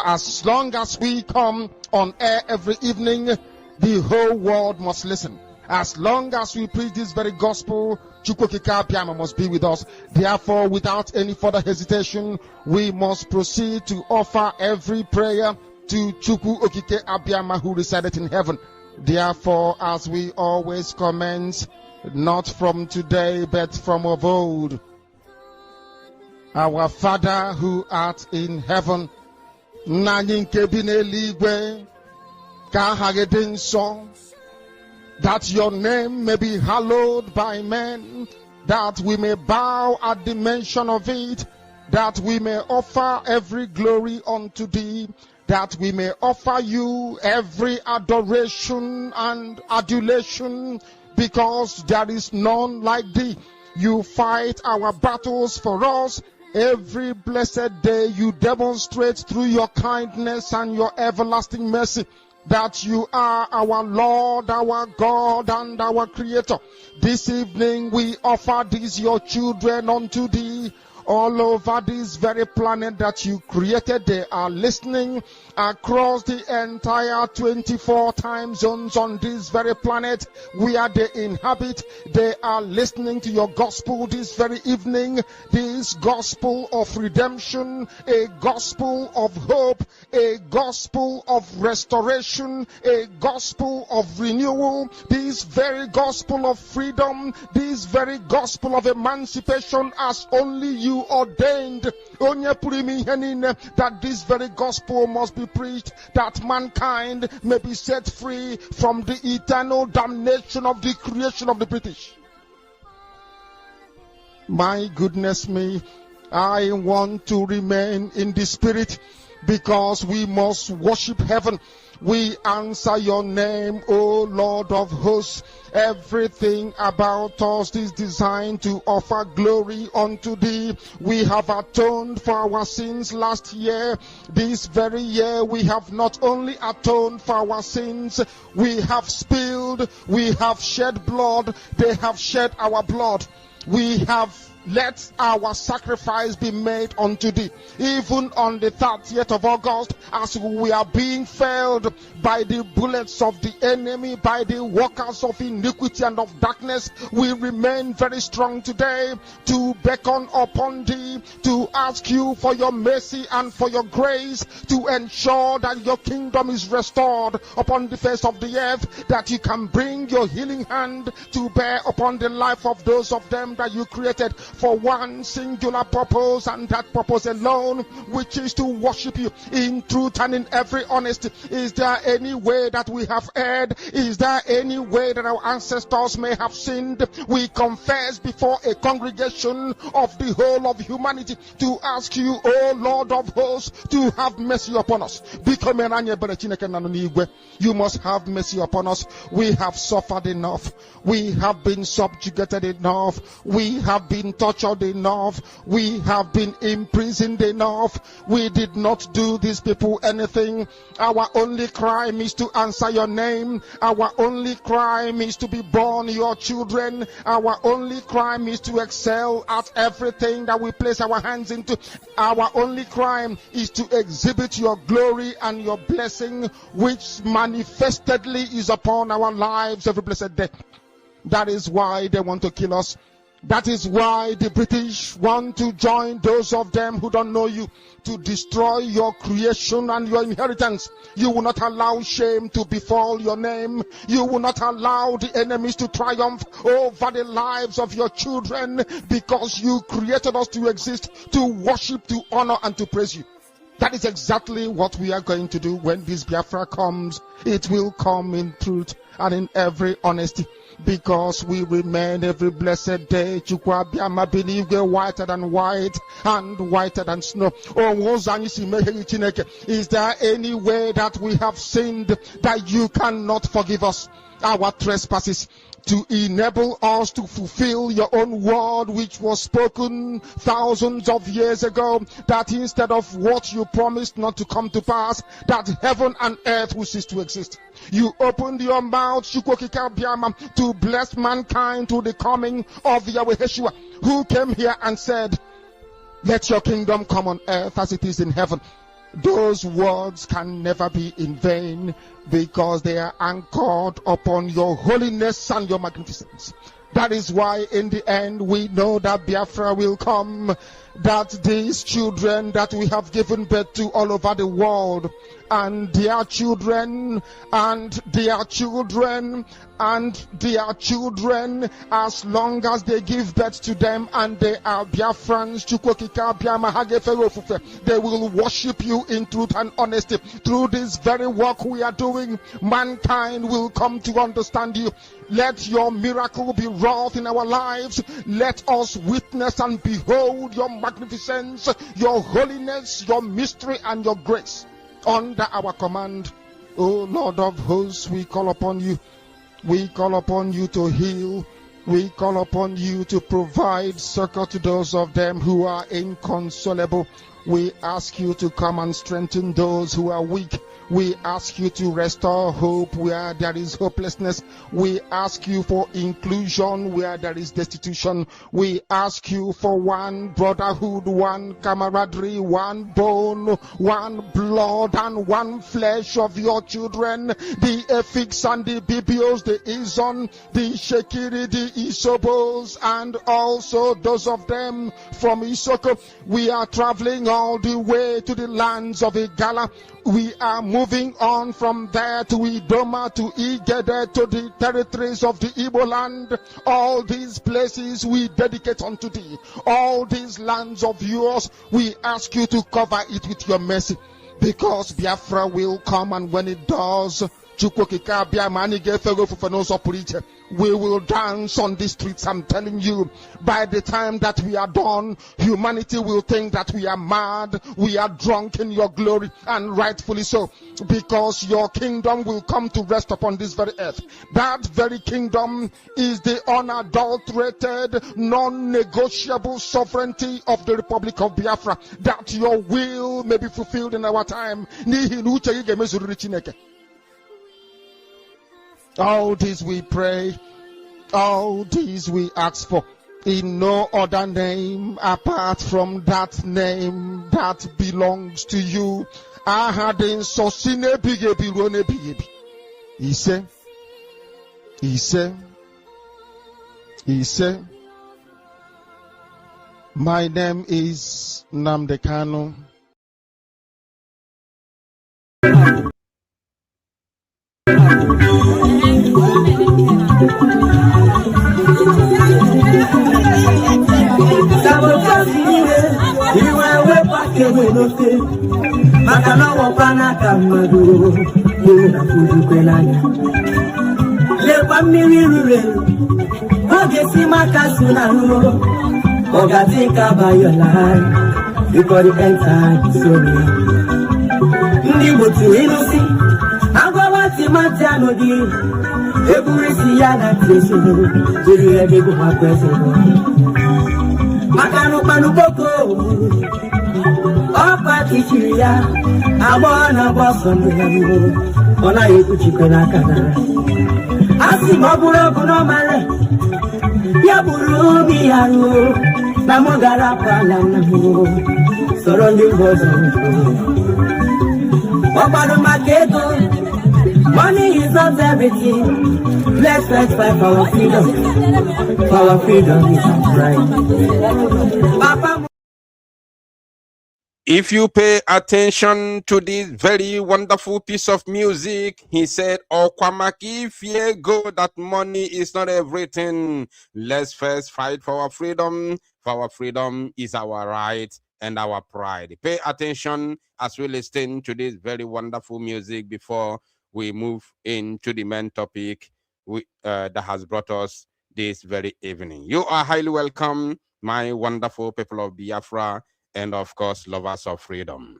As long as we come on air every evening, the whole world must listen. As long as we preach this very gospel, Chukwu Okike Abiama must be with us. Therefore, without any further hesitation, we must proceed to offer every prayer to Chukwu Okike Abiama who resided in heaven. Therefore, as we always commence, not from today, but from of old, our Father who art in heaven, Nna nke bi n'eluigwe, ka aha gị dị nsọ, that your name may be hallowed by men, that we may bow at the mention of it, that we may offer every glory unto thee, that we may offer you every adoration and adulation, because there is none like thee. You fight our battles for us. Every blessed day you demonstrate through your kindness and your everlasting mercy that you are our Lord, our God, and our Creator. This evening we offer these your children unto thee. All over this very planet that you created, they are listening across the entire 24 time zones on this very planet where they inhabit. They are listening to your gospel this very evening, this gospel of redemption, a gospel of hope, a gospel of restoration, a gospel of renewal, this very gospel of freedom, this very gospel of emancipation as only you ordained, that this very gospel must be preached, that mankind may be set free from the eternal damnation of the creation of the British. My goodness me, I want to remain in the spirit, because we must worship heaven. We answer your name, O Lord of hosts. Everything about us is designed to offer glory unto thee. We have atoned for our sins last year. This very year we have not only atoned for our sins, we have spilled, we have shed blood, they have shed our blood. We have let our sacrifice be made unto thee. Even on the 30th of August, as we are being felled by the bullets of the enemy, by the workers of iniquity and of darkness, we remain very strong today to beckon upon thee, to ask you for your mercy and for your grace, to ensure that your kingdom is restored upon the face of the earth, that you can bring your healing hand to bear upon the life of those of them that you created for one singular purpose, and that purpose alone, which is to worship you in truth and in every honesty. Is there any way that we have erred? Is there any way that our ancestors may have sinned? We confess before a congregation of the whole of humanity to ask you, O Lord of hosts, to have mercy upon us. You must have mercy upon us. We have suffered enough. We have been subjugated enough. We have been tortured enough. We have been imprisoned enough. We did not do these people anything. Our only crime is to answer your name. Our only crime is to be born your children. Our only crime is to excel at everything that we place our hands into. Our only crime is to exhibit your glory and your blessing, which manifestedly is upon our lives every blessed day. That is why they want to kill us. That is why the British want to join those of them who don't know you to destroy your creation and your inheritance. You will not allow shame to befall your name. You will not allow the enemies to triumph over the lives of your children, because you created us to exist, to worship, to honor, and to praise you. That is exactly what we are going to do when this Biafra comes. It will come in truth and in every honesty, because we remain every blessed day Chukwu Abiama binigwe whiter than white and whiter than snow. Is there any way that we have sinned that you cannot forgive us our trespasses, to enable us to fulfill your own word which was spoken thousands of years ago, that instead of what you promised not to come to pass, that heaven and earth will cease to exist? You opened your mouth, Chukwu Okike Abiama, to bless mankind to the coming of Yahweh Yeshua, who came here and said, let your kingdom come on earth as it is in heaven. those words can never be in vain, because they are anchored upon your holiness and your magnificence. That is why in the end we know that Biafra will come, that these children that we have given birth to all over the world, and their children, and their children, and their children, as long as they give birth to them and they are Biafrans, they will worship you in truth and honesty. Through this very work we are doing, mankind will come to understand you. Let your miracle be wrought in our lives. Let us witness and behold your magnificence, your holiness, your mystery, and your grace under our command. O Lord of hosts, we call upon you. We call upon you to heal. We call upon you to provide succor to those of them who are inconsolable. We ask you to come and strengthen those who are weak. We ask you to restore hope where there is hopelessness. We ask you for inclusion where there is destitution. We ask you for one brotherhood, one camaraderie, one bone, one blood, and one flesh of your children. The Efiks and the Bibios, the Izon, the Shekiri, the Isobos, and also those of them from Isoko. We are traveling all the way to the lands of Igala. We are moving on from there to Idoma, to Igede, to the territories of the Igbo land. All these places we dedicate unto thee. All these lands of yours, we ask you to cover it with your mercy. Because Biafra will come, and when it does, we will dance on the streets. I'm telling you, by the time that we are done, humanity will think that we are mad, we are drunk in your glory, and rightfully so, because your kingdom will come to rest upon this very earth. That very kingdom is the unadulterated, non-negotiable sovereignty of the Republic of Biafra, that your will may be fulfilled in our time. All this we pray, all this we ask for, in no other name apart from that name that belongs to you. He said, my name is Nnamdi Kanu. Before the end time, sorry. Money is not everything. Let's fight for our freedom. For our freedom is right. Papa. If you pay attention to this very wonderful piece of music, he said, Okwamaki, fear go, that money is not everything. Let's first fight for our freedom. For our freedom is our right and our pride. Pay attention as we listen to this very wonderful music before we move into the main topic that has brought us this very evening. You are highly welcome, my wonderful people of Biafra, and of course, lovers of freedom.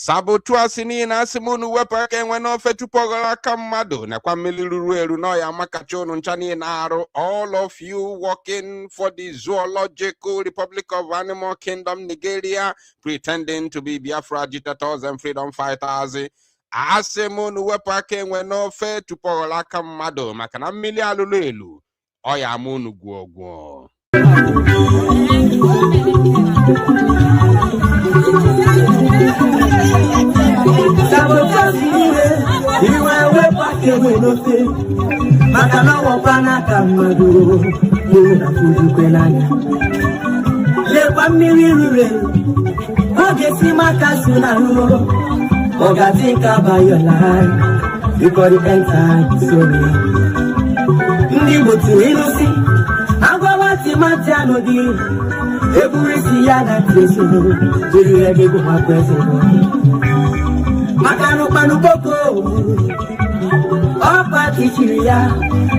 sabotage na simunu wepa ke nwe no fetupogala kamado na kwa miliruru eru no ya makachonu nchani na aru. All of you working for the Zoological Republic of Animal Kingdom Nigeria, pretending to be Biafra agitators and freedom fighters. Asimunu wepa ke nwe no fetupogala kamado makana mili alulelu oya munu guogwo. Makano Panupoko, Opa Kichiria,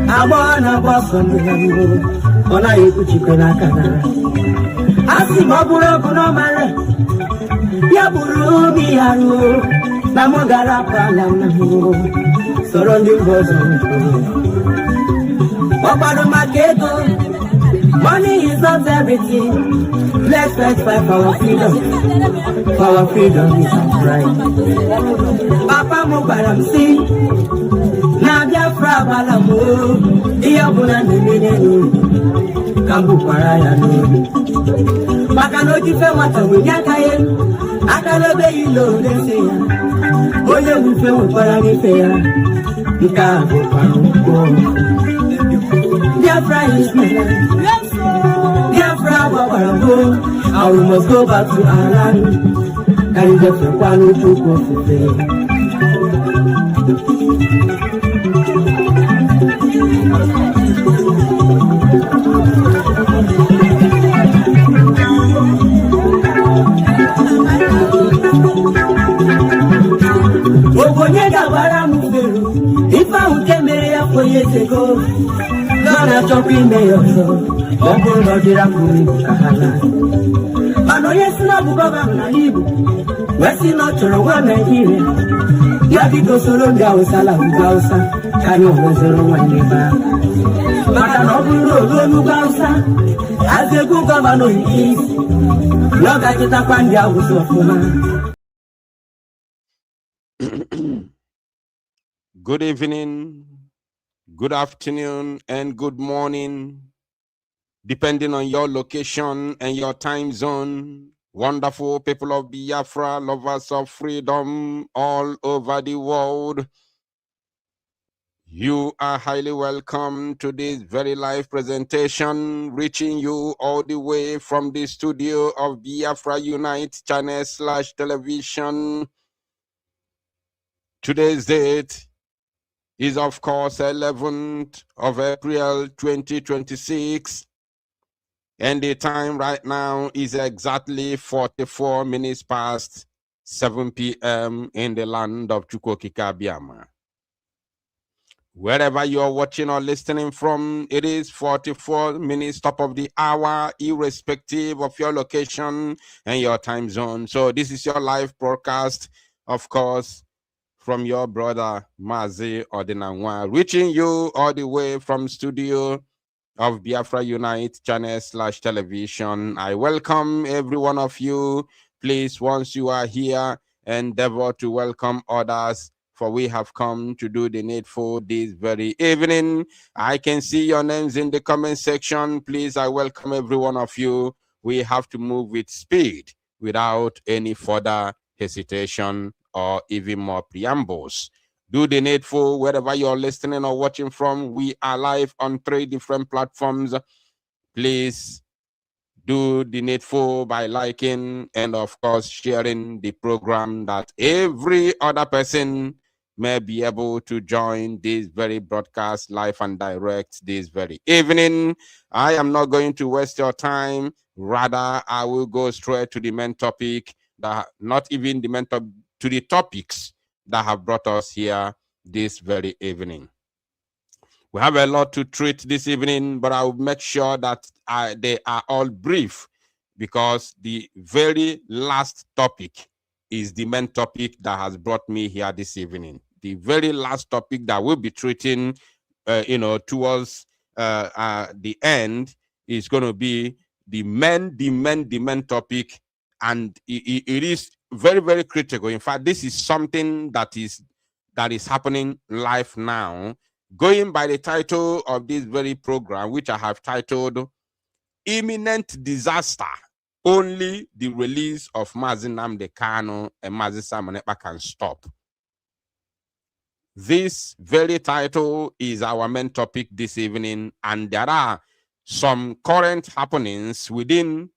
Abona Boston, Ona Yukuchikanakana. Asimabura Kunomare, Yaburu Miaru, Namogara Palamu, surrounding Boston. Opado Maketo, money is not everything. Let's fight for our freedom. For our freedom is our right. Papa Mubaram si na Biafra balamu iyabuna nemene kambu paraya no makano dife wata winyaka ye akalebe ilo leseya oye wife wapara nifeya nka go Biafra is my life. Biafra balamu. And we must go back to our land. Can you just one to go to fail? If I would get married 4 years ago, gonna jump in there, so I'm going to get up with me. Ano yes na bugaba na ibu wesi no choro wa Nigeria ya biko solo ndia usala ugausa kanyo wezero wanyeba maka no buro lo ugausa azegu governor is no ga kita kwandia usofuma. Good evening, good afternoon, and good morning, depending on your location and your time zone. Wonderful people of Biafra, lovers of freedom all over the world. You are highly welcome to this very live presentation, reaching you all the way from the studio of Biafra Unite channel / television. Today's date is, of course, 11th of April 2026. And the time right now is exactly 44 minutes past 7 p.m. in the land of Chukwokika, Biama. Wherever you're watching or listening from, it is 44 minutes top of the hour, irrespective of your location and your time zone. So this is your live broadcast, of course, from your brother Mazi Odinanwa, reaching you all the way from studio of Biafra Unite channel / television. I welcome every one of you. Please, once you are here, endeavor to welcome others, for we have come to do the needful this very evening. I can see your names in the comment section. Please, I welcome every one of you. We have to move with speed without any further hesitation or even more preambles. Do the needful wherever you're listening or watching from. We are live on 3 different platforms. Please do the needful by liking and, of course, sharing the program, that every other person may be able to join this very broadcast live and direct this very evening. I am not going to waste your time. Rather, I will go straight to the main topic, not even the main topic, to the topics that have brought us here this very evening. We have a lot to treat this evening, but I will make sure that they are all brief, because the very last topic is the main topic that has brought me here this evening. The very last topic that we'll be treating, towards the end is going to be the main topic, and it is very, very critical. In fact, this is something that is happening live now, going by the title of this very program, which I have titled Imminent Disaster. Only the release of Nnamdi Kanu and Simon Ekpa can stop. This very title is our main topic this evening, and there are some current happenings within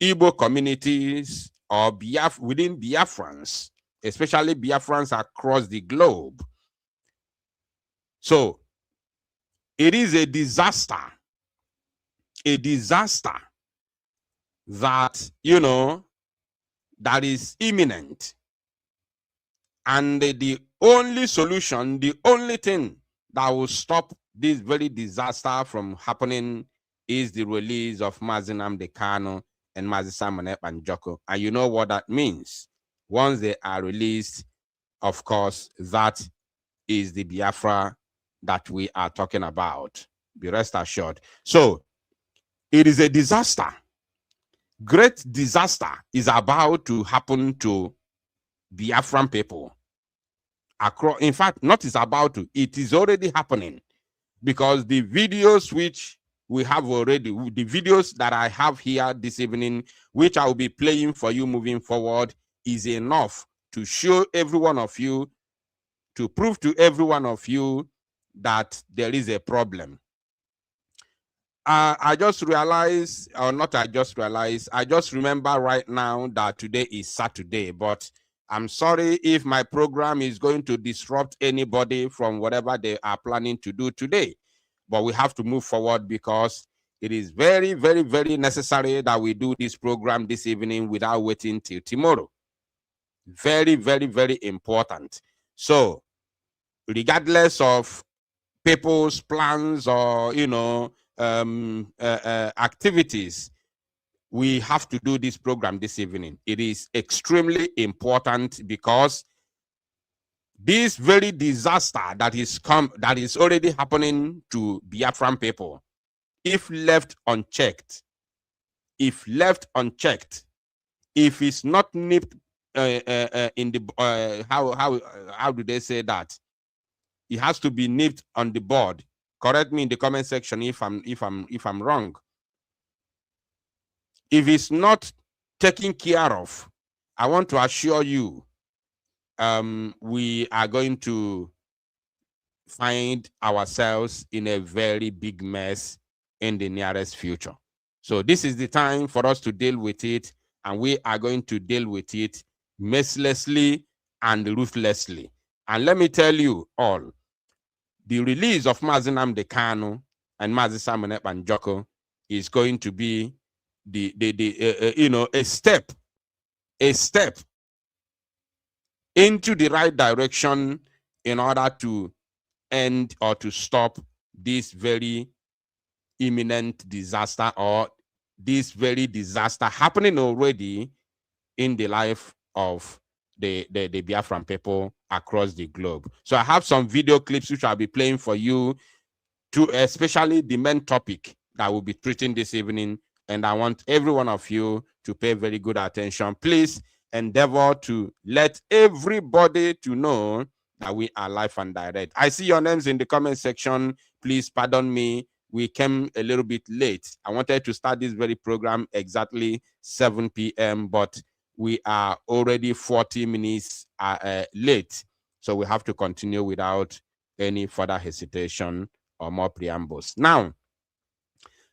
Igbo communities or within Biafrans, especially Biafrans across the globe. So it is a disaster that, that is imminent. And the only solution, the only thing that will stop this very disaster from happening is the release of Nnamdi Kanu and Simon Ekpa. And you know what that means. Once they are released, of course, that is the Biafra that we are talking about. Be rest assured. So it is a disaster. Great disaster is about to happen to Biafran people. In fact, not is about to, it is already happening, because the videos which we have already, the videos that I have here this evening, which I will be playing for you moving forward, is enough to show every one of you, to prove to every one of you that there is a problem. I just realized, or not I just realized, I just remember right now that today is Saturday, but I'm sorry if my program is going to disrupt anybody from whatever they are planning to do today. But we have to move forward, because it is very, very, very necessary that we do this program this evening without waiting till tomorrow. Very, very, very important. So, regardless of people's plans or, activities, we have to do this program this evening. It is extremely important, because this very disaster that is already happening to Biafran people, if left unchecked, if it's not nipped in the how do they say that? It has to be nipped on the bud. Correct me in the comment section if I'm wrong. If it's not taken care of, I want to assure you, we are going to find ourselves in a very big mess in the nearest future. So this is the time for us to deal with it, and we are going to deal with it mercilessly and ruthlessly. And let me tell you all, the release of Nnamdi Kanu and Simon Ekpa is going to be a step into the right direction in order to end or to stop this very imminent disaster, or this very disaster happening already in the life of the Biafran people across the globe. So I have some video clips which I'll be playing for you, to especially the main topic that we'll be treating this evening. And I want every one of you to pay very good attention. Please endeavor to let everybody to know that we are live and direct. I see your names in the comment section. Please pardon me. We came a little bit late. I wanted to start this very program exactly 7 p.m., but we are already 40 minutes late. So we have to continue without any further hesitation or more preambles. Now,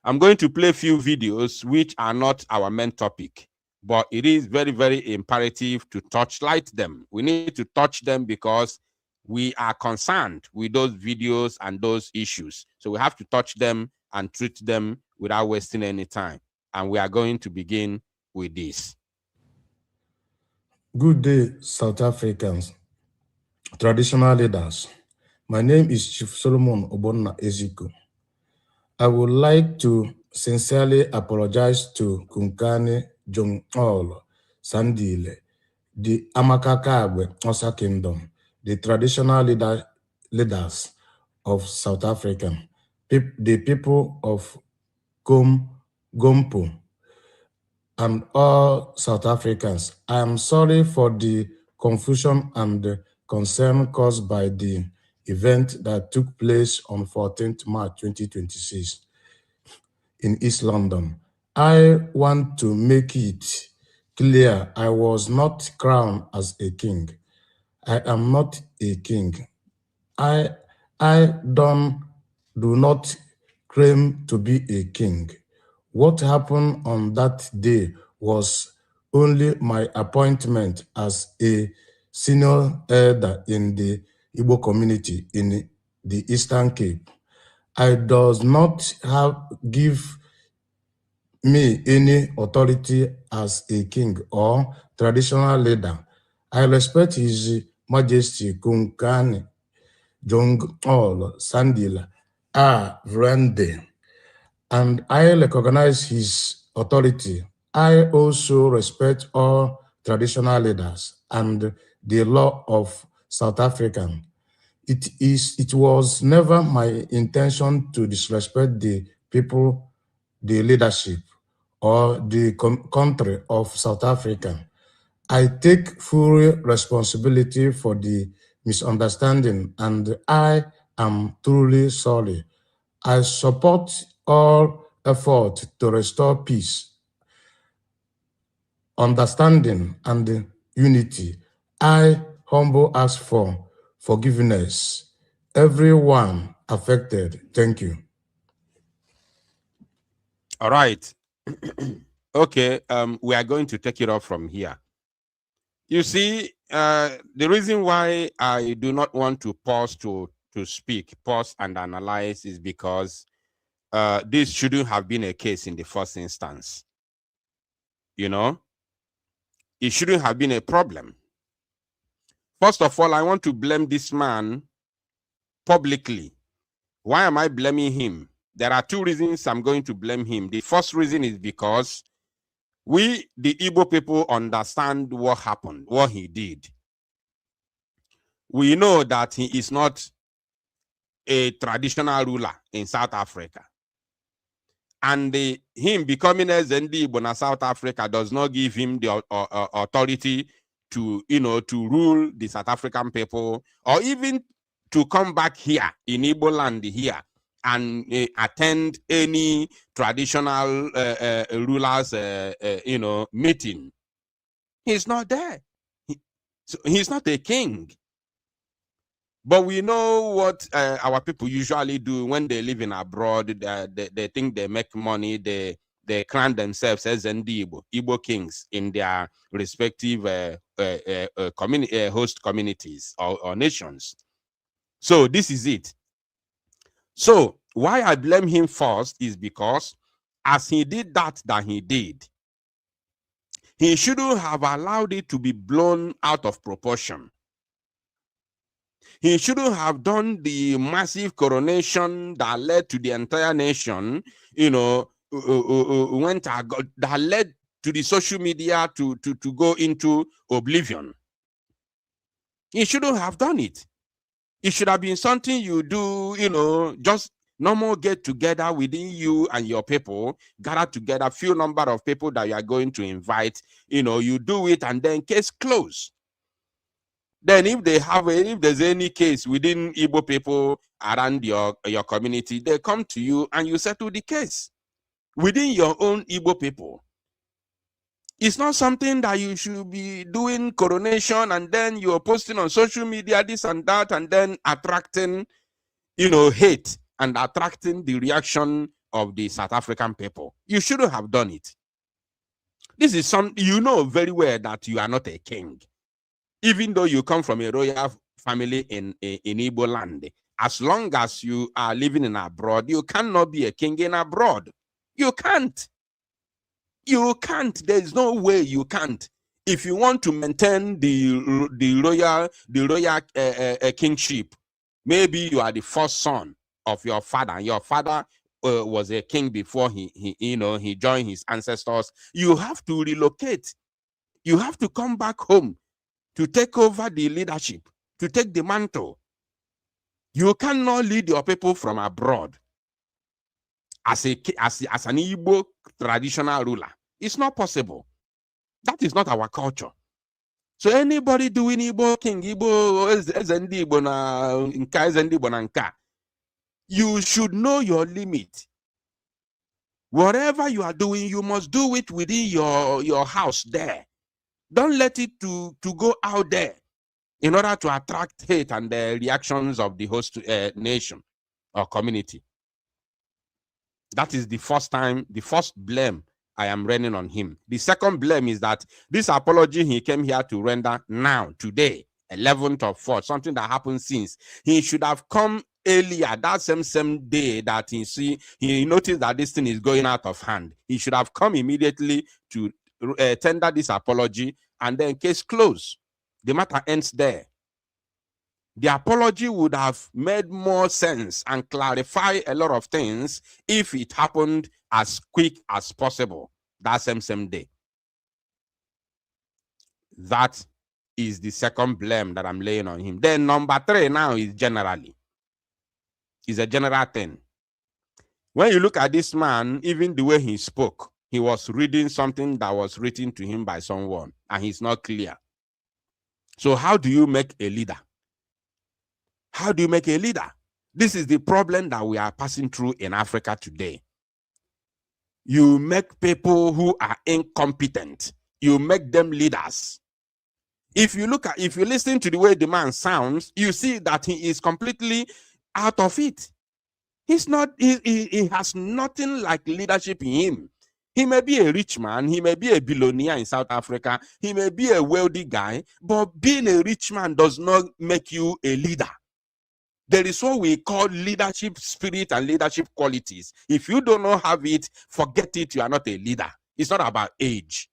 I'm going to play a few videos which are not our main topic, but it is very, very imperative to touchlight them. We need to touch them because we are concerned with those videos and those issues. So we have to touch them and treat them without wasting any time. And we are going to begin with this. Good day, South Africans, traditional leaders. My name is Chief Solomon Obonna Eziko. I would like to sincerely apologize to Kunkani Jong-ol Sandile, the Amakakabwe Osa Kingdom, the traditional leaders of South Africa, the people of Gompo, and all South Africans. I am sorry for the confusion and concern caused by the event that took place on 14th March 2026 in East London. I want to make it clear I was not crowned as a king. I am not a king. I do not claim to be a king. What happened on that day was only my appointment as a senior elder in the Igbo community in the Eastern Cape. I does not give me any authority as a king or traditional leader. I respect His Majesty Kunkani Jong Ol Sandila Vrende, and I recognize his authority. I also respect all traditional leaders and the law of South Africa. It was never my intention to disrespect the people, the leadership, or the country of South Africa. I take full responsibility for the misunderstanding, and I am truly sorry. I support all effort to restore peace, understanding, and unity. I humble ask for forgiveness. Everyone affected. Thank you. All right. Okay, we are going to take it off from here. You see, the reason why I do not want to pause to speak, pause and analyze is because this shouldn't have been a case in the first instance. You know, it shouldn't have been a problem. First of all, I want to blame this man publicly. Why am I blaming him? There are two reasons I'm going to blame him. The first reason is because we, the Igbo people, understand what happened, what he did. We know that he is not a traditional ruler in South Africa. And him becoming a Zendi Igbo in South Africa does not give him the authority to, to rule the South African people, or even to come back here in Igbo land here and attend any traditional rulers, meeting. He's not there. He's not a king. But we know what our people usually do when they live in abroad. They think they make money. They crown themselves as Igbo kings in their respective host communities or nations. So this is it. So why I blame him first is because as he did that he did, he shouldn't have allowed it to be blown out of proportion. He shouldn't have done the massive coronation that led to the entire nation, that led to the social media to go into oblivion. He shouldn't have done it. It should have been something you do, just normal get together within you and your people, gather together, few number of people that you are going to invite, you do it and then case closed. Then if there's any case within Igbo people around your community, they come to you and you settle the case within your own Igbo people. It's not something that you should be doing coronation and then you're posting on social media, this and that, and then attracting, hate and attracting the reaction of the South African people. You shouldn't have done it. This is you know very well that you are not a king. Even though you come from a royal family in Igbo land, as long as you are living in abroad, you cannot be a king in abroad. You can't. You can't. There's no way you can't. If you want to maintain the royal kingship, maybe you are the first son of your father, and your father was a king before he joined his ancestors. You have to relocate. You have to come back home to take over the leadership, to take the mantle. You cannot lead your people from abroad as an Igbo traditional ruler. It's not possible. That is not our culture. So anybody doing Igbo king, Igbo Ezendi Igbo na nka, Ezendi Igbo na nka, you should know your limit. Whatever you are doing, you must do it within your house there. Don't let it to go out there in order to attract hate and the reactions of the host nation or community. That is the first blame I am running on him. The second blame is that this apology he came here to render now, today, 11th of 4th, something that happened since. He should have come earlier, that same day that he noticed that this thing is going out of hand. He should have come immediately to tender this apology, and then case closed. The matter ends there. The apology would have made more sense and clarify a lot of things if it happened as quick as possible that same day. That is the second blame that I'm laying on him. Then number 3 now is generally. It's a general thing. When you look at this man, even the way he spoke, he was reading something that was written to him by someone, and he's not clear. So how do you make a leader? How do you make a leader? This is the problem that we are passing through in Africa today. You make people who are incompetent, you make them leaders. If you listen to the way the man sounds, you see that he is completely out of it. He's not, he has nothing like leadership in him. He may be a rich man, he may be a billionaire in South Africa, he may be a wealthy guy, but being a rich man does not make you a leader. There is what we call leadership spirit and leadership qualities. If you do not have it, forget it, you are not a leader. It's not about age.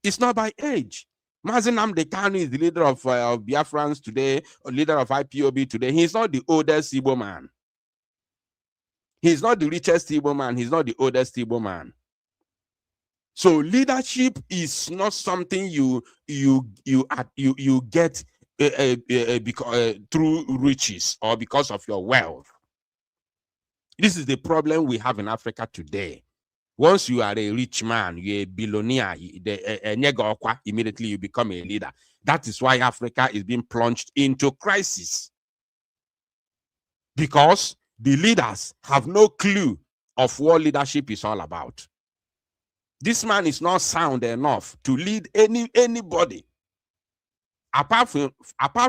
It's not by age. Nnamdi Kanu is the leader of Biafrans today, or leader of IPOB today. He's not the oldest Igbo man. He's not the richest Igbo man. He's not the oldest Igbo man. So leadership is not something you get through riches or because of your wealth. This is the problem we have in Africa today. Once you are a rich man, you're a billionaire, immediately you become a leader. That is why Africa is being plunged into crisis. Because the leaders have no clue of what leadership is all about. This man is not sound enough to lead anybody. Apart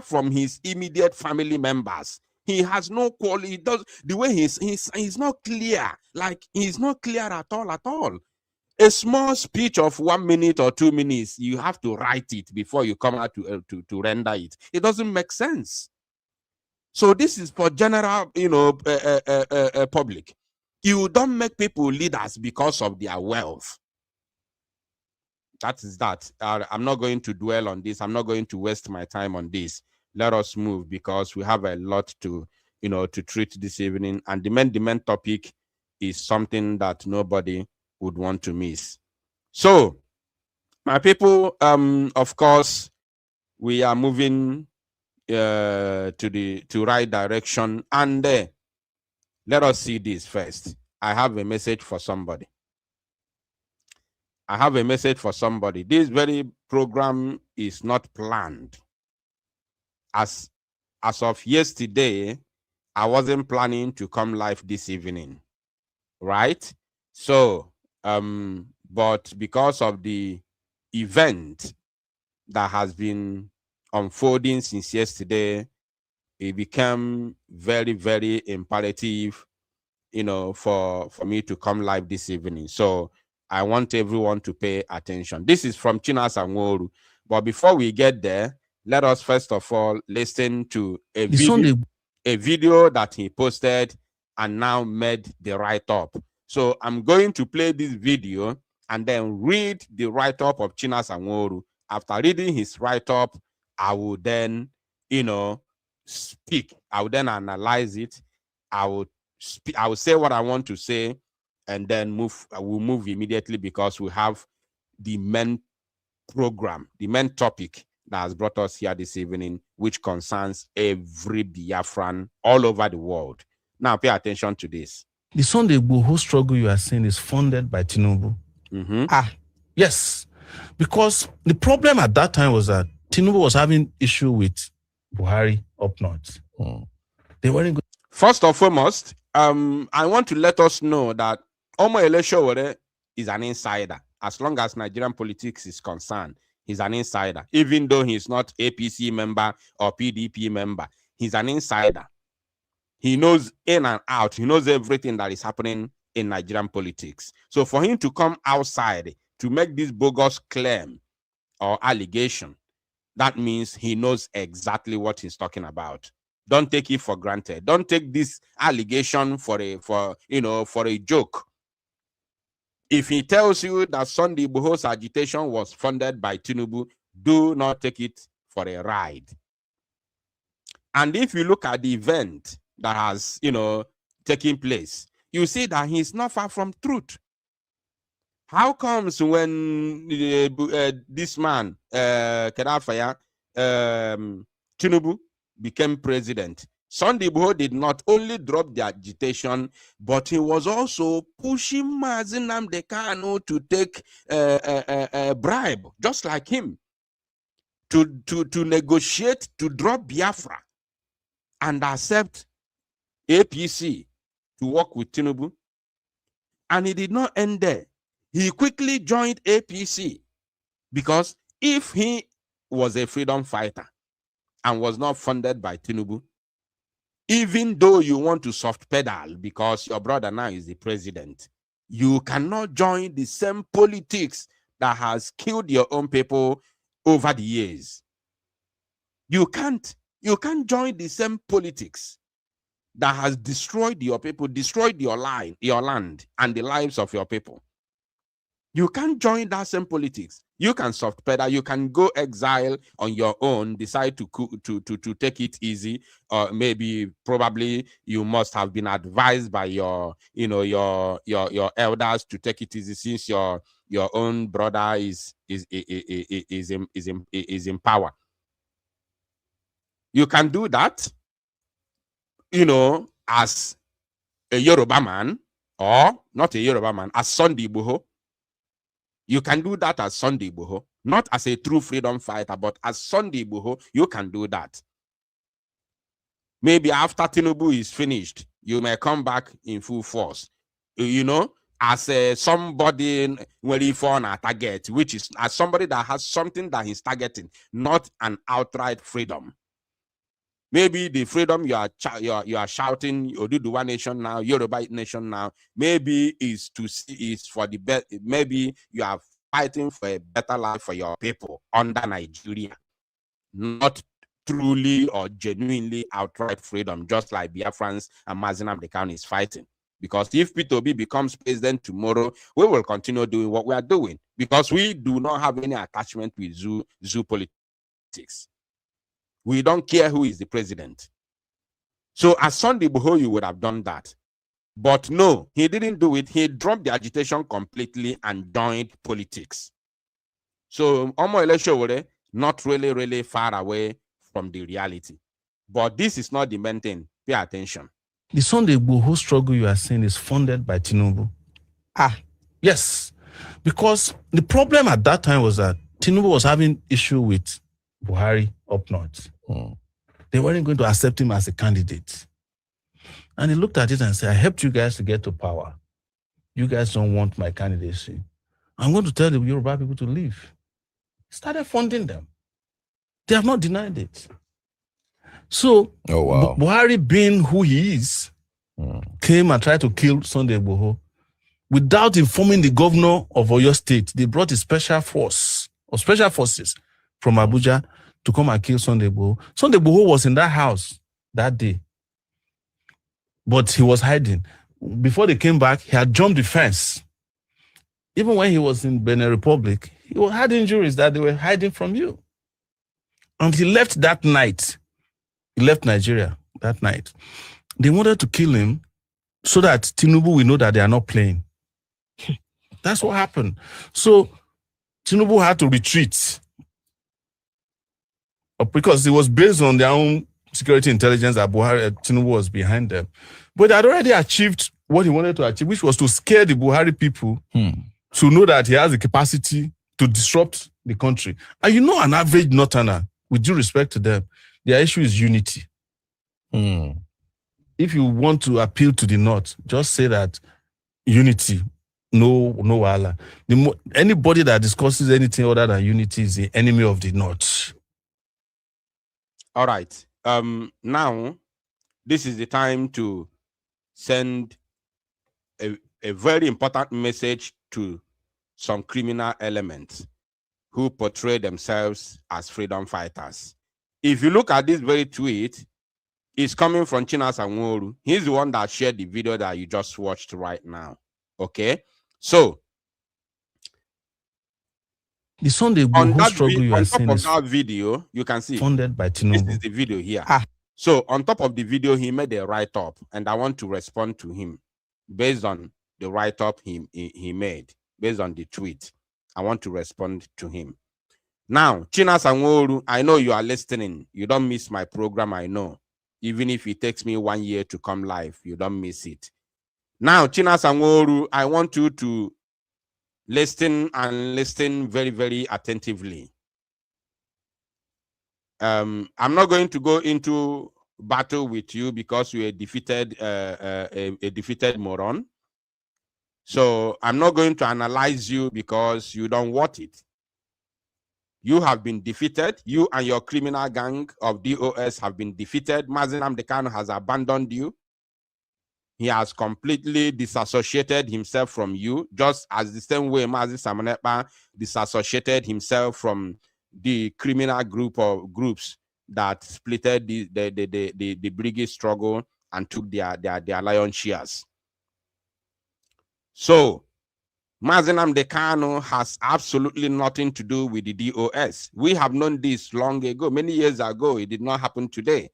from his immediate family members, he has no quality. The way he's not clear. Like he's not clear at all. A small speech of 1 minute or 2 minutes, you have to write it before you come out to render it. It doesn't make sense. So this is for general, public. You don't make people leaders because of their wealth. That is that. I'm not going to dwell on this. I'm not going to waste my time on this. Let us move because we have a lot to treat this evening. And the main topic is something that nobody would want to miss. So, my people, of course, we are moving to right direction. And let us see this first. I have a message for somebody. This very program is not planned. As of yesterday, I wasn't planning to come live this evening, right? So, but because of the event that has been unfolding since yesterday, it became very, very imperative, for me to come live this evening. So I want everyone to pay attention. This is from Chinasa Nworu. But before we get there, let us first of all listen to a video that he posted and now made the write-up. So I'm going to play this video and then read the write-up of Chinasa Nworu. After reading his write-up, I will then, speak. I will then analyze it. I will say what I want to say, and then we'll move immediately because we have the main program, the main topic that has brought us here this evening, which concerns every Biafran all over the world. Now, pay attention to this. The Sunday Igboho struggle you are saying is funded by Tinubu. Yes. Because the problem at that time was that Tinubu was having issue with Buhari up north. They weren't good. First and foremost, I want to let us know that Omo Eleshowore is an insider. As long as Nigerian politics is concerned, he's an insider. Even though he's not APC member or PDP member, he's an insider. He knows in and out. He knows everything that is happening in Nigerian politics. So for him to come outside to make this bogus claim or allegation, that means he knows exactly what he's talking about. Don't take it for granted. Don't take this allegation for a joke. If he tells you that Sunday Igboho's agitation was funded by Tinubu, do not take it for a ride. And if you look at the event that has, taken place, you see that he's not far from truth. How comes when this man, Tinubu, became president, Sunday Igboho did not only drop the agitation, but he was also pushing Nnamdi Kanu to take a bribe, just like him, to negotiate to drop Biafra and accept APC to work with Tinubu. And he did not end there. He quickly joined APC because if he was a freedom fighter and was not funded by Tinubu, even though you want to soft pedal because your brother now is the president, you cannot join the same politics that has killed your own people over the years. You can't join the same politics that has destroyed your people, destroyed your land, and the lives of your people. You can't join that same politics. You can soft pedal, you can go exile on your own, decide to take it easy, or probably you must have been advised by your elders to take it easy since your own brother is in power. You can do that, as a Yoruba man, or not a Yoruba man, as Sunday Igboho. You can do that as Sunday Igboho, not as a true freedom fighter, but as Sunday Igboho, you can do that. Maybe after Tinubu is finished, you may come back in full force, as somebody very on a target, which is as somebody that has something that he's targeting, not an outright freedom. Maybe the freedom you are shouting, Oduduwa nation now, Yoruba nation now, maybe is for the best. Maybe you are fighting for a better life for your people under Nigeria, not truly or genuinely outright freedom, just like Biafrans and Nnamdi Kanu is fighting. Because if P2B becomes president tomorrow, we will continue doing what we are doing because we do not have any attachment with zoo politics. We don't care who is the president. So as Sunday Igboho, you would have done that. But no, he didn't do it. He dropped the agitation completely and joined politics. So Omo Eleshowore, not really far away from the reality. But this is not the main thing. Pay attention. The Sunday Igboho struggle you are saying is funded by Tinubu. Yes. Because the problem at that time was that Tinubu was having issue with Buhari up north. They weren't going to accept him as a candidate. And he looked at it and said, I helped you guys to get to power. You guys don't want my candidacy. I'm going to tell the Yoruba people to leave. He started funding them. They have not denied it. So, Buhari being who he is, came and tried to kill Sunday Igboho. Without informing the governor of Oyo State, they brought a special forces from Abuja to come and kill Sunday Igboho. Sunday Igboho was in that house that day, but he was hiding. Before they came back, he had jumped the fence. Even when he was in Benin Republic, he had injuries that they were hiding from you. And he left that night. He left Nigeria that night. They wanted to kill him so that Tinubu will know that they are not playing. That's what happened. So Tinubu had to retreat. because it was based on their own security intelligence that Buhari Tinubu was behind them. But they had already achieved what he wanted to achieve, which was to scare the Buhari people to know that he has the capacity to disrupt the country. And you know, an average Northerner, with due respect to them, their issue is unity. If you want to appeal to the North, just say that unity, no wala. Anybody that discusses anything other than unity is the enemy of the North. All right. Now, this is the time to send a very important message to some criminal elements who portray themselves as freedom fighters. If you look at this very tweet, it's coming from Chinasa Nworu. He's the one that shared the video that you just watched right now. Okay? So, the Sunday on that struggle you on are top seeing of is that video, you can see funded by Tinubu. This is the video here. So on top of the video, he made a write-up, and I want to respond to him based on the write-up he made, based on the tweet. I want to respond to him. Now, Chinasa Nworu, I know you are listening. You don't miss my program, I know. Even if it takes me 1 year to come live, you don't miss it. Now, Chinasa Nworu, I want you to listen and listen very, very attentively. I'm not going to go into battle with you because you're a defeated moron. So I'm not going to analyze you because you don't want it. You have been defeated. You and your criminal gang of DOS have been defeated. Nnamdi Kanu has abandoned you. He has completely disassociated himself from you, just as the same way Mazi Samanepa disassociated himself from the criminal groups that splitted the Brigade struggle and took their lion shares. So, Nnamdi Kanu has absolutely nothing to do with the DOS. We have known this long ago, many years ago. It did not happen today.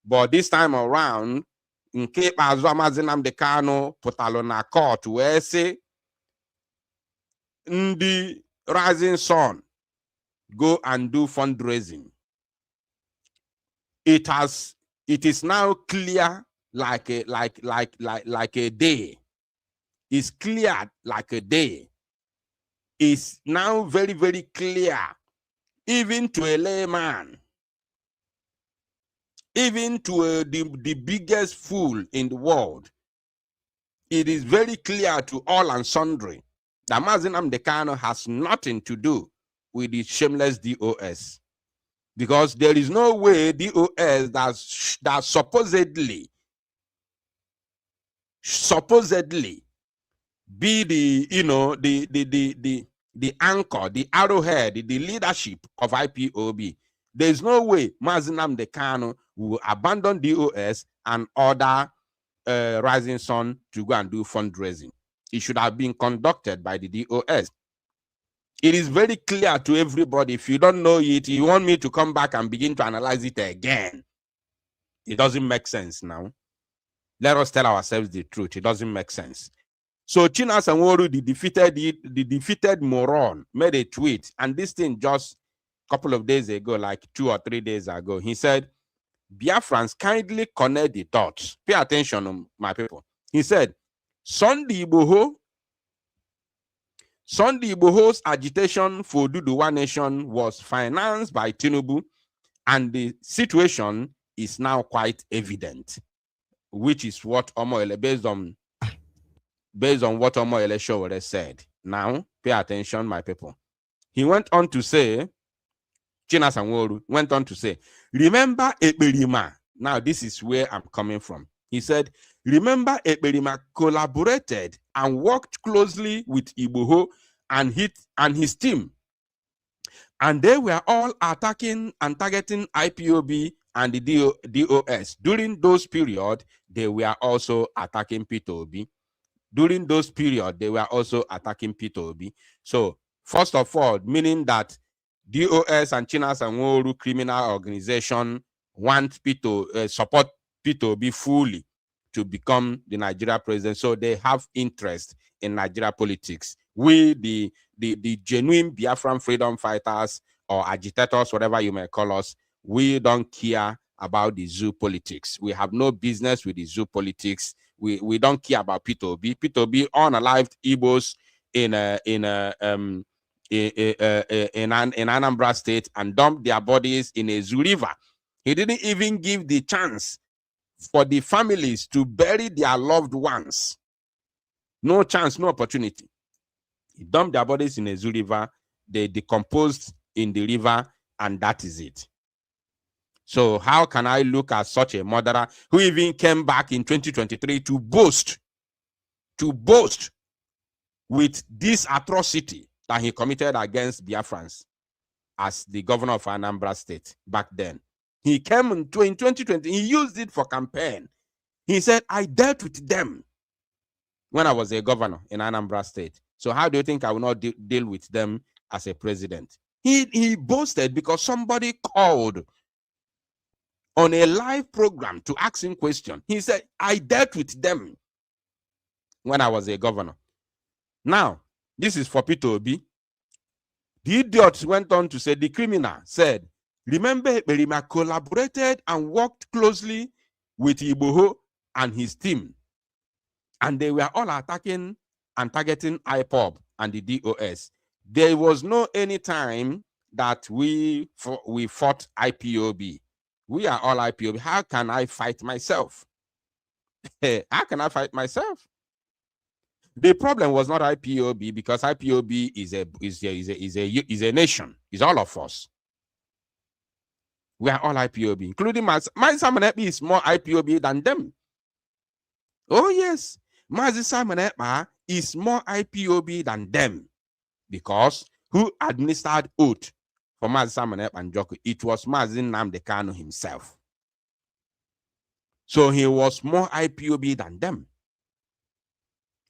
But this time around, in Ekpa Nnamdi Kanu pụtalụ na court wee sị ndị Rising Sun go and do fundraising. It is now clear like a day. It's clear like a day. It's now very, very clear, even to a layman, even to the biggest fool in the world. It is very clear to all and sundry that Nnamdi Kanu has nothing to do with the shameless DOS. Because there is no way DOS that supposedly be the anchor, the arrowhead, the leadership of IPOB. There's no way Nnamdi Kanu will abandon DOS and order Rising Sun to go and do fundraising. It should have been conducted by the DOS. It is very clear to everybody. If you don't know it, you want me to come back and begin to analyze it again. It doesn't make sense now. Let us tell ourselves the truth. It doesn't make sense. So Chinasa Nworu, the defeated moron, made a tweet, and this thing just a couple of days ago, like 2 or 3 days ago, he said, Biafrans, kindly connect the dots. Pay attention, my people. He said, Sunday Igboho's agitation for Duduwa Nation was financed by Tinubu, and the situation is now quite evident, which is what Omoele, based on what Omoele Showore said. Now, pay attention, my people. He went on to say, Chinasa Nworu went on to say, remember Ekperima. Now, this is where I'm coming from. He said, remember Ekperima collaborated and worked closely with Igboho and his team. And they were all attacking and targeting IPOB and the DOS. During those periods, they were also attacking P2B. During those periods, they were also attacking P2B. So, first of all, meaning that DOS and Chinasa Nworu criminal organization want support P2B fully to become the Nigeria president. So they have interest in Nigeria politics. We, the genuine Biafran freedom fighters or agitators, whatever you may call us, We don't care about the zoo politics. We have no business with the zoo politics. We don't care about P2B. P2B unalived Igbos in Anambra State and dumped their bodies in a zoo river. He didn't even give the chance for the families to bury their loved ones. No chance, no opportunity. He dumped their bodies in a zoo river. They decomposed in the river, and that is it. So how can I look at such a murderer who even came back in 2023 to boast with this atrocity that he committed against Biafrans as the governor of Anambra State back then? He came in 2020, he used it for campaign. He said, I dealt with them when I was a governor in Anambra State. So how do you think I will not deal with them as a president? He boasted because somebody called on a live program to ask him question. He said, I dealt with them when I was a governor. Now, this is for P2B. The idiot went on to say, the criminal said, remember, Berima collaborated and worked closely with Iboho and his team. And they were all attacking and targeting IPOB and the DOS. There was no any time that we fought IPOB. We are all IPOB. How can I fight myself? How can I fight myself? The problem was not IPOB, because IPOB is a nation. It's all of us. We are all IPOB, including my Simon Ekpa is more IPOB than them. Oh yes, Mazi Simon Ekpa is more IPOB than them, because who administered oath for Mazi Simon Ekpa and Joko? It was Mazi Nnamdi Kanu himself. So he was more IPOB than them.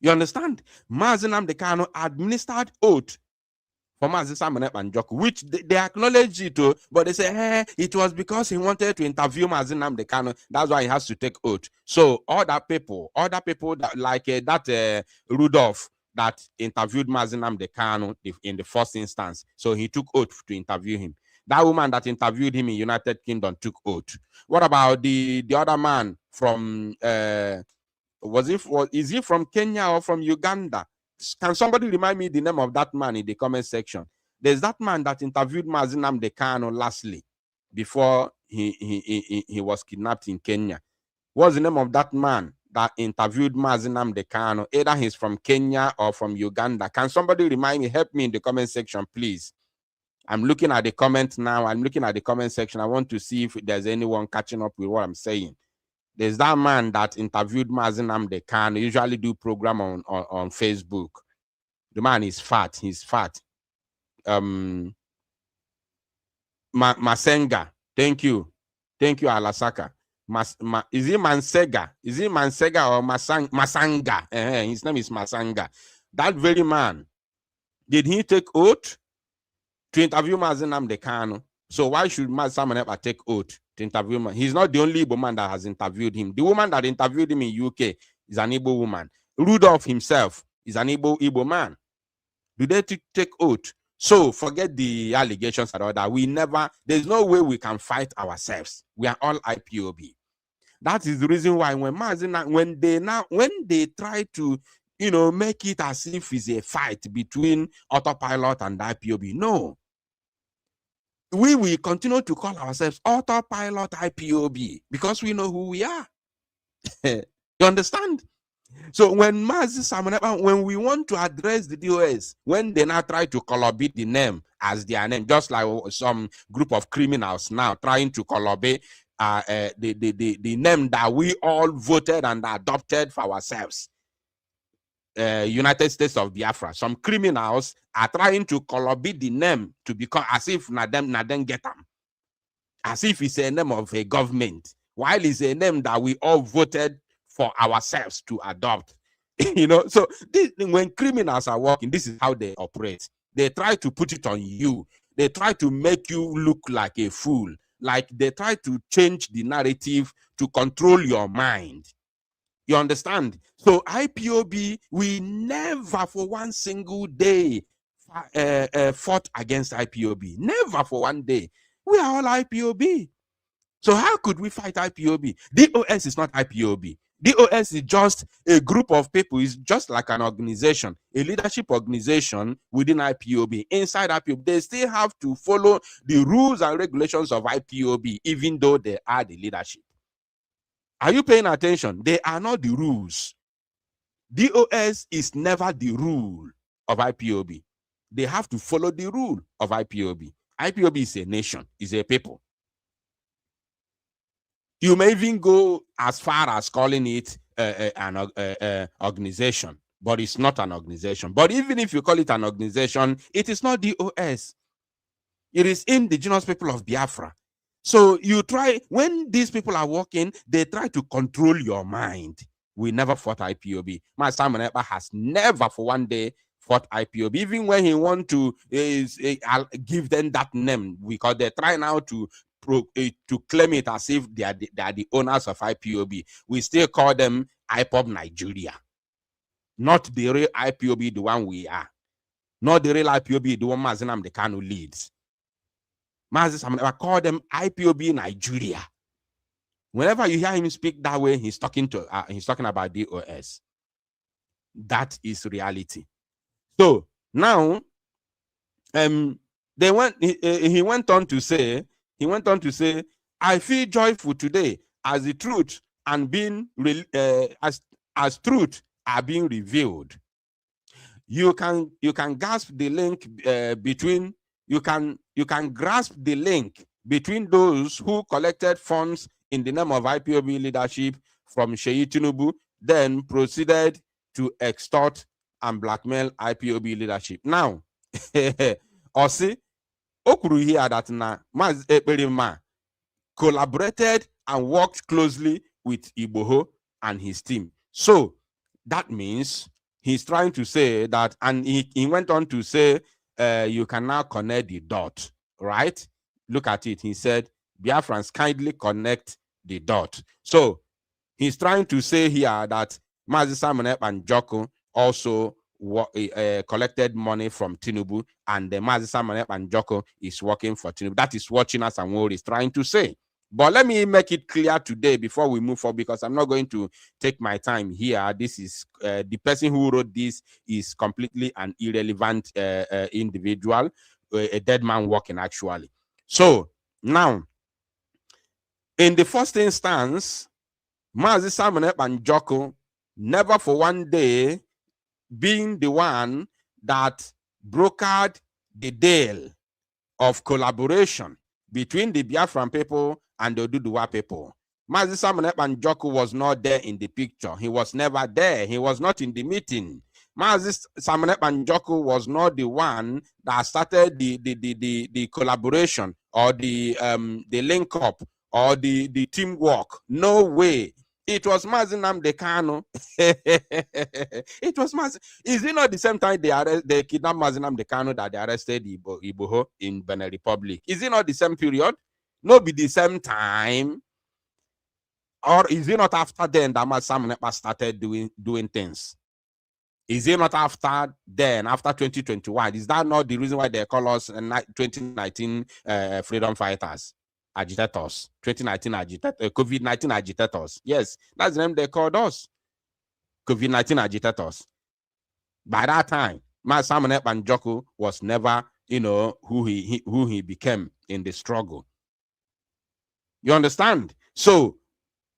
You understand? Mazi Nnamdi Kanu administered oath for Mazi Simon Ekpa and Joko, which they acknowledge it too, but they say, hey, it was because he wanted to interview Mazi Nnamdi Kanu. That's why he has to take oath. So other people that like that Rudolph that interviewed Mazi Nnamdi Kanu in the first instance, so he took oath to interview him. That woman that interviewed him in United Kingdom took oath. What about the other man from is he from Kenya or from Uganda? Can somebody remind me the name of that man in the comment section? There's that man that interviewed Mazi Nnamdi Kanu lastly before he was kidnapped in Kenya. What's the name of that man that interviewed Mazi Nnamdi Kanu? Either he's from Kenya or from Uganda. Can somebody remind me? Help me in the comment section, please. I'm looking at the comment now. I'm looking at the comment section. I want to see if there's anyone catching up with what I'm saying. There's that man that interviewed Mazi Nnamdi Kanu. Usually do program on Facebook. The man is fat. He's fat. Masenga. Thank you, Alasaka. Is he Mansega? Is he Mansega or Masanga? His name is Masanga. That very man. Did he take oath to interview Mazi Nnamdi Kanu? So why should Mazi Simon Ekpa take oath to interview him? He's not the only Igbo man that has interviewed him. The woman that interviewed him in UK is an Igbo woman. Rudolph himself is an Igbo man. Do they take oath? So forget the allegations and all that. There's no way we can fight ourselves. We are all IPOB. That is the reason why when they try to, make it as if it's a fight between Autopilot and IPOB. No. We will continue to call ourselves Autopilot IPOB because we know who we are. You understand? So when Mazi Simon Ekpa, when we want to address the DOS, when they now try to collaborate the name as their name, just like some group of criminals now trying to collaborate the name that we all voted and adopted for ourselves. United States of Biafra. Some criminals are trying to collaborate the name to become as if Nadem get them. As if it's a name of a government, while it's a name that we all voted for ourselves to adopt. So when criminals are working, this is how they operate. They try to put it on you. They try to make you look like a fool. Like they try to change the narrative to control your mind. You understand? So IPOB, we never for one single day fought against IPOB. Never for one day. We are all IPOB. So how could we fight IPOB? DOS is not IPOB. DOS is just a group of people. It's just like an organization, a leadership organization within IPOB. Inside IPOB, they still have to follow the rules and regulations of IPOB, even though they are the leadership. Are you paying attention? They are not the rules. DOS is never the rule of IPOB. They have to follow the rule of IPOB. IPOB is a nation, is a people. You may even go as far as calling it an organization, but it's not an organization. But even if you call it an organization, it is not DOS. It is indigenous people of Biafra. So you try, when these people are working, they try to control your mind. We never fought IPOB. My Simon Ekpa has never for one day fought IPOB. Even when he want to give them that name, because they try now to claim it as if they are the owners of IPOB. We still call them IPOB Nigeria. Not the real IPOB, the one we are. Not the real IPOB, the one Nnamdi Kanu leads. I call them IPOB Nigeria. Whenever you hear him speak that way, he's talking about DOS. That is reality. So now, he went on to say, I feel joyful today as the truth and being as truth are being revealed. You can grasp the link between those who collected funds in the name of IPOB leadership from Sheyi Tinubu, then proceeded to extort and blackmail IPOB leadership. Now, Osi Okuru here that na Maz Ekperima collaborated and worked closely with Igboho and his team. So that means he's trying to say that, and he went on to say, you can now connect the dot, right? Look at it. He said, Biafrans kindly connect the dot. So he's trying to say here that Mazi Simon Ekpa and Joko also collected money from Tinubu, and the Mazi Simon Ekpa and Joko is working for Tinubu. That is what Chinas and Wori is trying to say. But let me make it clear today before we move forward, because I'm not going to take my time here. This is the person who wrote this is completely an irrelevant individual, a dead man walking actually. So now, in the first instance, Mazi Simon Ekpa and Joko never for one day being the one that brokered the deal of collaboration between the Biafran people and the Oduduwa people. Mazi Simon Ekpa and Joko was not there in the picture. He was never there. He was not in the meeting. Mazi Simon Ekpa and Joko was not the one that started the collaboration or the link up or the teamwork. No way. It was Mazi Nnamdi Kanu. It was Mazi. Is it not the same time they kidnapped Mazi Nnamdi Kanu that they arrested Igboho in Benin Republic? Is it not the same period? Not be the same time? Or is it not after then that Mazi Simon Ekpa started doing things? Is it not after then, after 2021? Is that not the reason why they call us 2019 freedom fighters? Agitators, 2019 COVID-19 agitators. Yes, that's the name they called us. COVID-19 agitators. By that time, Mazi Simon Ekpa and Joko was never, who he became in the struggle. You understand? So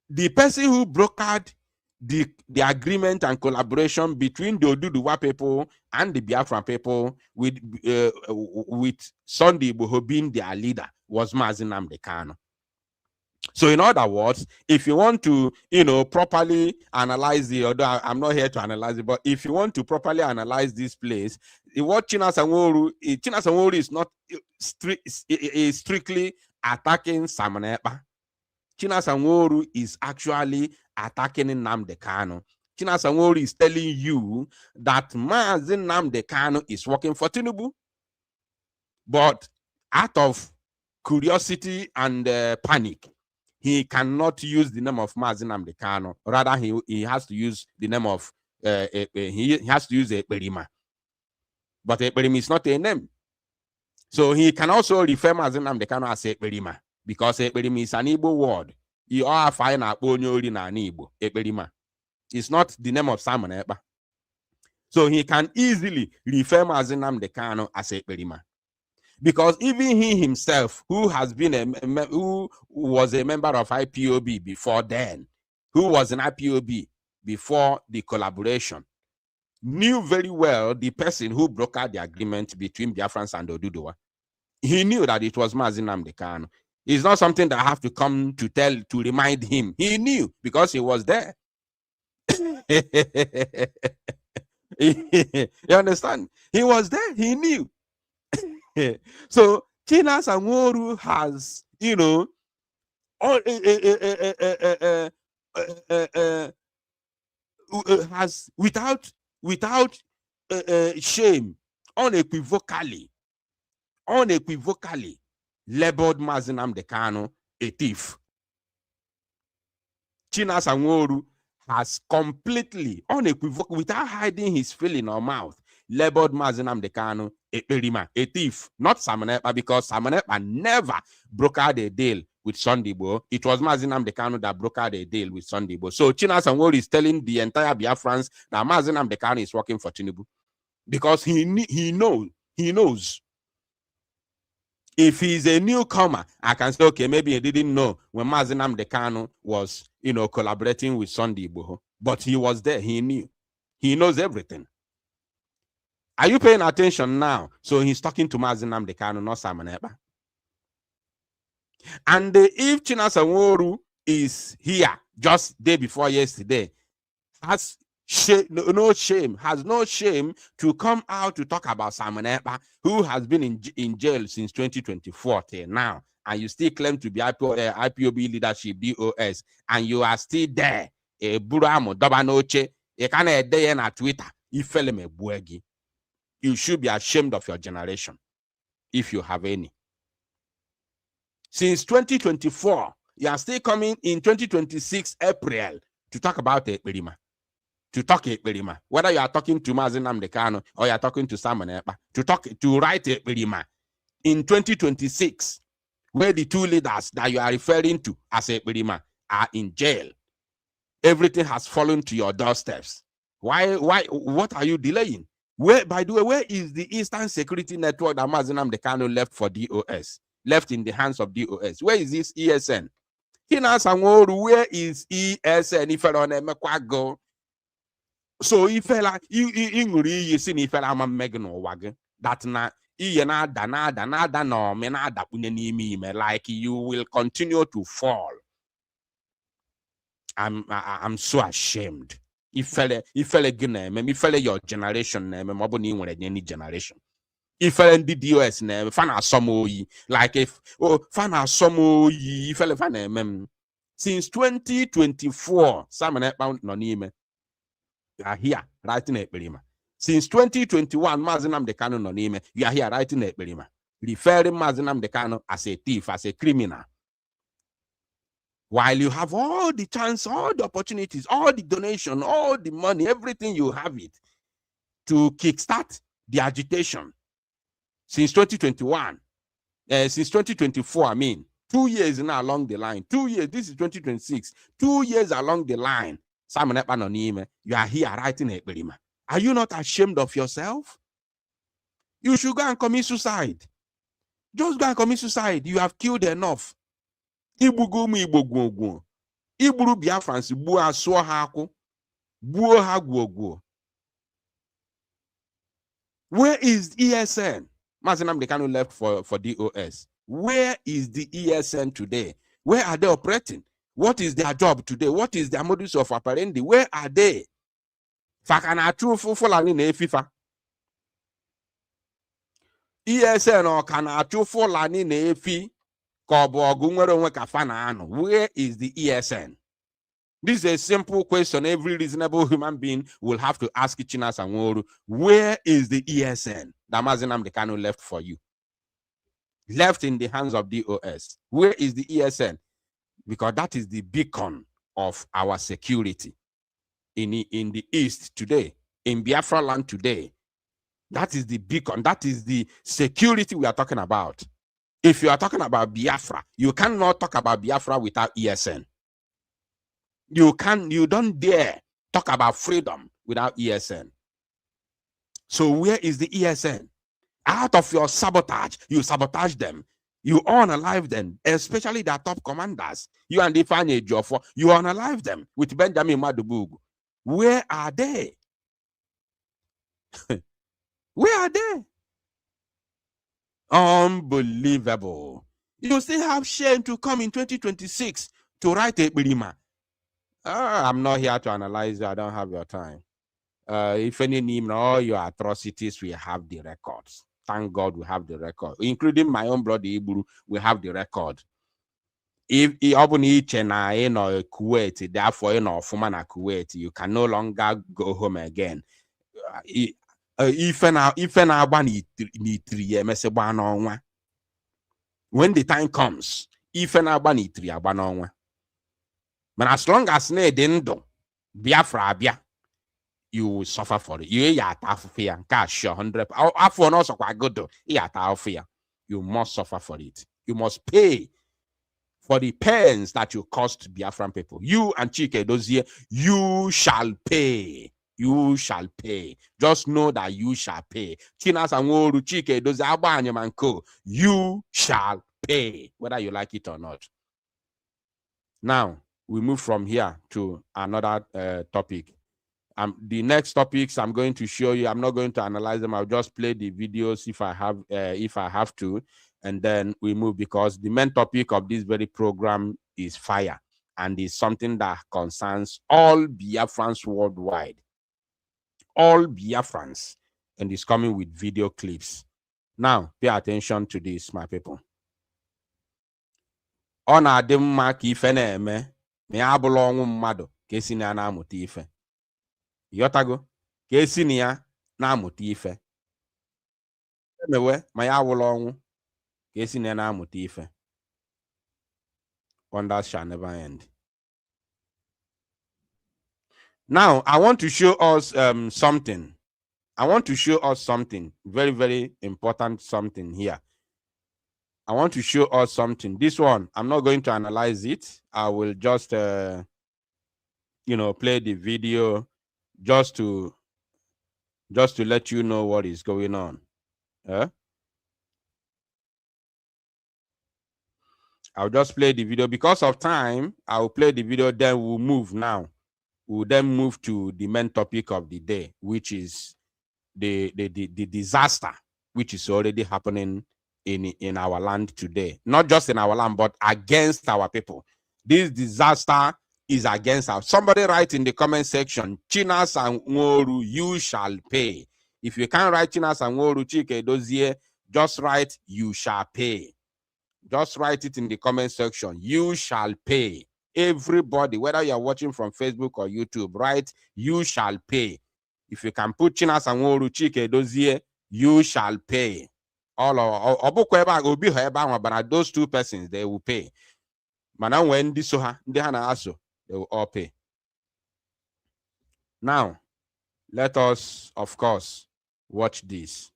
the person who brokered the agreement and collaboration between the Oduduwa people and the Biafran people with Sunday Igboho being their leader was Mazi Nnamdi Kanu. So in other words, if you want to, properly analyze although I'm not here to analyze it, but if you want to properly analyze this place, what Chinas and Wori is not strictly attacking Simon Ekpa. Chinas and Wori is actually attacking Nnamdi Kanu. Chinas and Wori is telling you that Mazi Nnamdi Kanu is working for Tinubu. But out of curiosity and panic, he cannot use the name of Mazi Nnamdi Kanu. Rather, he has to use the name of he has to use Ekperima. But Ekperima is not a name. So he can also refer Mazi Nnamdi Kanu as Ekperima, because Ekperima is an Igbo word. You all find a Onyori na Igbo, Ekperima. It's not the name of Simon Ekpa. So he can easily refer Mazi Nnamdi Kanu as Ekperima. Because even he himself, who has been who was a member of IPOB before then, who was an IPOB before the collaboration, knew very well the person who brokered the agreement between Biafrans and Oduduwa. He knew that it was Mazi Nnamdi Kanu. It's not something that I have to come to remind him. He knew because he was there. You understand? He was there. He knew. So Chinas Anworu has, you know, has without shame, unequivocally labeled Mazi Nnamdi Kanu a thief. Chinas Anworu has completely, unequivocally, without hiding his feeling or mouth, labeled Mazi Nnamdi Kanu a thief, not Simon Ekpa, because Simon Ekpa never brokered a deal with Sunday Igboho. It was Mazi Nnamdi Kanu that brokered a deal with Sunday Igboho. So Chinas Anworu is telling the entire Biafrans that Mazi Nnamdi Kanu is working for Tinubu, because he knows. If he's a newcomer, I can say, okay, maybe he didn't know when Mazi Nnamdi Kanu was, you know, collaborating with Sunday Igboho. But he was there. He knew. He knows everything. Are you paying attention now? So he's talking to Mazi Nnamdi Kanu, not Simon Ekpa. And if Chinas Anworu is here just day before yesterday, has no shame to come out to talk about Simon Ekpa, who has been in jail since 2024 till now, and you still claim to be IPOB leadership, DOS, and you are still there. Twitter. You should be ashamed of your generation, if you have any. Since 2024, you are still coming in 2026 April to talk about Ekperima. Whether you are talking to Mazi Nnamdi Kanu or you are talking to Simon Ekpa, to write Ekperima in 2026, where the two leaders that you are referring to as Ekperima are in jail. Everything has fallen to your doorsteps. Why? What are you delaying? By the way, where is the Eastern Security Network that Mazi Nnamdi Kanu left for DOS? Left in the hands of DOS. Where is this ESN? Chinas Anworu, where is ESN? If I don't go. So if I you see if I am a Megan or wagon, that na like you will continue to fall. I'm so ashamed. If I your generation, any generation. If I the DOS name, fana somo like if fana somo if I fan since 2024, Simon Ekpa no name. You are here writing Ekperima. Since 2021, Mazi Nnamdi Kanu no name. You are here writing Ekperima, referring Mazi Nnamdi Kanu as a thief, as a criminal. While you have all the chance, all the opportunities, all the donation, all the money, everything, you have it to kickstart the agitation. Since 2021, since 2024, I mean, 2 years now along the line. 2 years, this is 2026. 2 years along the line, Simon Ekpa no name, you are here writing Ekperima. Are you not ashamed of yourself? You should go and commit suicide. Just go and commit suicide. You have killed enough. Iburu Biafrans, bua so hako, buo hagwo. Where is ESN? Mazi Nnamdi Kanu left for DOS. Where is the ESN today? Where are they operating? What is their job today? What is their modus of operandi? Where are they? Fakana true fulani ne FIFA. ESN or kana true fulani ne fi. Where is the ESN? This is a simple question every reasonable human being will have to ask Chinas Anworu. Where is the ESN that Mazi Nnamdi Kanu left for you? Left in the hands of DOS. Where is the ESN? Because that is the beacon of our security in the East today, in Biafra land today. That is the beacon. That is the security we are talking about. If you are talking about Biafra, you cannot talk about Biafra without ESN. You don't dare talk about freedom without ESN. So where is the ESN? Out of your sabotage, you sabotage them. You unalive them, especially their top commanders. You and Ifeanyi Ejiofor, you unalive them with Benjamin Madubugu. Where are they? Where are they? Unbelievable. You still have shame to come in 2026 to write a Birima. I'm not here to analyze you. I don't have your time. If any name, all your atrocities, we have the records. Thank God we have the record. Including my own brother Iburu, we have the record. If Kuwait, therefore Kuwait, you can no longer go home again. When the time comes, but as long as ne didn't Biafra Bia, you will suffer for it. You cash 100. You must suffer for it. You must pay for the pains that you caused Biafran people. You and Chike Dozie, you shall pay. You shall pay. Just know that you shall pay. Chinas and Woru, Chike Dozie, Abanyamanko, you shall pay, whether you like it or not. Now, we move from here to another topic. The next topics I'm going to show you, I'm not going to analyze them. I'll just play the videos if I have to, and then we move, because the main topic of this very program is fire, and is something that concerns all Biafrans worldwide, all Biafrans, and is coming with video clips. Now, pay attention to this, my people. On a demma ka ife na-eme na ya abụla ọnwụ mmadụ ka esi na ya na-amụta ife. Yotago ka esi na ya na-amụta ife. Emewe ma ya abụla ọnwụ ka esi na ya na-amụta ife. Wonders shall never end. Now, I want to show us something. I want to show us something very, very important, something here. I want to show us something. This one, I'm not going to analyze it. I will just, play the video just to let you know what is going on. I'll just play the video. Because of time, I will play the video, then we'll move now. We'll then move to the main topic of the day, which is the disaster, which is already happening in our land today. Not just in our land, but against our people. This disaster is against us. Somebody write in the comment section, Chinas and Nworu, you shall pay. If you can't write Chinas and Nworu, Chike Dozie, just write, you shall pay. Just write it in the comment section. You shall pay. Everybody, whether you're watching from Facebook or YouTube, write, you shall pay. If you can put Chinas and Nworu, Chike Dozie, you shall pay. All of those two persons, they will pay. But when this they will all pay. Now, let us, of course, watch this.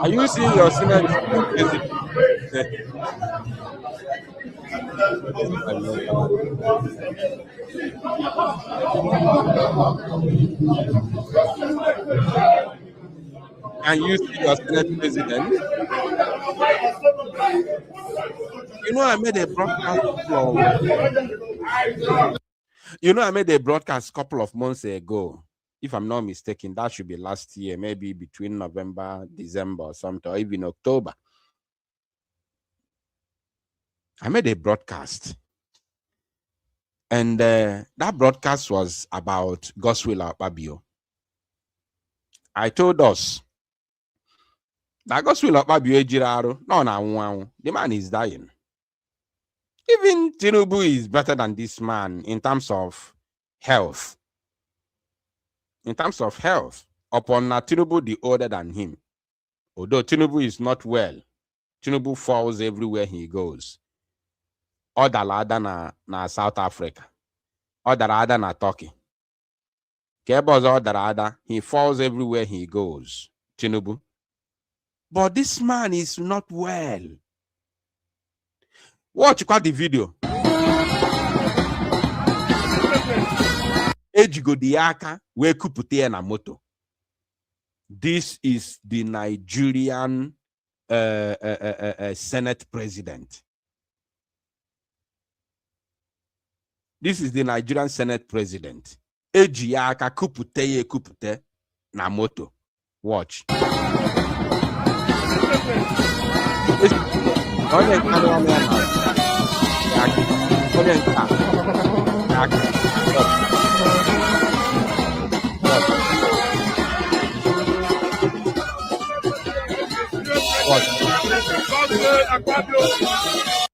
Are you seeing your Senate? Can you see your Senate president? You know, I made a broadcast a couple of months ago. If I'm not mistaken, that should be last year, maybe between November, December, or something, or even October. I made a broadcast. And that broadcast was about Godswill Akpabio. I told us Now, gospel of Babio Jiraro, no, now, the man is dying. Even Tinubu is better than this man in terms of health. In terms of health, upon Tinubu, the older than him. Although Tinubu is not well, Tinubu falls everywhere he goes. Other na South Africa. Other na Turkey. Kebo's other, he falls everywhere he goes. Tinubu. But this man is not well. Watch the video. Ejigo diaka we kupute na moto. This is the Nigerian Senate president. This is the Nigerian Senate president. Ejiaka kupute na moto. Watch.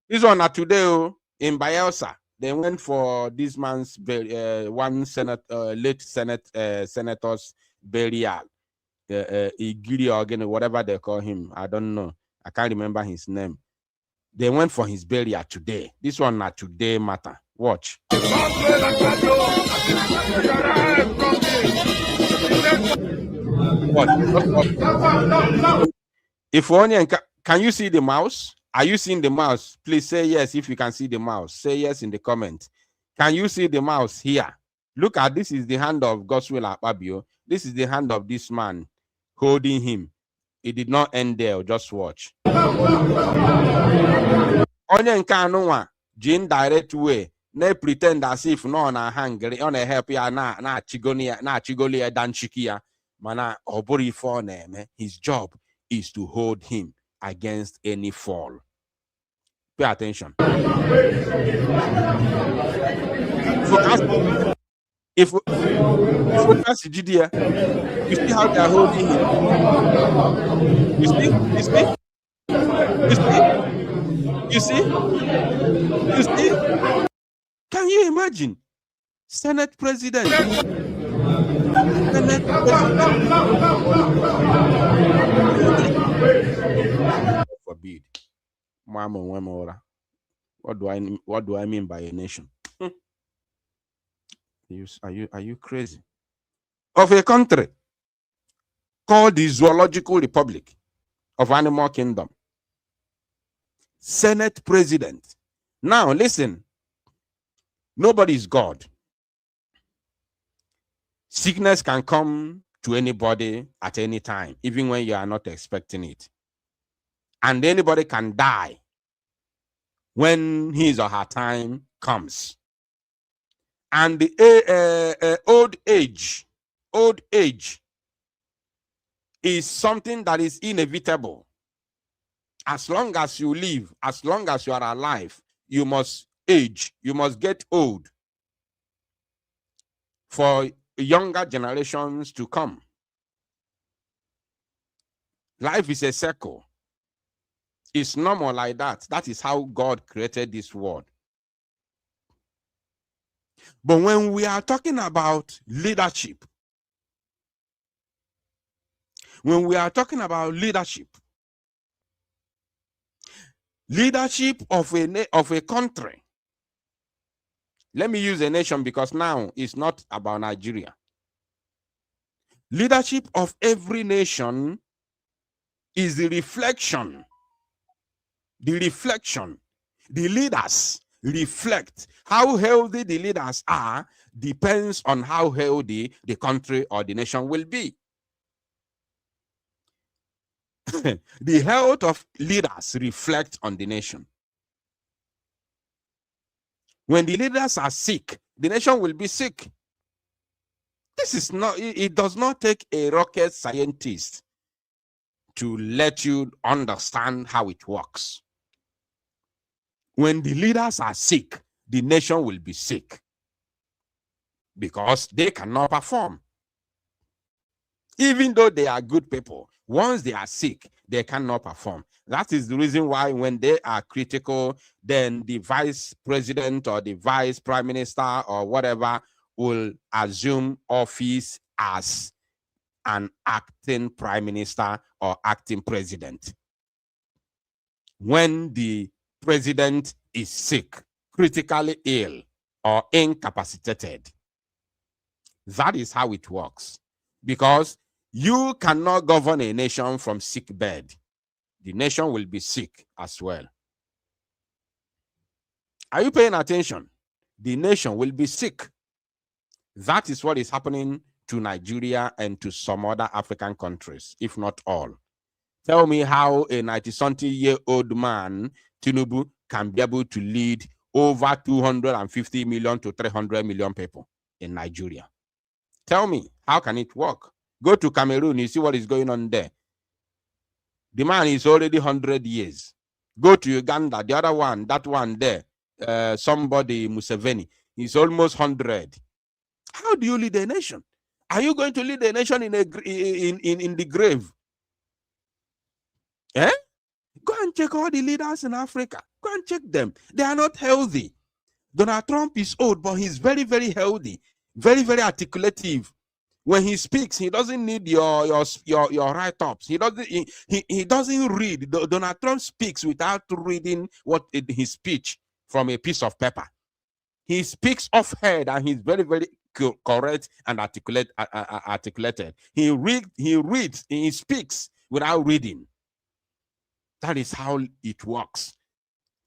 This one today in Bayelsa. They went for this man's one late senator's burial. Igiri or whatever they call him. I don't know. I can't remember his name. They went for his burial today. This one not today matter. Watch. What? If only can you see the mouse? Are you seeing the mouse? Please say yes if you can see the mouse. Say yes in the comment. Can you see the mouse here? Look at this is the hand of Gospel Akpabio. This is the hand of this man holding him. It did not end there. Just watch. Onye nke anụnwa ji indirect way na pretend as if no na hungry on a help ya na chigoli ya dan chiki ya mana oburi for na his job is to hold him against any fall. Pay attention. If we pass the GDA, you see how they are holding him. You see? Can you imagine? Senate President. Forbid. What do I mean by a nation? Are you crazy? Of a country called the Zoological Republic of Animal Kingdom. Senate President. Now listen. Nobody is God. Sickness can come to anybody at any time, even when you are not expecting it. And anybody can die when his or her time comes. And the old age is something that is inevitable. As long as you live, as long as you are alive, you must age, you must get old for younger generations to come. Life is a circle. It's normal like that. That is how God created this world. But when we are talking about leadership, leadership of a country, let me use a nation because now it's not about Nigeria. Leadership of every nation is the reflection. The leaders reflect. How healthy the leaders are depends on how healthy the country or the nation will be. The health of leaders reflects on the nation. When the leaders are sick, the nation will be sick. This is not, it does not take a rocket scientist to let you understand how it works. When the leaders are sick, the nation will be sick because they cannot perform. Even though they are good people, once they are sick, they cannot perform. That is the reason why when they are critical, then the vice president or the vice prime minister or whatever will assume office as an acting prime minister or acting president. When the president is sick, critically ill, or incapacitated. That is how it works. Because you cannot govern a nation from sick bed. The nation will be sick as well. Are you paying attention? The nation will be sick. That is what is happening to Nigeria and to some other African countries, if not all. Tell me how a 90-something-year-old man, Tinubu, can be able to lead over 250 million to 300 million people in Nigeria. Tell me, how can it work? Go to Cameroon, you see what is going on there. The man is already 100 years. Go to Uganda, the other one, that one there, somebody, Museveni, he's almost 100. How do you lead a nation? Are you going to lead a nation in the grave? Eh? Go and check all the leaders in Africa. Go and check them. They are not healthy. Donald Trump is old, but he's very, very healthy, very, very articulative. When he speaks, he doesn't need your write-ups. He doesn't read. Donald Trump speaks without reading his speech from a piece of paper. He speaks off-head, and he's very, very correct and articulated. He reads, he speaks without reading. That is how it works.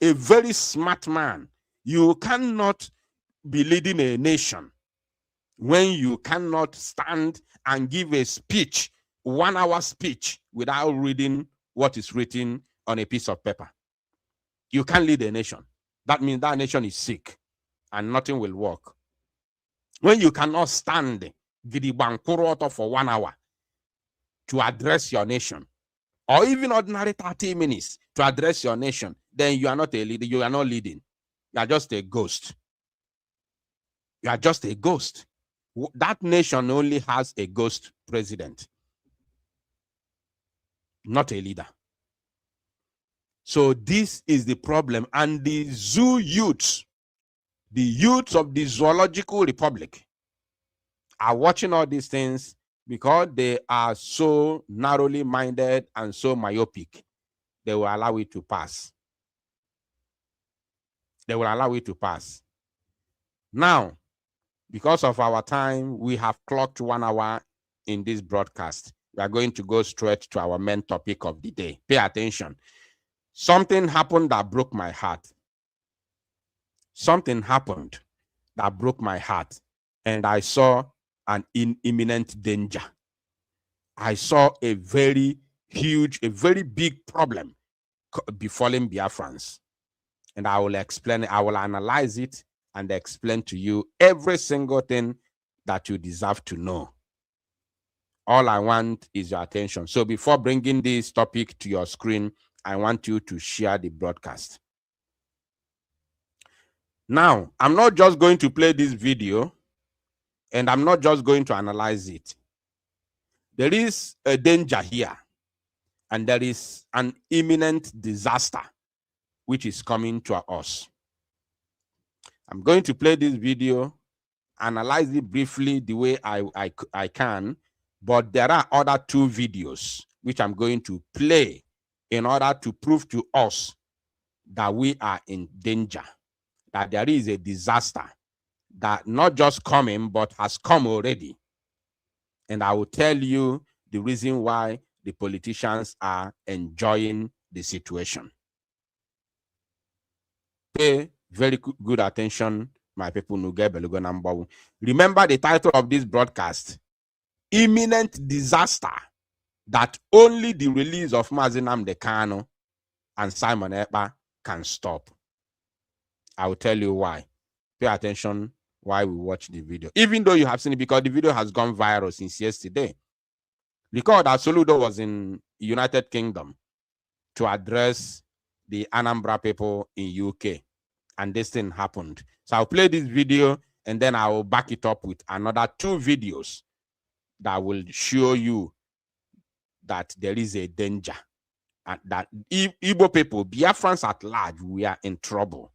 A very smart man. You cannot be leading a nation when you cannot stand and give a speech, 1 hour speech, without reading what is written on a piece of paper. You can't lead a nation. That means that nation is sick and nothing will work. When you cannot stand for 1 hour to address your nation, or even ordinary 30 minutes to address your nation, then you are not a leader. You are not leading. You are just a ghost. You are just a ghost. That nation only has a ghost president, not a leader. So this is the problem. And the zoo youths, the youths of the Zoological Republic, are watching all these things because they are so narrowly minded and so myopic. They will allow it to pass. They will allow it to pass. Now, because of our time, we have clocked 1 hour in this broadcast. We are going to go straight to our main topic of the day. Pay attention. Something happened that broke my heart. Something happened that broke my heart. And I saw an imminent danger. I saw a very huge, a very big problem befalling Biafrans. And I will explain, I will analyze it and explain to you every single thing that you deserve to know. All I want is your attention. So before bringing this topic to your screen, I want you to share the broadcast. Now, I'm not just going to play this video, and I'm not just going to analyze it. There is a danger here, and there is an imminent disaster which is coming to us. I'm going to play this video, analyze it briefly the way I can, but there are other 2 videos which I'm going to play in order to prove to us that we are in danger, that there is a disaster that not just coming, but has come already. And I will tell you the reason why the politicians are enjoying the situation. Pay very good attention, my people. Remember the title of this broadcast: Imminent Disaster that only the release of Nnamdi Kanu and Simon Ekpa can stop. I will tell you why. Pay attention while we watch the video, even though you have seen it, because the video has gone viral since yesterday. Recall that Soludo was in United Kingdom to address the Anambra people in UK, and this thing happened. So I'll play this video and then I will back it up with another 2 videos that will show you that there is a danger that Igbo people, Biafrans at large, we are in trouble.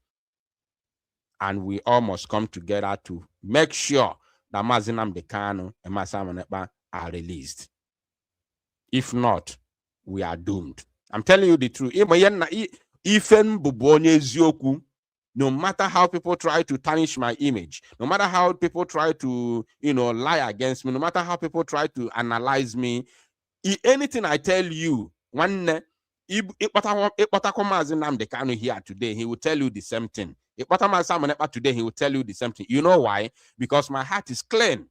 And we all must come together to make sure that Nnamdi Kanu and Simon Ekpa are released. If not, we are doomed. I'm telling you the truth. No matter how people try to tarnish my image, no matter how people try to, lie against me, no matter how people try to analyze me, anything I tell you, Nnamdi Kanu here today, he will tell you the same thing. Today, he will tell you the same thing. You know why? Because my heart is clean.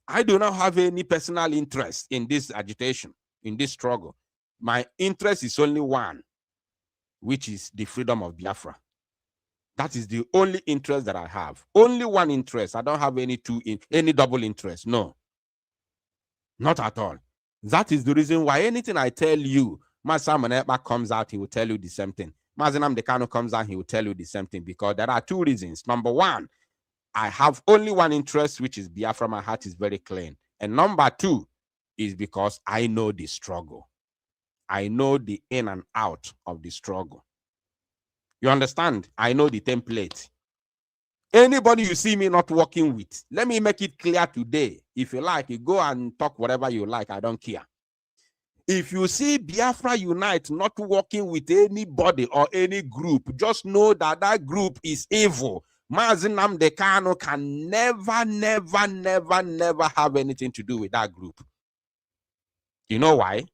I do not have any personal interest in this agitation, in this struggle. My interest is only one, which is the freedom of Biafra. That is the only interest that I have. Only one interest. I don't have any double interest. No. Not at all. That is the reason why anything I tell you, Simon Ekpa comes out, he will tell you the same thing. Nnamdi Kanu comes out, he will tell you the same thing, because there are two reasons. Number one, I have only one interest, which is Biafra. My heart is very clean. And number two is because I know the struggle. I know the in and out of the struggle. You understand? I know the template. Anybody you see me not working with, let me make it clear today. If you like, you go and talk whatever you like. I don't care. If you see Biafra Unite not working with anybody or any group, just know that that group is evil. Nnamdi Kanu can never have anything to do with that group. You know why?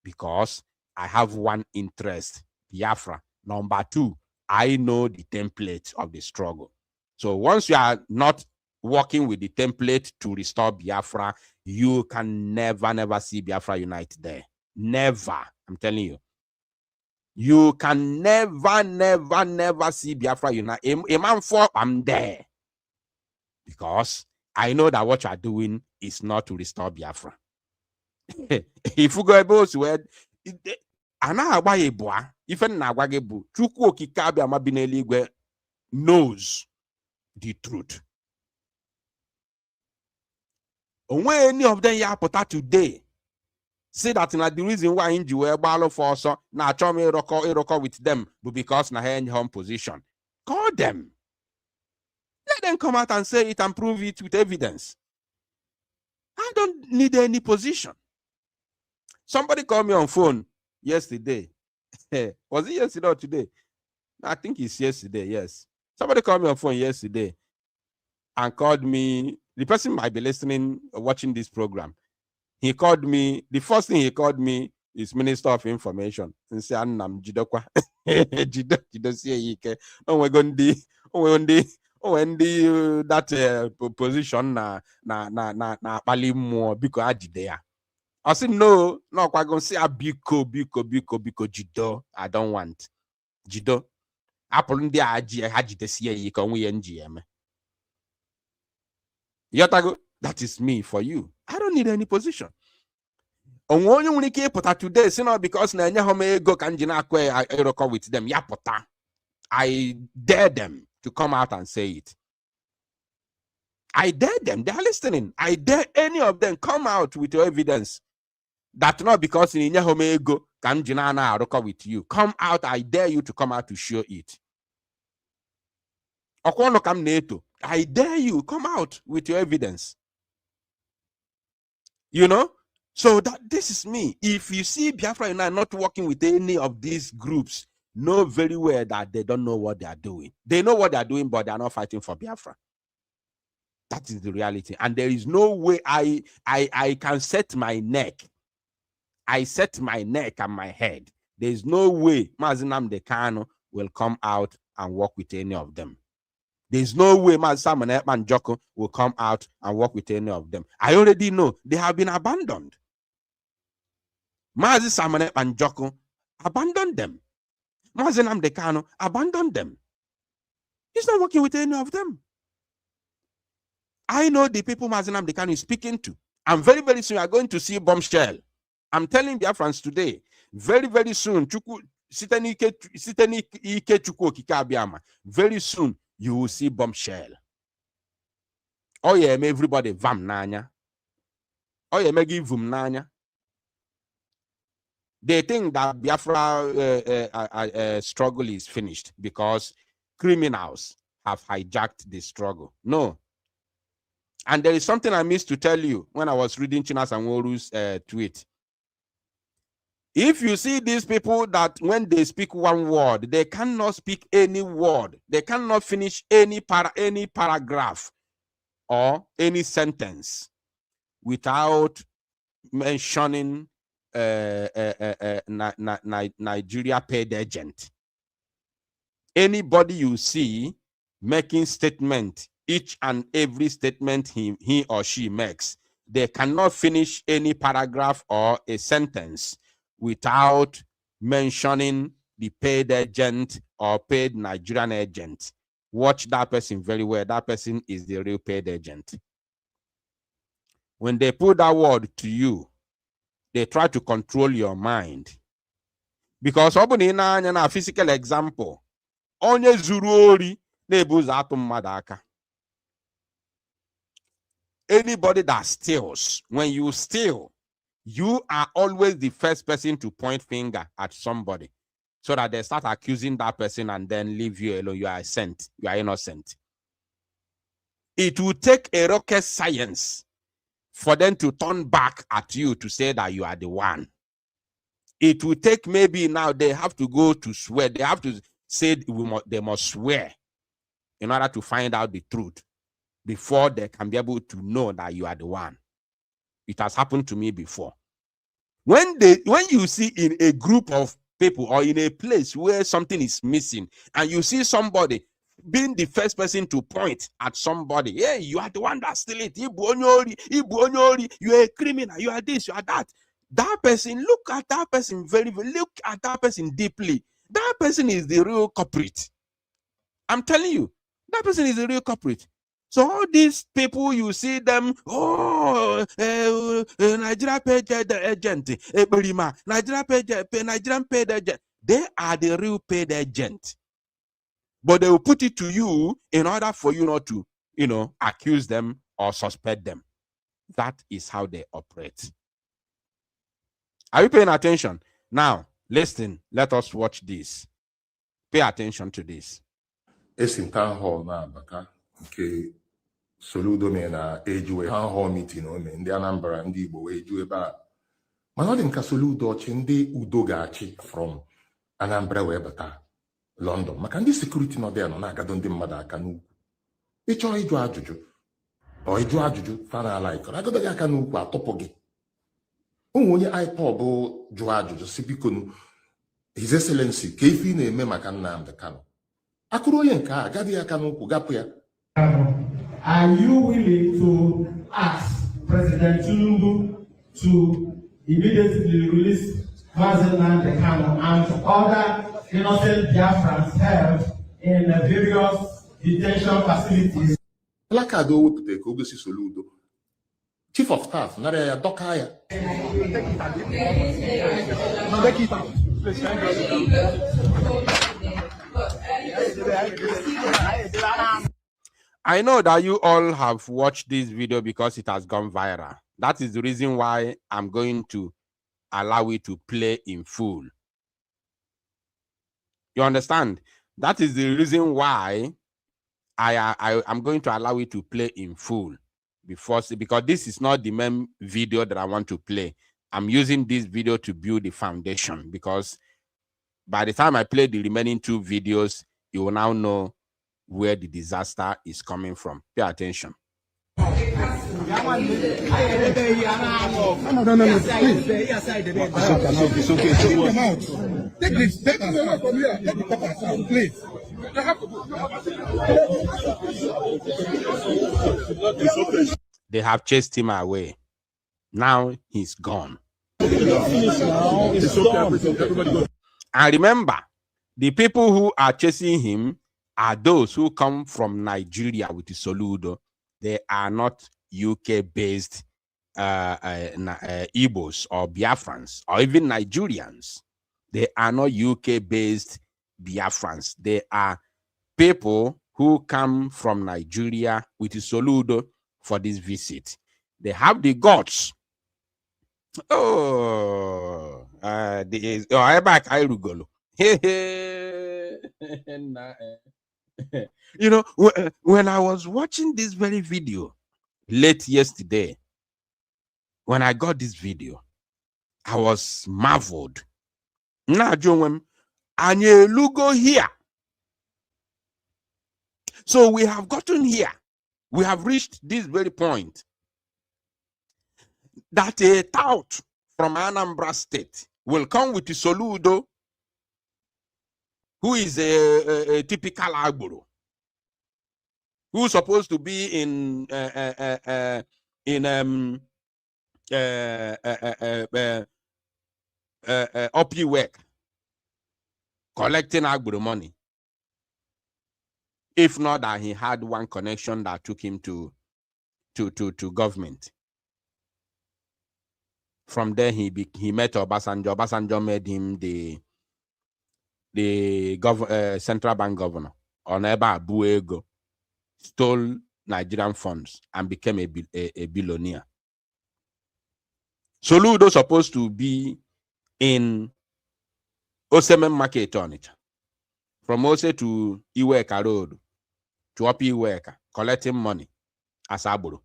Because I have one interest, Biafra. Number two, I know the template of the struggle. So once you are not working with the template to restore Biafra, you can never see Biafra Unite there. Never. I'm telling you. You can never see Biafra Unite. I'm there. Because I know that what you are doing is not to restore Biafra. If you go about where knows the truth. When any of them ya put today, say that na the reason why inji we balo for so na chome iroko with them, but because na in home position. Call them. Let them come out and say it and prove it with evidence. I don't need any position. Somebody called me on phone yesterday. Was it yesterday or today? I think it's yesterday, yes. Somebody called me on phone yesterday and called me. The person might be listening, watching this program. He called me. The first thing he called me is Minister of Information. And said, "Annam jidokwa, jido see ike. Oh, we're going to that position na pali more because there." I said, no, I'm going to say biko jido. I don't want jido. Apple ndi aji hajide see ike onwe NGM. Yotago, that is me for you. I don't need any position. Only when you put today, it's not because na home go kanjina kwe I with them. Yapota. I dare them to come out and say it. I dare them. They are listening. I dare any of them come out with your evidence. That not because in home go kanjina na aroka with you. Come out. I dare you to come out to show it. Okono kam neto. I dare you, come out with your evidence. You know? So that this is me. If you see Biafra and I not working with any of these groups, know very well that they don't know what they are doing. They know what they are doing, but they are not fighting for Biafra. That is the reality. And there is no way I can set my neck. I set my neck and my head. There is no way Nnamdi Kanu will come out and work with any of them. There's no way Simon Ekpa and Joko will come out and work with any of them. I already know they have been abandoned. Simon Ekpa and Joko abandoned them. Nnamdi Kanu abandoned them. He's not working with any of them. I know the people Nnamdi Kanu is speaking to. And very, very soon you are going to see bombshell. I'm telling Biafrans today, very soon, very soon, you will see bombshell. Oh yeah, everybody vam nanya. Oh yeah, give vum nanya. They think that Biafra struggle is finished because criminals have hijacked the struggle. No. And there is something I missed to tell you when I was reading Chinas Anworu's tweet. If you see these people that when they speak one word, they cannot speak any word. They cannot finish any paragraph or any sentence without mentioning Nigeria paid agent. Anybody you see making statement, each and every statement he or she makes, they cannot finish any paragraph or a sentence without mentioning the paid agent or paid Nigerian agent. Watch that person very well. That person is the real paid agent. When they put that word to you, they try to control your mind. Because a physical example, onye zuru ori na-ebuzo atụ mmadụ aka. Anybody that steals, when you steal, you are always the first person to point finger at somebody so that they start accusing that person and then leave you alone. You are innocent. You are innocent. It will take a rocket science for them to turn back at you to say that you are the one. It will take maybe now they have to go to swear. They have to say they must swear in order to find out the truth before they can be able to know that you are the one. It has happened to me before. When you see in a group of people or in a place where something is missing and you see somebody being the first person to point at somebody, hey, you are the one that steal it. You are a criminal. You are this, you are that. That person, look at that person look at that person deeply. That person is the real culprit. I'm telling you, that person is the real culprit. So all these people, you see them, Nigeria paid agent, Nigerian paid agent. They are the real paid agent. But they will put it to you in order for you not to, accuse them or suspect them. That is how they operate. Are you paying attention? Now, listen, let us watch this. Pay attention to this. In town hall now, okay. Soludo me na ejuwe town hall meeting ome ndị Anambra ndị Igbo wee ju ebe a. Mana ọ dị nka Soludo ọchị ndị udo ga-achị from Anambra wee bata London. Maka ndị security nọ there nọ na-agado ndị mmadụ aka n'ukwu. Ịchọọ ịjụ ajụjụ ọ ịjụ ajụjụ fana like agado gị aka n'ukwu atụpụ gị. Ụmụ onye iPod bụ jụọ ajụjụ si biko His Excellency ka ife na-eme maka Nnamdi Kanu. Akụrụ onye nke a agadi aka n'ukwu gapụ ya. Are you willing to ask President Tinubu to immediately release Nnamdi Kanu and other innocent Biafrans held in various detention facilities? Placard o wepụtara ka o gosi Soludo. Chief of Staff nara ya dọka ya. I know that you all have watched this video because it has gone viral. That is the reason why I'm going to allow it to play in full. You understand? That is the reason why I'm going to allow it to play in full because this is not the main video that I want to play. I'm using this video to build the foundation because by the time I play the remaining two videos, you will now know where the disaster is coming from. Pay attention. No, please. It's okay. Take them out. Take this. Take them away from here. Take the peppers out, please. They have to go. They have chased him away. Now he's gone. And remember, the people who are chasing him are those who come from Nigeria with the Soludo. They are not UK-based Igbos or Biafrans or even Nigerians. They are not UK-based Biafrans. They are people who come from Nigeria with the Soludo for this visit. They have the guts. Oh, I back I rugolo. You know, when I was watching this very video late yesterday, when I got this video, I was marveled. Now, John, and you go here. So we have gotten here. We have reached this very point that a tout from Anambra State will come with Soludo, who is a typical Agboro, who's supposed to be in OP work, collecting Agboro money. If not that he had one connection that took him to government. From there he met Obasanjo. Obasanjo made him the central bank governor. Oneba Buego stole Nigerian funds and became a billionaire. Soludo supposed to be in Osemen Market on it. From Ose to Iweka Road to Up Iweka, collecting money as Agboro.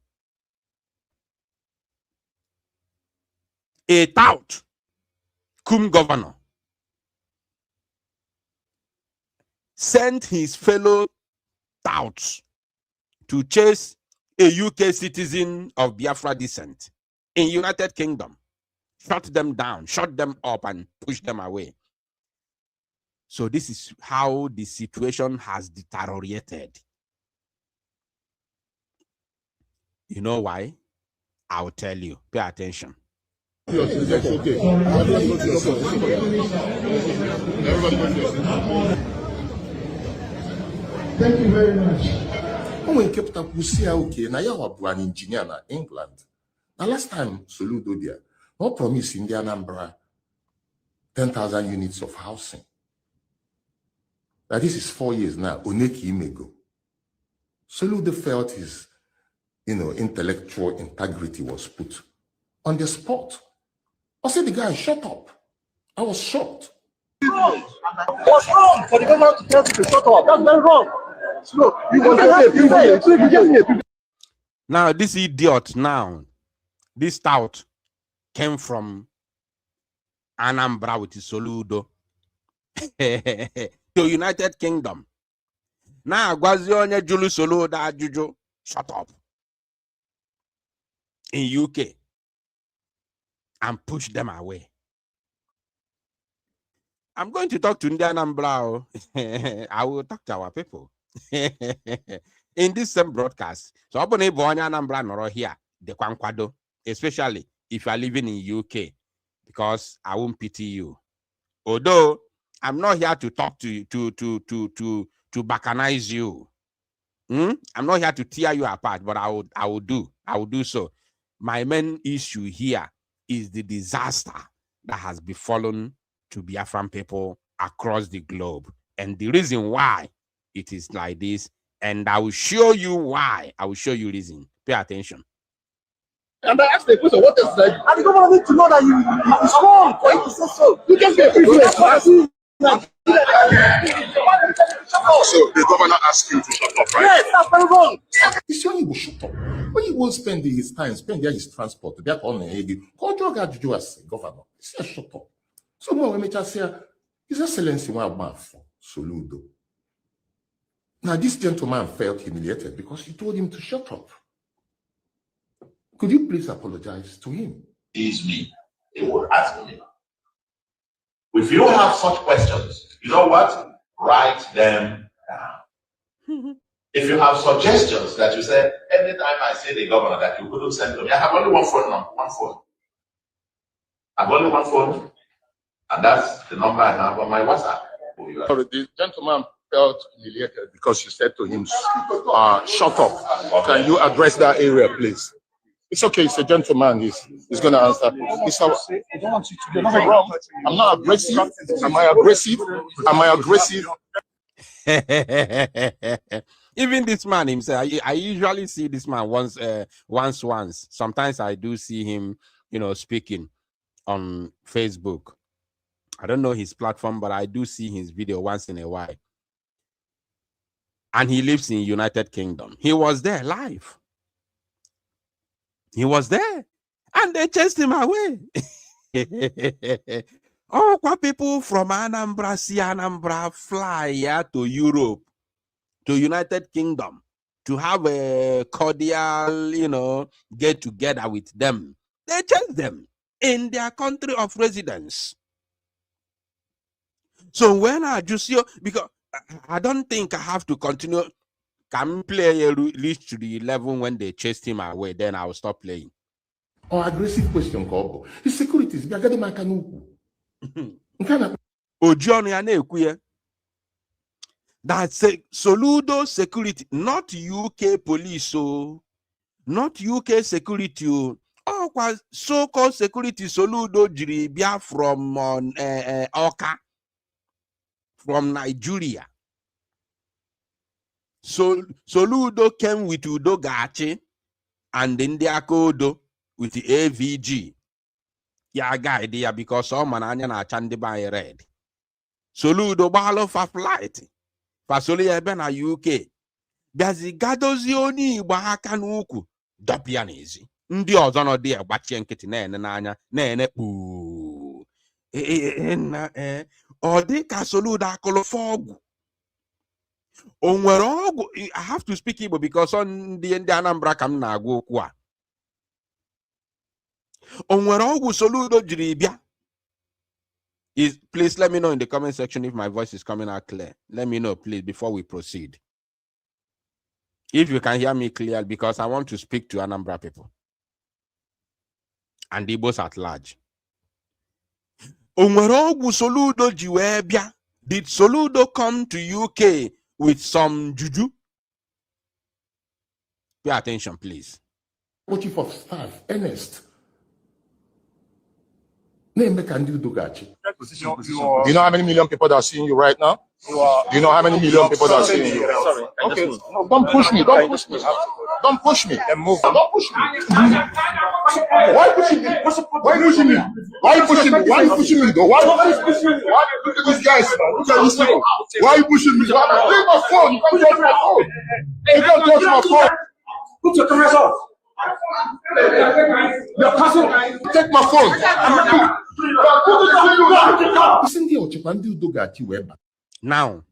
A tout, cum governor, sent his fellow touts to chase a UK citizen of Biafra descent in United Kingdom, shut them down, shut them up, and push them away. So this is how the situation has deteriorated. You know why? I'll tell you. Pay attention. Thank you very much. When we kept up, we see okay. Now you are an engineer in England. Now last time Soludo there, no promise in the Anambra 10,000 units of housing. Now this is 4 years now. Oneki Imego. Soludo felt his, intellectual integrity was put on the spot. I said, the guy, shut up. I was shocked. What's wrong for the government to tell you to shut up? That's very wrong. Now, this idiot this tout came from Anambra with Soludo to United Kingdom. Now, Gwazionye Julu Soludo Ajuju, shut up. In UK. And push them away. I'm going to talk to Indian Anambra. I will talk to our people. In this same broadcast. So I'm going to Anambra Noro here, the Kwankwado, especially if you are living in UK, because I won't pity you. Although I'm not here to talk to bacanize you. I'm not here to tear you apart, but I will do so. My main issue here is the disaster that has befallen to Biafran people across the globe. And the reason why it is like this, and I will show you why. I will show you reason. Pay attention. And I asked the question, what is that? And the government need to know that it's wrong for you to say so. You just get privilege. So the governor asked you to shut up, right? Yes, that's very wrong. He's sure he will shut up. When he won't spend his time, spend his transport, to get on the head, control guard you as governor. He said, shut up. So when we just say, His Excellency, one man for Soludo. Now, this gentleman felt humiliated because you told him to shut up. Could you please apologize to him? Is me. They will ask me. If you have such questions, you know what? Write them down. If you have suggestions that you say, anytime I say the governor that you couldn't send to me, I have only one phone number, one phone. I have only one phone, and that's the number I have on my WhatsApp. The gentleman felt humiliated because you said to him, shut up. Can you address that area, please? It's okay, it's a gentleman, he's going to answer. I'm not aggressive. Am I aggressive? Am I aggressive? Even this man himself, I usually see this man once. Sometimes I do see him, speaking on Facebook. I don't know his platform, but I do see his video once in a while. And he lives in United Kingdom. He was there live. He was there. And they chased him away. Oh, what people from Anambra, see Anambra fly to Europe, to United Kingdom, to have a cordial, get together with them. They chased them in their country of residence. So when I just see, because I don't think I have to continue. Can play reach to the 11 when they chased him away, then I'll stop playing. Or aggressive question, Kobo. His security is bigger than my Kanu. That's Soludo security, not UK police, so not UK security. Oh, so-called security Soludo Jiribia from Oka, from Nigeria. So Soludo came with Udo Gachi and India Kodo with the AVG. Yeah, guy there because someone na chandi by red. Soludo balo for flight. Fasoli ebe na UK. Biazi gadozi oni igba aka n'ukwu dọpịa n'ezi. Ndị ọzọ nọ dị agbachie nkịtị na-ene n'anya na-ene kpuu. Ọ dị ka Soludo akụlụfa ọgwụ. O nwere ọgwụ. I have to speak Igbo because ndị Anambra ka m na-agwa okwu a. O nwere ọgwụ Soludo jiri bịa. Please let me know in the comment section if my voice is coming out clear. Let me know, please, before we proceed. If you can hear me clearly, because I want to speak to Anambra people and Igbos at large. Soludo jiwebia. Did Soludo come to UK with some juju? Pay attention, please. Chief of Staff, Ernest. Do you know how many million people that are seeing you right now? Do you know how many million people that are seeing you? Sorry. Okay, no, don't push me. Don't push me. Don't push me. And move. Don't push me. Why pushing me? Why pushing me? Why pushing me? Why pushing me? Though? Why pushing me? Look at these guys. Look at these people. Why pushing me? Take my phone. You can't touch my phone. You can't touch my phone. Put your cameras off. Take my phone. Now,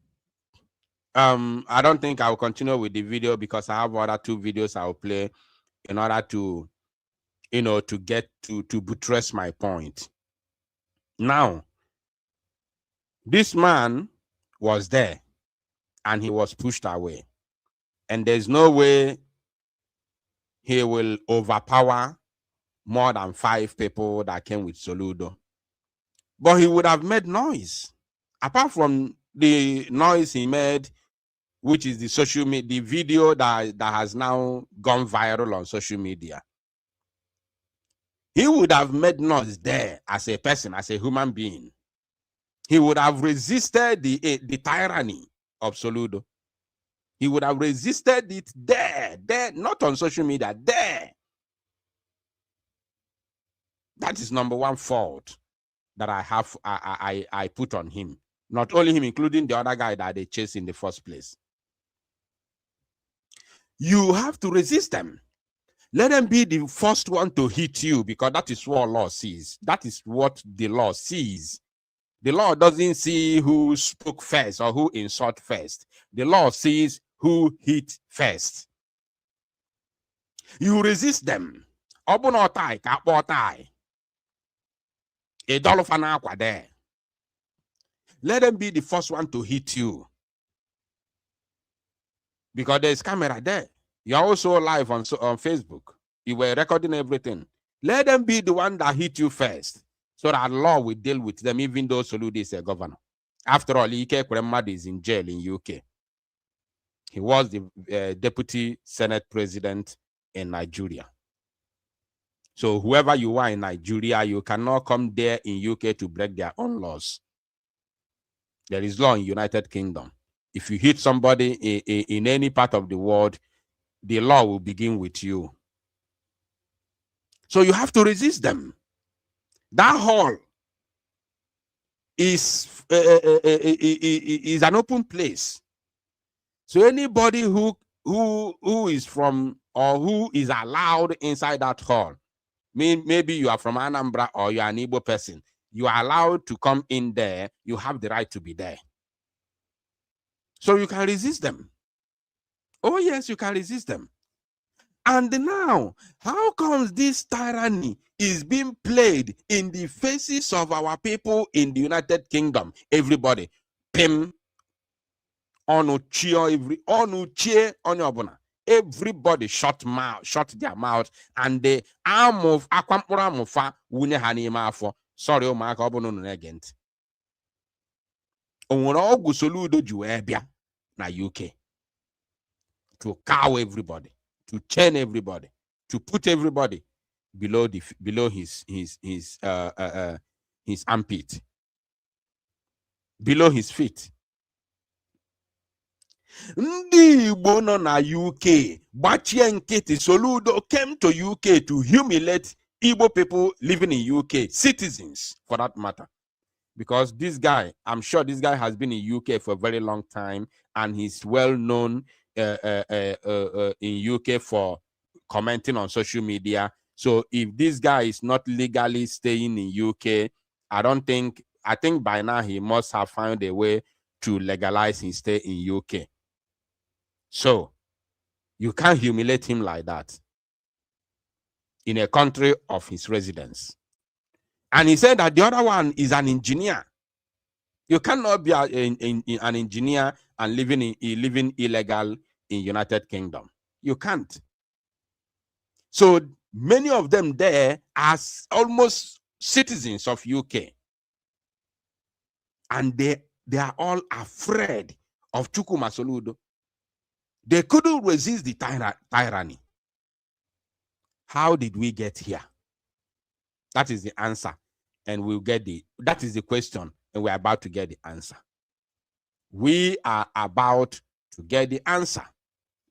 I don't think I will continue with the video because I have other 2 videos I will play in order to, to get to buttress my point. Now, this man was there and he was pushed away. And there's no way he will overpower more than 5 people that came with Soludo. But he would have made noise. Apart from the noise he made, which is the social media, the video that has now gone viral on social media. He would have made noise there as a person, as a human being. He would have resisted the tyranny of Soludo. He would have resisted it there, not on social media, there. That is number 1 fault that I put on him. Not only him, including the other guy that they chased in the first place. You have to resist them. Let them be the first one to hit you, because that is what law sees. That is what the law sees. The law doesn't see who spoke first or who insult first. The law sees who hit first. You resist them. There. Let them be the first one to hit you. Because there's camera there. You're also live on Facebook. You were recording everything. Let them be the one that hit you first, so that law will deal with them, even though Soludo is a governor. After all, Ike Kuremadu is in jail in UK. He was the deputy Senate president in Nigeria. So whoever you are in Nigeria, you cannot come there in UK to break their own laws. There is law in United Kingdom. If you hit somebody in any part of the world, the law will begin with you. So you have to resist them. That hall is an open place. So anybody who is from or who is allowed inside that hall, maybe you are from Anambra or you are an Igbo person, you are allowed to come in there. You have the right to be there. So you can resist them. Oh yes, you can resist them. And now, how comes this tyranny is being played in the faces of our people in the United Kingdom? Everybody, pim, everybody shut their mouth, and the arm of Aquampura wune hanima for sorry, o maka obono no agent. Onwere ogu soludo juebia na UK to cow everybody, to chain everybody, to put everybody below his armpit, below his feet. Ndị Igbo nọ na UK gbachie nkịtị. Soludo came to UK to humiliate Igbo people living in UK, citizens for that matter. Because this guy, I'm sure this guy has been in UK for a very long time, and he's well known in UK for commenting on social media. So if this guy is not legally staying in UK, I think by now he must have found a way to legalize his stay in UK. So you can't humiliate him like that in a country of his residence. And he said that the other one is an engineer. You cannot be an engineer and living illegal in United Kingdom. You can't. So many of them there are almost citizens of UK. And they are all afraid of Chukuma Soludo. They couldn't resist the tyranny. How did we get here? That is the answer. And that is the question. And we're about to get the answer. We are about to get the answer.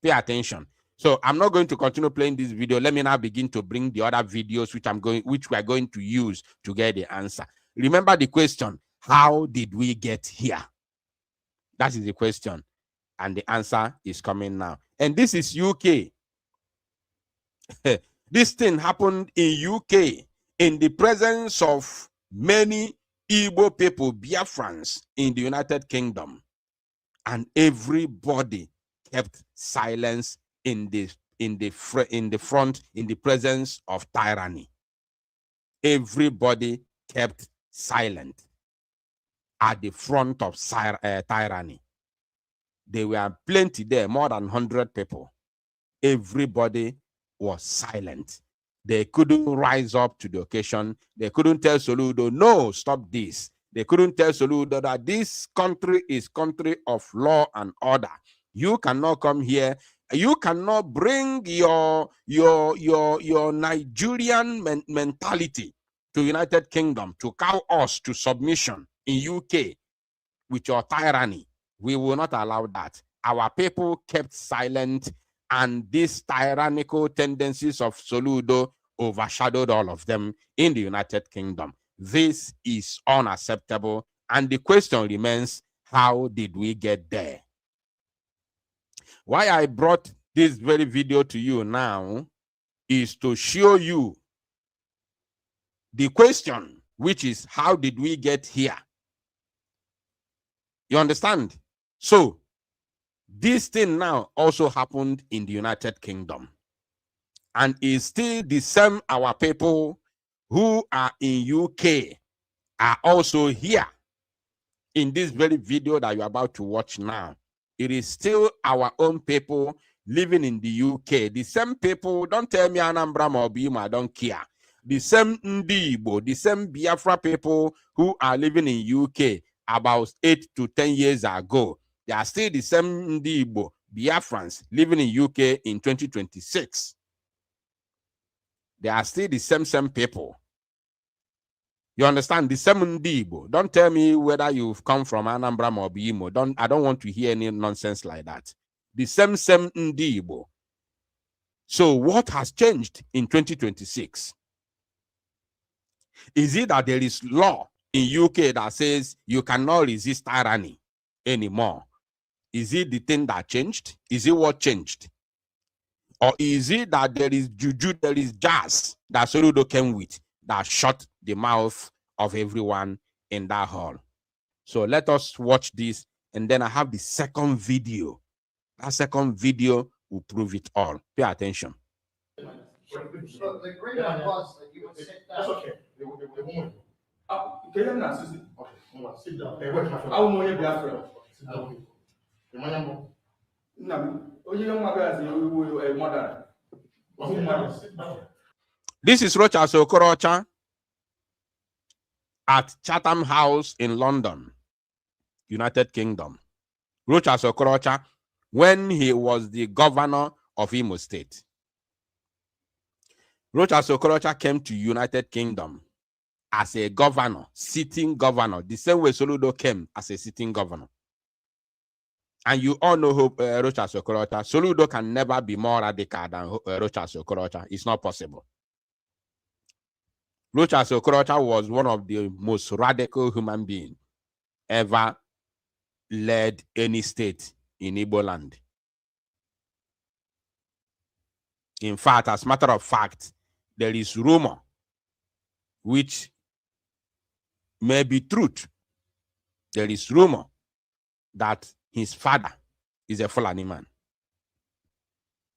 Pay attention. So I'm not going to continue playing this video. Let me now begin to bring the other videos which we are going to use to get the answer. Remember the question, how did we get here? That is the question. And the answer is coming now. And this is UK. This thing happened in UK in the presence of many Igbo people, Biafrans, in the United Kingdom. And everybody kept silence in the presence of tyranny. Everybody kept silent at the front of tyranny. There were plenty there, more than 100 people. Everybody was silent. They couldn't rise up to the occasion. They couldn't tell Soludo, no, stop this. They couldn't tell Soludo that this country is country of law and order. You cannot come here. You cannot bring your Nigerian mentality to United Kingdom to cow us to submission in UK with your tyranny. We will not allow that. Our people kept silent, and these tyrannical tendencies of Soludo overshadowed all of them in the United Kingdom. This is unacceptable, and the question remains, how did we get there? Why I brought this very video to you now is to show you the question, which is, how did we get here? You understand? So, this thing now also happened in the United Kingdom, and is still the same. Our people who are in UK are also here in this very video that you're about to watch now. It is still our own people living in the UK. The same people, don't tell me Anambra Mobima, I don't care. The same Ndibo, the same Biafra people who are living in UK about 8 to 10 years ago. They are still the same Ndibo, Biafrans living in UK in 2026. They are still the same people. You understand? The same Ndibo. Don't tell me whether you've come from Anambra or Bimo. I don't want to hear any nonsense like that. The same Ndibo. So what has changed in 2026? Is it that there is law in UK that says you cannot resist tyranny anymore? Is it the thing that changed? Is it what changed? Or is it that there is juju, there is jazz that Soludo came with that shut the mouth of everyone in that hall? So let us watch this, and then I have the second video. That second video will prove it all. Pay attention. The agreement was that you would sit down. That's okay. They won't. Okay, sit down. Hey, wait, my friend. I will know you be afraid. Sit down. This is Rochas Okorocha at Chatham House in London, United Kingdom. Rochas Okorocha, when he was the governor of Imo State. Rochas Okorocha came to United Kingdom as a governor, sitting governor, the same way Soludo came as a sitting governor. And you all know Rochas Okorocha. Soludo can never be more radical than Rochas Okorocha. It's not possible. Rochas Okorocha was one of the most radical human beings ever led any state in Igbo land. In fact, as a matter of fact, there is rumor, which may be truth. There is rumor that his father is a Fulani man.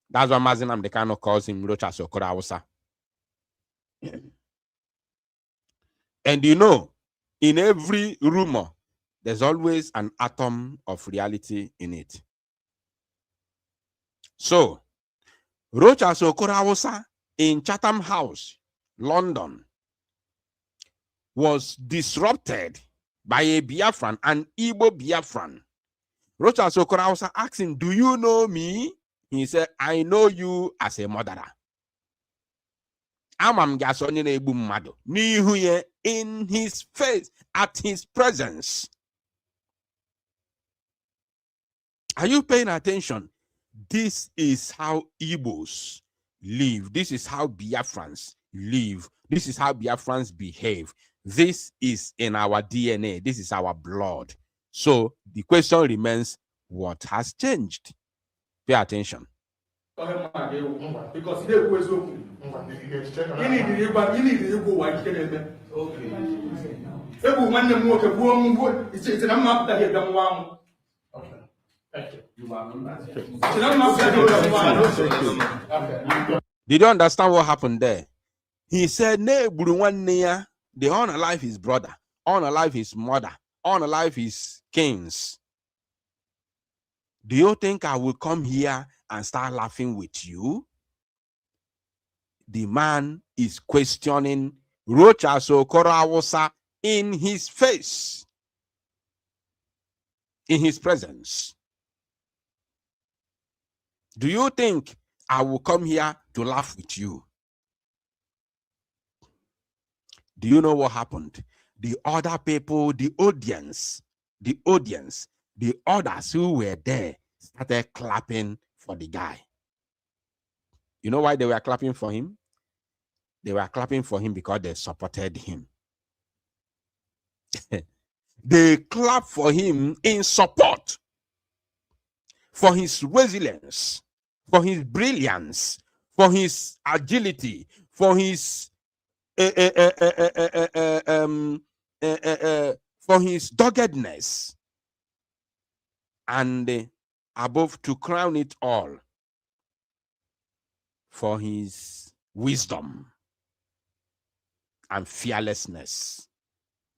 That's why Nnamdi Kanu calls him Rochas Okorocha. And you know, in every rumor, there's always an atom of reality in it. So, Rochas Okorocha in Chatham House, London, was disrupted by a Biafran, an Igbo Biafran. Rochas Okorocha asked him, "Do you know me?" He said, "I know you as a murderer." In his face, at his presence. Are you paying attention? This is how Igbos live. This is how Biafrans live. This is how Biafrans behave. This is in our DNA. This is our blood. So the question remains, what has changed? Pay attention. Because he was open. You need to go white. Okay. Everyone the more it's an map that you don't want. Okay. Thank you. Did you understand what happened there? He said, the honor life his brother, honor life his mother, honor life his kings. Do you think I will come here and start laughing with you? The man is questioning Rochas Okorocha in his face, in his presence. Do you think I will come here to laugh with you? Do you know what happened? The other people, the audience, the others who were there started clapping for the guy. You know why they were clapping for him? They were clapping for him because they supported him. They clapped for him in support for his resilience, for his brilliance, for his agility, for his doggedness, and above, to crown it all, for his wisdom and fearlessness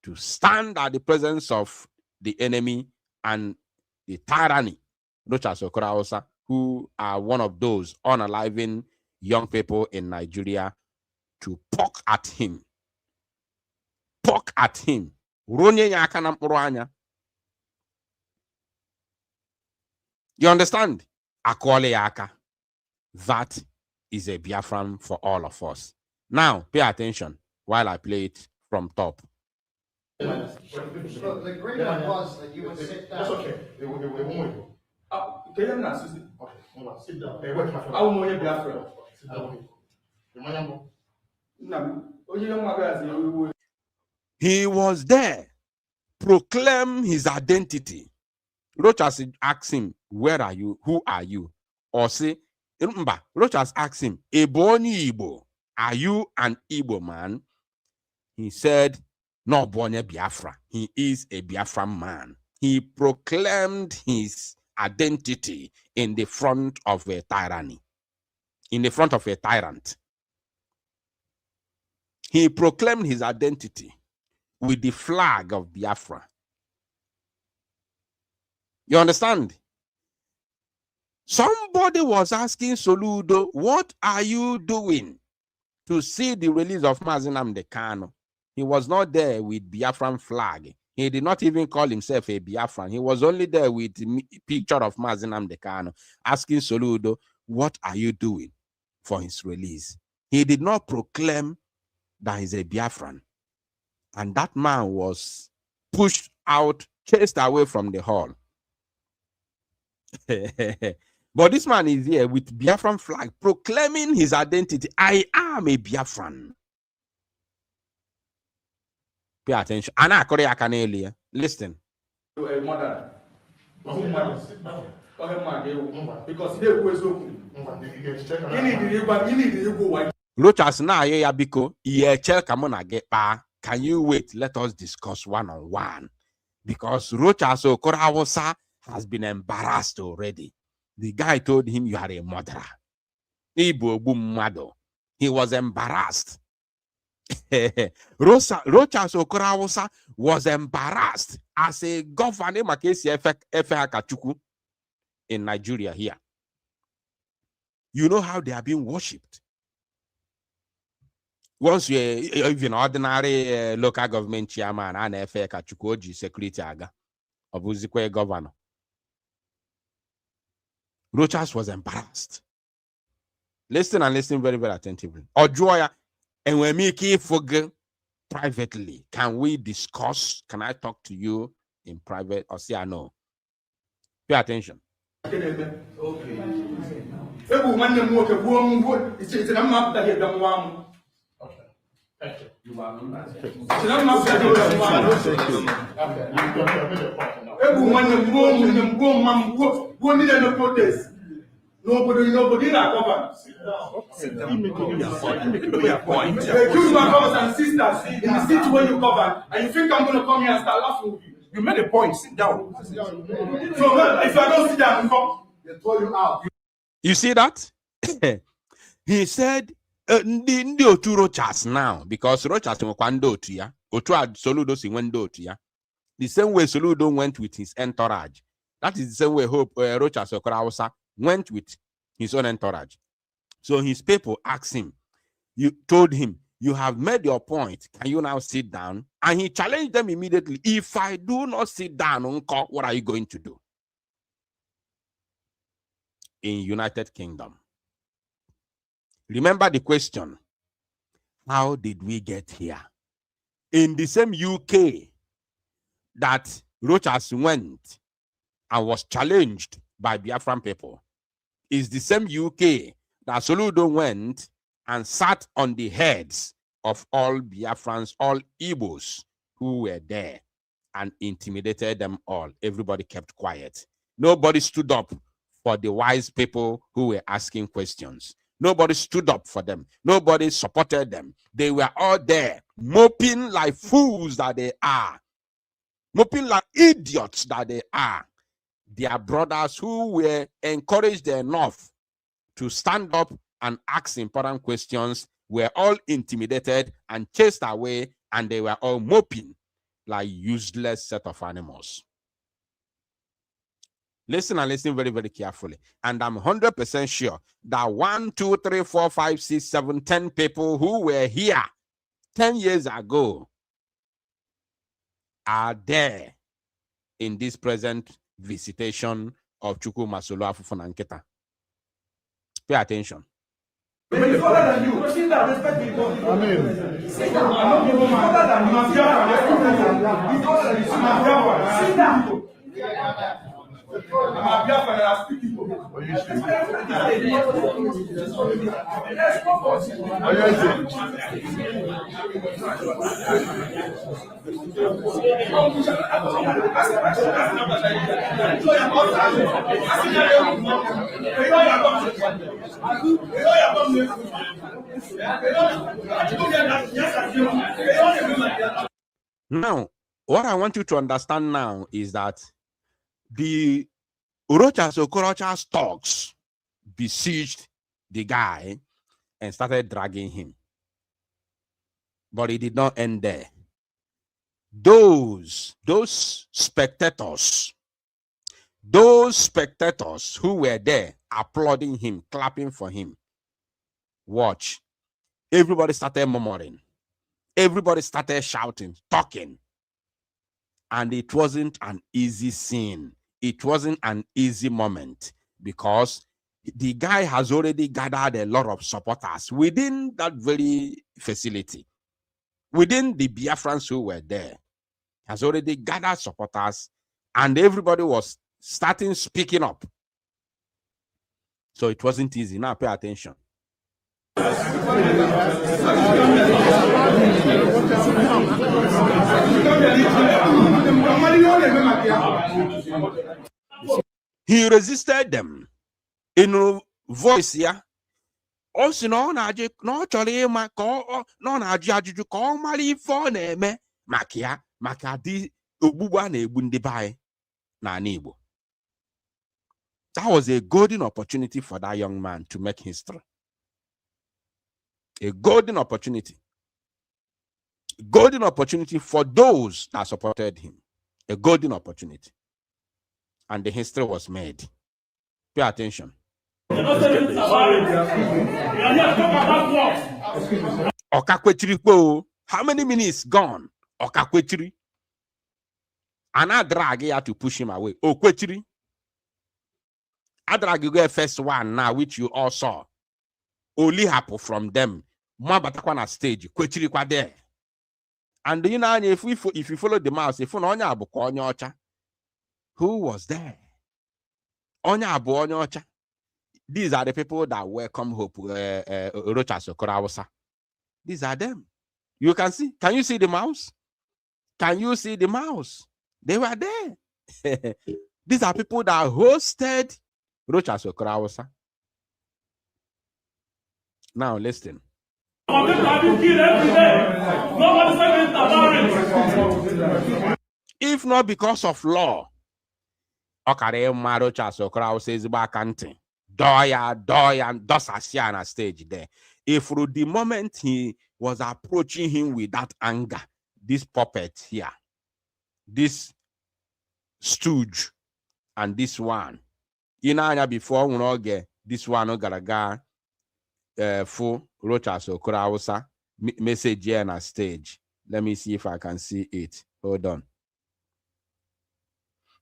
to stand at the presence of the enemy and the tyranny, Rochas Okorocha, who are one of those unaliving young people in Nigeria, to poke at him. Poke at him. You understand? Akwole yaka. That is a Biafran for all of us. Now, pay attention while I play it from top. The agreement was that you would sit down. That's okay. They won't. Okay, sit down. Hey, wait, my friend. I will know you be afraid. Sit down. He was there, proclaim his identity. Rochas asked him, where are you? Who are you? Or say, remember, Rochas asked him, Ebony Igbo, are you an Igbo man? He said, no, Bonye Biafra. He is a Biafran man. He proclaimed his identity in the front of a tyranny, in the front of a tyrant. He proclaimed his identity with the flag of Biafra. You understand? Somebody was asking Soludo, what are you doing to see the release of Nnamdi Kanu? He was not there with Biafran flag. He did not even call himself a Biafran. He was only there with the picture of Nnamdi Kanu, asking Soludo, what are you doing for his release? He did not proclaim that he's a Biafran. And that man was pushed out, chased away from the hall. But this man is here with Biafran flag, proclaiming his identity. I am a Biafran. Pay attention. Anna Korea Kanelia. Listen. Rochas na ya biko ye chel kamona get pa. Can you wait? Let us discuss one-on-one. Because Rochas Okorawosa has been embarrassed already. The guy told him, you are a murderer. He was embarrassed. Rochas Okorawosa was embarrassed as a governor in Nigeria here. You know how they are being worshipped. Once you're even ordinary local government chairman and Kachukoji security aga of Uzikwe governor. Rochas was embarrassed. Listen and listen very, very attentively. Ojoya, and when me forget privately, can we discuss? Can I talk to you in private or say I know? Pay attention. Okay. Thank you. Nobody that covers. You make your point. They choose my brothers and sisters in the city where you cover, and you think I'm going to come here and start laughing with you. You made a point. Sit down. So if I don't sit down, they throw you out. You see that? He said, the otu Rochas now, because Rochas went to ya, otu Soludo si went to ya. The same way Soludo went with his entourage. That is the same way Rochas Okorawasa went with his own entourage. So his people asked him, you told him, you have made your point. Can you now sit down? And he challenged them immediately. If I do not sit down, what are you going to do? In United Kingdom. Remember the question. How did we get here? In the same UK that Rochas went and was challenged by Biafran people, is the same UK that Soludo went and sat on the heads of all Biafrans, all Igbos who were there, and intimidated them all. Everybody kept quiet. Nobody stood up for the wise people who were asking questions. Nobody stood up for them. Nobody supported them. They were all there, moping like fools that they are, moping like idiots that they are. Their brothers who were encouraged enough to stand up and ask important questions were all intimidated and chased away, and they were all moping like useless set of animals. Listen and listen very, very carefully. And I'm 100% sure that 1, 2, 3, 4, 5, 6, 7, 10 people who were here 10 years ago are there in this present visitation of Chukwu Masolo Afufo Nanketa. Pay attention. He's older than you. Sit down, respect me. Sit down. I'm older than you. He's older than you. Sit down. I'm a Biafran and I speak Igbo. Now, what I want you to understand now is that the Rochas Okorocha's thugs besieged the guy and started dragging him. But it did not end there. Those spectators who were there applauding him, clapping for him, watch. Everybody started murmuring. Everybody started shouting, talking. And it wasn't an easy scene. It wasn't an easy moment because the guy has already gathered a lot of supporters within that very facility. Within the Biafrans who were there, has already gathered supporters, and everybody was starting speaking up. So it wasn't easy. Now pay attention. He resisted them in a voice here. Also, no chọrọ ịma ka ọ na-ajụ ajụjụ ka ọ mara ife ọ na-eme maka dị ogbugbu a na-egbu ndị be anyị n'ala Igbo. That was a golden opportunity for that young man to make history. A golden opportunity. Golden opportunity for those that supported him. A golden opportunity. And the history was made. Pay attention. Okakwechiri, how many minutes gone? Okakwechiri. And I drag here to push him away. Okwechiri. I drag you go first one now, which you all saw. Only happen from them. Mwabatakwana stage. Kwechiri kwa there. And you know, if you follow the mouse, if you know Onye Ocha, who was there? Onye Ocha. These are the people that welcome Hope Rochas Okorocha. These are them. You can see. Can you see the mouse? Can you see the mouse? They were there. These are people that hosted Rochas Okorocha. Now listen. If not because of law, Okare Rochas Okorocha says back anting. Doya, and Dosasia on a stage there. If through the moment he was approaching him with that anger, this puppet here, this stooge, and this one, before we all get this one, Ogaraga, for Rochas Okorocha message here on a stage. Let me see if I can see it. Hold on.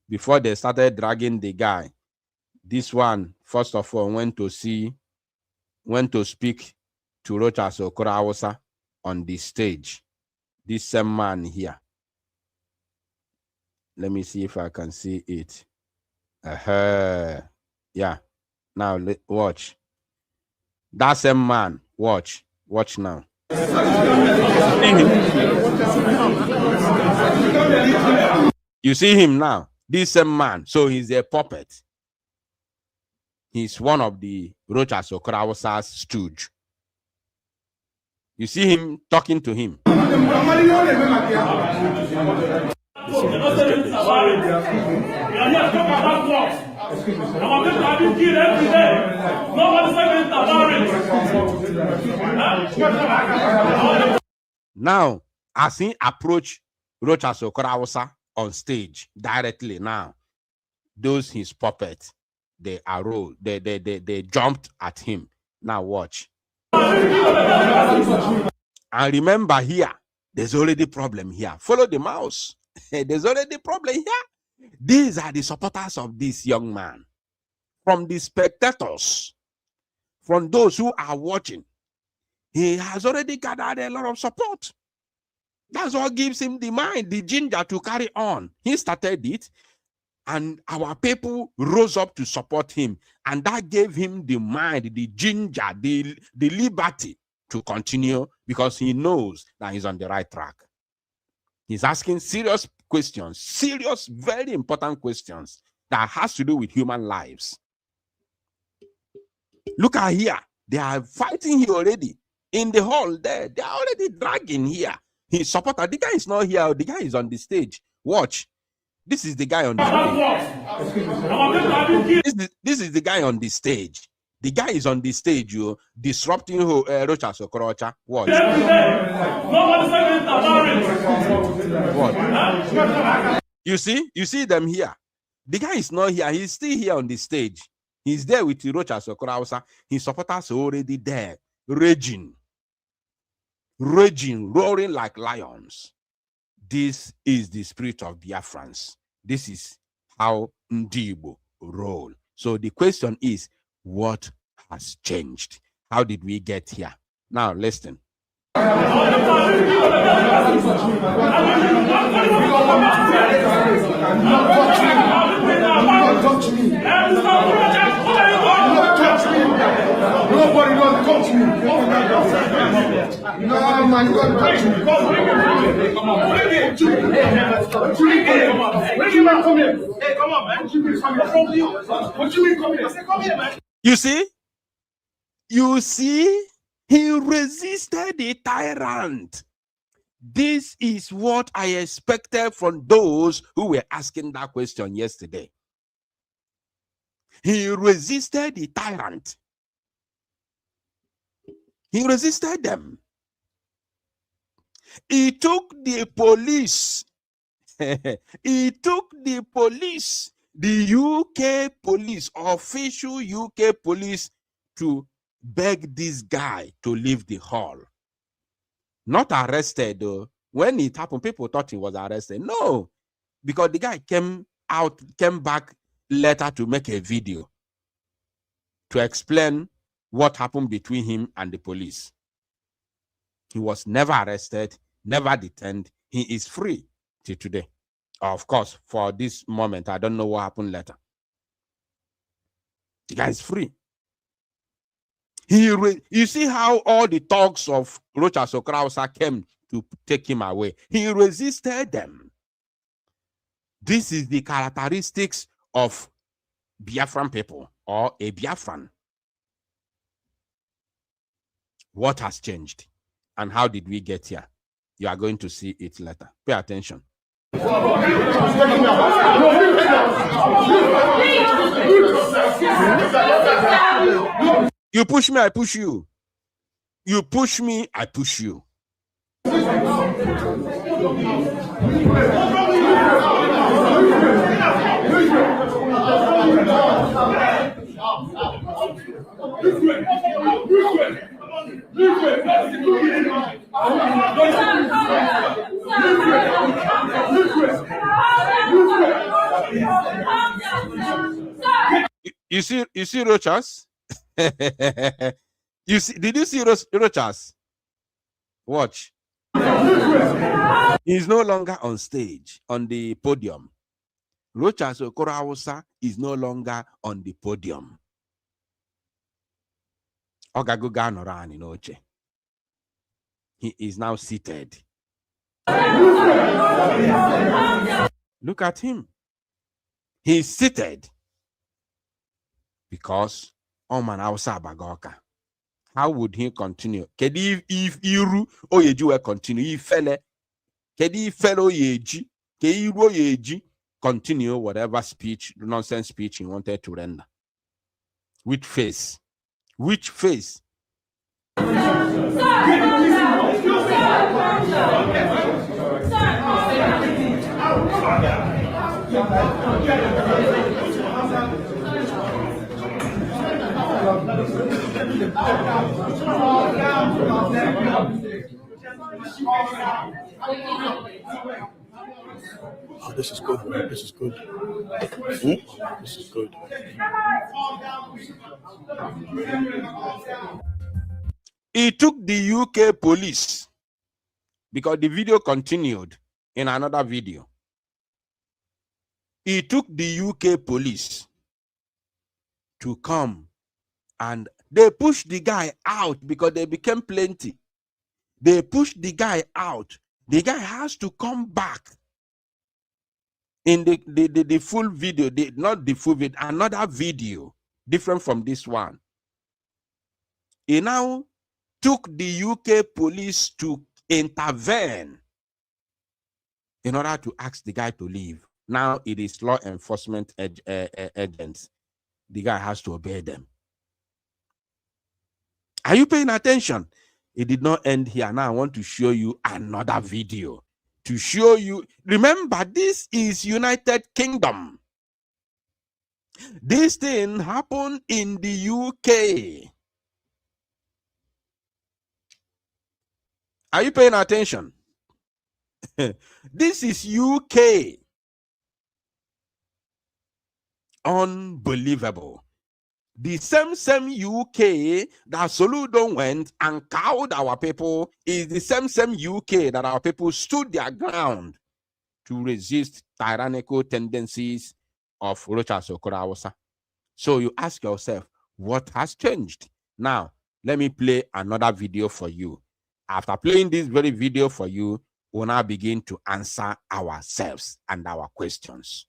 Before they started dragging the guy, this one, first of all, went to speak to Rochas Okorocha on the stage. This same man here. Let me see if I can see it. Yeah. Now watch. That same man. Watch. Watch now. You see him now. This same man. So he's a puppet. He's one of the Rochas Okorocha's stooge. You see him talking to him. Now, as he approached Rochas Okorocha on stage directly now, those his puppets, they arose, they jumped at him. Now watch. And remember here, there's already problem here. Follow the mouse. There's already problem here. These are the supporters of this young man. From the spectators, from those who are watching, he has already gathered a lot of support. That's what gives him the mind, the ginger to carry on. He started it. And our people rose up to support him. And that gave him the mind, the ginger, the liberty to continue, because he knows that he's on the right track. He's asking serious questions, serious, very important questions that has to do with human lives. Look at here. They are fighting here already. In the hall there, they are already dragging here. His supporter, the guy is not here. The guy is on the stage. Watch. This is the guy on the stage. This is the guy on the stage. The guy is on the stage, you disrupting Rocha Sokorocha. Watch. What? You see them here. The guy is not here. He's still here on the stage. He's there with Rocha Sokorocha. His supporters are already there, raging, roaring like lions. This is the spirit of Biafrans. This is how Ndibo roll. So the question is, what has changed? How did we get here? Now listen. Nobody don't touch me. No, man, you don't touch me. Come on, come here. Hey, come on, man. What you mean, come here? Say, come here, man. You see, he resisted the tyrant. This is what I expected from those who were asking that question yesterday. He resisted the tyrant. He resisted them. He took the police. He took the police, the UK police, official UK police, to beg this guy to leave the hall. Not arrested though. When it happened, people thought he was arrested. No, because the guy came back later to make a video to explain what happened between him and the police. He was never arrested, never detained. He is free till today. Of course, for this moment, I don't know what happened later. The guy is free. You see how all the thugs of Rocha Sokrausa came to take him away. He resisted them. This is the characteristics of Biafran people, or a Biafran. What has changed? And how did we get here? You are going to see it later. Pay attention. You push me, I push you. You push me, I push you. You see Rochas? Did you see Rochas? Watch. He's no longer on stage, on the podium. Rochas Okorawusa is no longer on the podium. Ogaguga Norani Noche. He is now seated. Look at him. He's seated. Because Oman Hausa Bagoka. How would he continue? Kedi if Iru Oyeji will continue. Ifele. Kedi fellow Yeji. Keiru Oyeji continue whatever speech, nonsense speech he wanted to render. Which face? Which face? Oh, this is good. This is good. This is good. He took the UK police, because the video continued in another video. It took the UK police to come and they pushed the guy out because they became plenty. They pushed the guy out. The guy has to come back. In the full video, not the full video, another video different from this one. He now took the UK police to intervene in order to ask the guy to leave. Now it is law enforcement agents. The guy has to obey them. Are you paying attention? It did not end here. Now I want to show you another video to show you. Remember, this is United Kingdom. This thing happened in the UK. Are you paying attention? This is UK. Unbelievable. The same UK that Soludo went and cowed our people is the same UK that our people stood their ground to resist tyrannical tendencies of Rocha Sokorawasa. So you ask yourself, what has changed? Now, let me play another video for you. After playing this very video for you, we'll now begin to answer ourselves and our questions.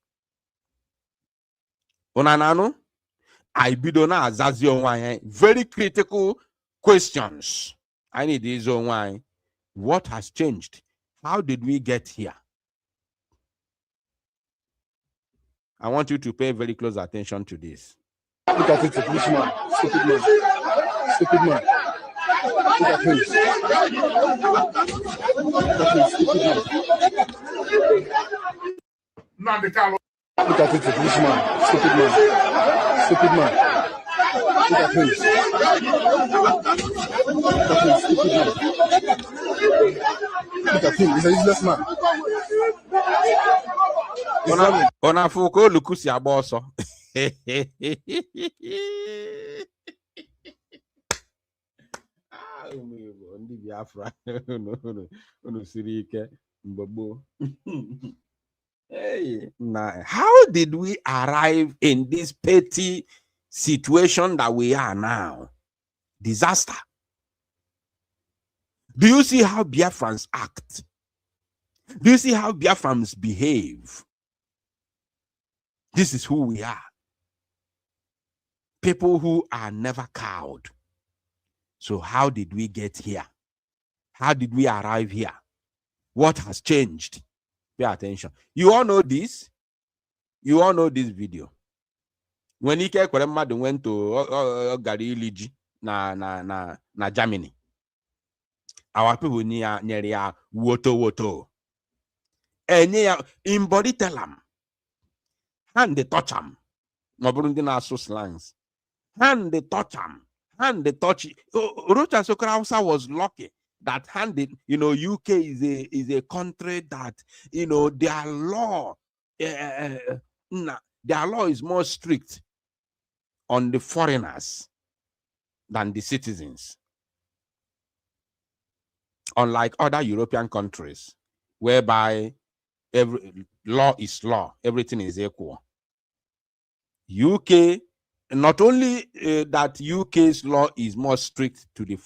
Onanano? I bidona azazio wine. Very critical questions. I need this on wine. What has changed? How did we get here? I want you to pay very close attention to this. Look at it, this man. Stupid man. Stupid man. Look at him. Look at him, stupid man. Nnamdi Kanu. Look at it, this man. Stupid man. Stupid man. Look at him. Look at him, stupid man. Look at him, he's a useless man. Ona fuko lukusi aboso. Ndi Biafra no sirike mbabo. Hey, now how did we arrive in this petty situation that we are now? Disaster. Do you see how Biafrans act? Do you see how Biafrans behave? This is who we are. People who are never cowed. So how did we get here? How did we arrive here? What has changed? Pay attention. You all know this. You all know this video. When Ike Kweremadu went to Gariliji na Germany, our people near woto. And in body tell them. Hand they touch them. My Burundi na so slangs. Hand they touch them. Hand they touch. Rocha Sokrausa was lucky that handed, UK is a country that, their law, their law is more strict on the foreigners than the citizens. Unlike other European countries, whereby every law is law, everything is equal. UK, not only that UK's law is more strict to the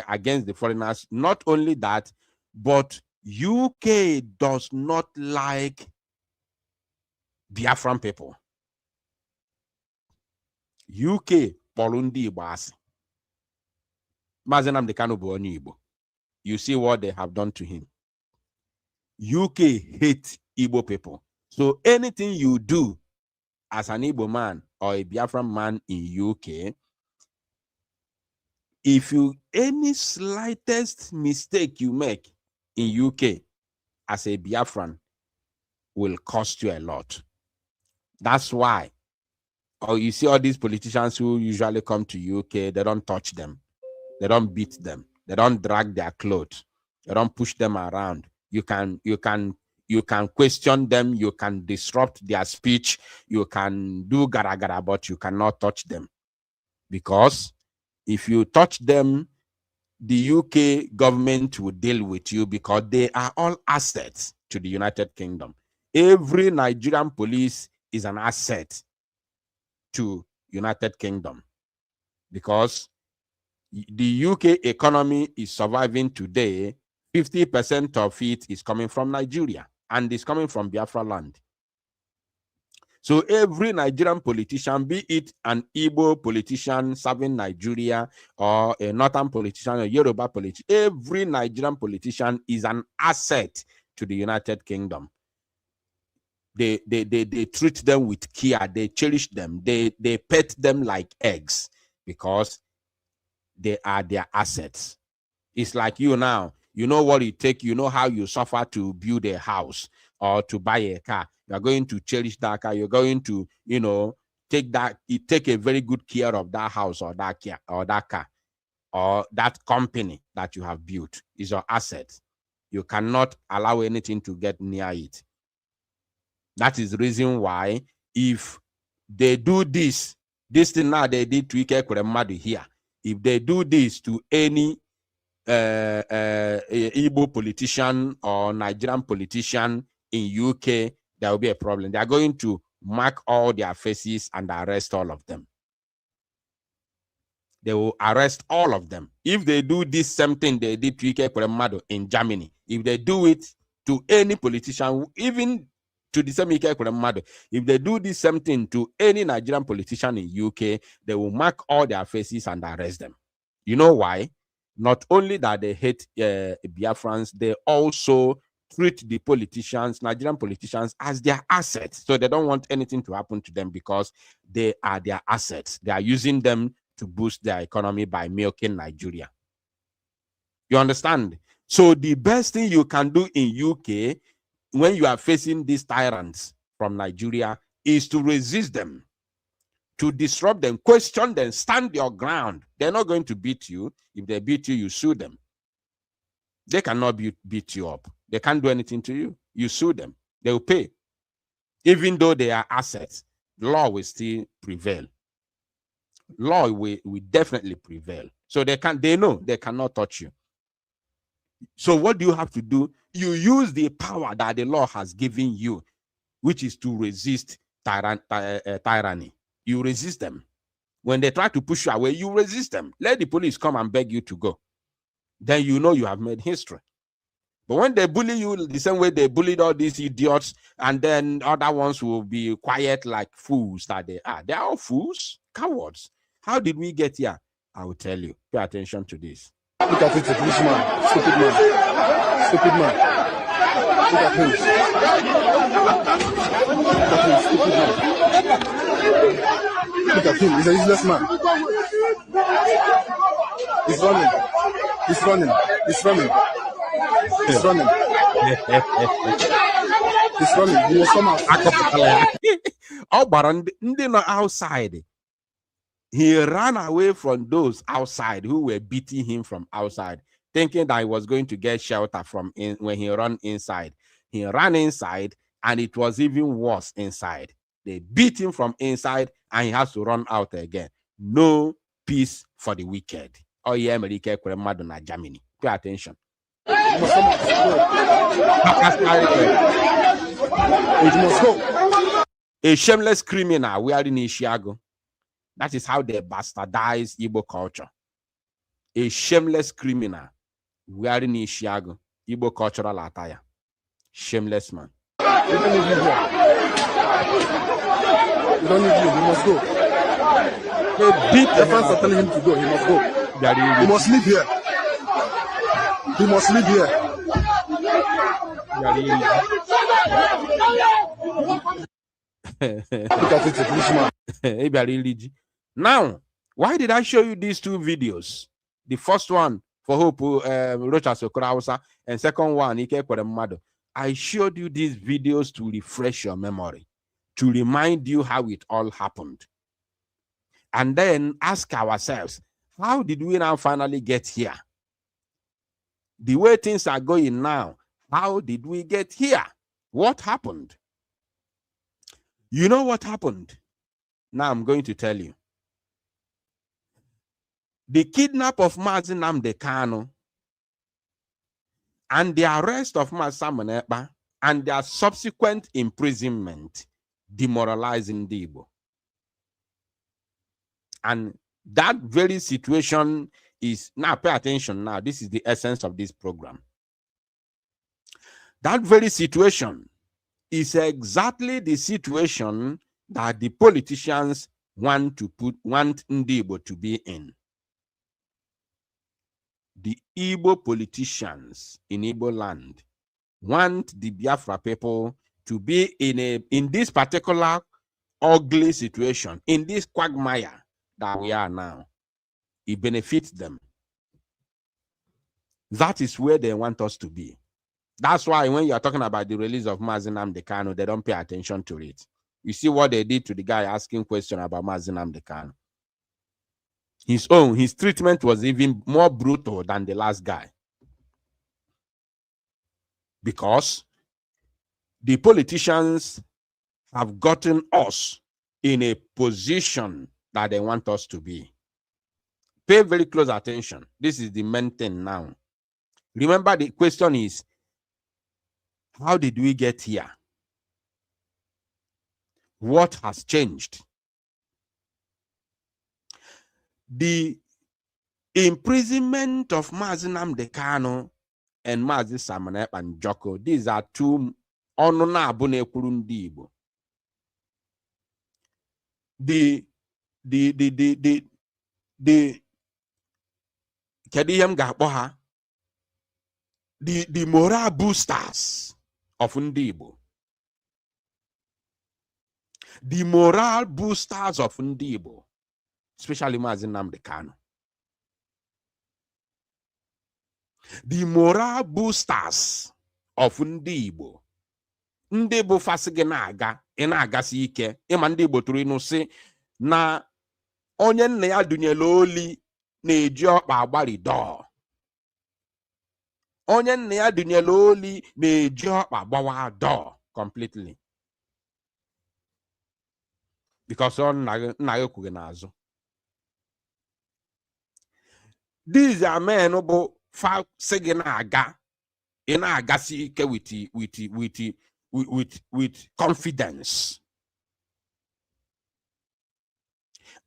against the foreigners, not only that, but UK does not like Biafran people. UK, Polundi Ibasi. Nnamdi Kanu bụ onye Igbo. You see what they have done to him. UK hates Igbo people. So anything you do as an Igbo man or a Biafran man in UK, if you any slightest mistake you make in UK as a Biafran will cost you a lot. That's why. Or you see all these politicians who usually come to UK, they don't touch them. They don't beat them. They don't drag their clothes. They don't push them around. You can question them. You can disrupt their speech. You can do gara, but you cannot touch them. Because if you touch them, the UK government will deal with you because they are all assets to the United Kingdom. Every Nigerian police, is an asset to United Kingdom, because the UK economy is surviving today. 50% of it is coming from Nigeria, and is coming from Biafra land. So every Nigerian politician, be it an Igbo politician serving Nigeria or a Northern politician or Yoruba politician, every Nigerian politician is an asset to the United Kingdom. They treat them with care. They cherish them. They pet them like eggs because they are their assets. It's like you now. You know what it takes. You know how you suffer to build a house or to buy a car. You're going to cherish that car. You're going to, take a very good care of that house or that car or that company that you have built. Is your asset. You cannot allow anything to get near it. That is the reason why if they do this thing now they did to Ike Kuremadu here, if they do this to any Igbo politician or Nigerian politician in UK, there will be a problem. They are going to mark all their faces and arrest all of them. They will arrest all of them. If they do this same thing they did to Ike Kuremadu in Germany, if they do it to any politician, even to the same Ike Kuremadu, if they do this same thing to any Nigerian politician in UK, they will mark all their faces and arrest them. You know why? Not only that they hate Biafrans, they also treat the politicians, Nigerian politicians, as their assets. So they don't want anything to happen to them because they are their assets. They are using them to boost their economy by milking Nigeria. You understand? So the best thing you can do in UK when you are facing these tyrants from Nigeria is to resist them, to disrupt them, question them, stand your ground. They're not going to beat you. If they beat you, you sue them. They cannot beat you up. They can't do anything to you. You sue them. They will pay. Even though they are assets, law will still prevail. Law will definitely prevail. So they know they cannot touch you. So what do you have to do? You use the power that the law has given you, which is to resist tyranny. You resist them. When they try to push you away, you resist them. Let the police come and beg you to go. Then you know you have made history. But when they bully you the same way they bullied all these idiots, and then other ones will be quiet like fools that they are. They are all fools, cowards. How did we get here? I will tell you. Pay attention to this. Look at it, foolish man, stupid man, stupid man. Look at him. Look at him, stupid man. Look at him, he's a useless man. He's running. He's running. He's running. He's running. He's running. He will come out. Oh, but they not outside. He ran away from those outside who were beating him from outside, thinking that he was going to get shelter from when he ran inside. He ran inside, and it was even worse inside. They beat him from inside, and he has to run out again. No peace for the wicked. Oh yeah, America, Madonna, Germany. Pay attention. He must come out. A shameless criminal wearing in Chicago. That is how they bastardize Igbo culture. A shameless criminal wearing in Chicago, Igbo cultural attire. Shameless man. You don't need you here. You don't need you. He must go. They beat the fans are telling him to go. He must go. He must leave here. He must leave here. Look at it, policeman. Now, why did I show you these two videos? The first one for Hope Rocha Sokorausa, and second one, Ike Kweremadu. I showed you these videos to refresh your memory, to remind you how it all happened. And then ask ourselves, how did we now finally get here? The way things are going now, how did we get here? What happened? You know what happened? Now I'm going to tell you. The kidnap of Nnamdi Kanu and the arrest of Ekpa and their subsequent imprisonment demoralizing the Igbo. And that very situation is, now pay attention now, this is the essence of this program. That very situation is exactly the situation that the politicians want Ndi Igbo to be in. The Igbo politicians in Igbo land want the Biafra people to be in this particular ugly situation, in this quagmire that we are now. It benefits them. That is where they want us to be. That's why when you are talking about the release of Nnamdi Kanu, they don't pay attention to it. You see what they did to the guy asking question about Nnamdi Kanu. His treatment was even more brutal than the last guy. Because the politicians have gotten us in a position that they want us to be. Pay very close attention. This is the main thing now. Remember, the question is, how did we get here? What has changed? The imprisonment of Nnamdi Kanu and Mazi Samanep and Joko, these are two honorable Ndi Igbo. The moral boosters of Ndi Igbo. The moral boosters of Ndi Igbo, especially Mazi Nnamdi Kanu. The moral boosters of Ndi Igbo. Ndị bụ fasịgị na-aga, ị na-agasi ike, ịma ndị Igbo tụrụ ịnụ sị na onye nna ya dunyere oli na-eji ọkpa agbari dọọ. Onye nna ya dunyere oli na-eji ọkpa gbawa dọọ completely. Because nna ya kwughị n'azụ. These are men bụ fasịgị na-aga, ị na-agasi ike with confidence.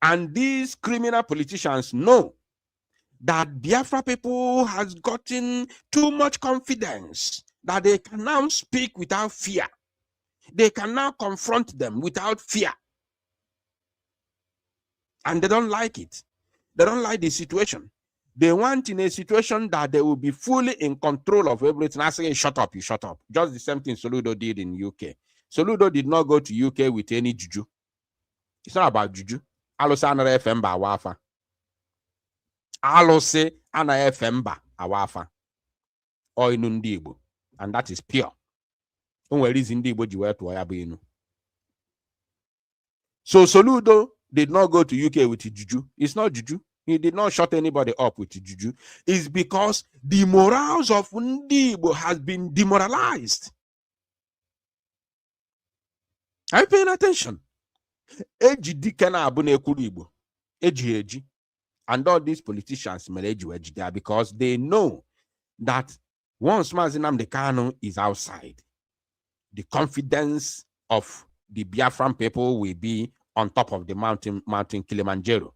And these criminal politicians know that Biafra people has gotten too much confidence that they can now speak without fear. They can now confront them without fear. And they don't like it. They don't like the situation. They want in a situation that they will be fully in control of everything. I say, shut up, you shut up. Just the same thing Soludo did in UK. Soludo did not go to UK with any juju. It's not about juju. Alose anara FMba awafa. Alose anara FMba awafa. Or inu Ndi Igbo. And that is pure. Onwe reason Ndi Igbo ji wetu oya bu inu. So Soludo did not go to UK with juju. It's not juju. He did not shut anybody up with juju. It's because the morals of Ndi Igbo has been demoralized. Are you paying attention? Eji dikena abune ekuru Igbo. Eji. And all these politicians eji there because they know that once Mazi Nnamdi Kanu is outside, the confidence of the Biafran people will be on top of the mountain Kilimanjaro.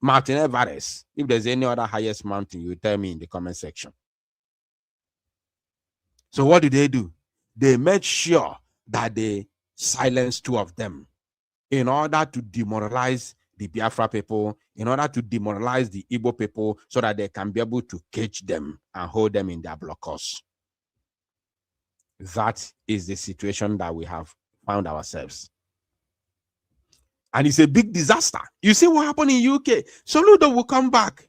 Mountain Everest. If there's any other highest mountain, you tell me in the comment section. So what do? They made sure that they silenced two of them in order to demoralize the Biafra people, in order to demoralize the Igbo people so that they can be able to catch them and hold them in their blockers. That is the situation that we have found ourselves. And it's a big disaster. You see what happened in UK? Soludo will come back.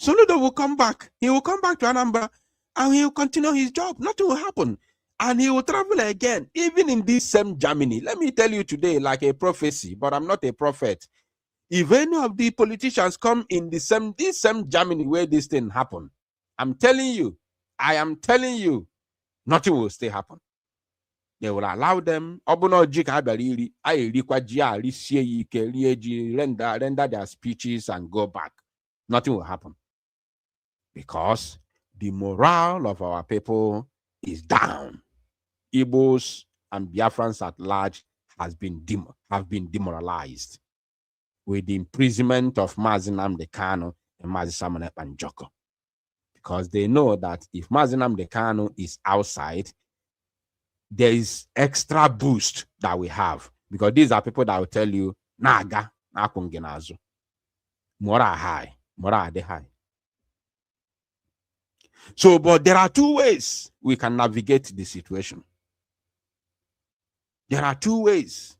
Soludo will come back. He will come back to Anambra and he will continue his job. Nothing will happen. And he will travel again, even in this same Germany. Let me tell you today, like a prophecy, but I'm not a prophet. If any of the politicians come in this same Germany where this thing happened, I'm telling you, I am telling you, nothing will still happen. They will allow them render their speeches and go back. Nothing will happen. Because the morale of our people is down. Igbos and Biafrans at large have been demoralized with the imprisonment of Nnamdi Kanu and Mazi Simon Ekpa Njoko. Because they know that if Nnamdi Kanu is outside, there is extra boost that we have. Because these are people that will tell you, Naga, Nakungenazu. Mora high, Mora de high. So, but there are two ways we can navigate the situation. There are two ways.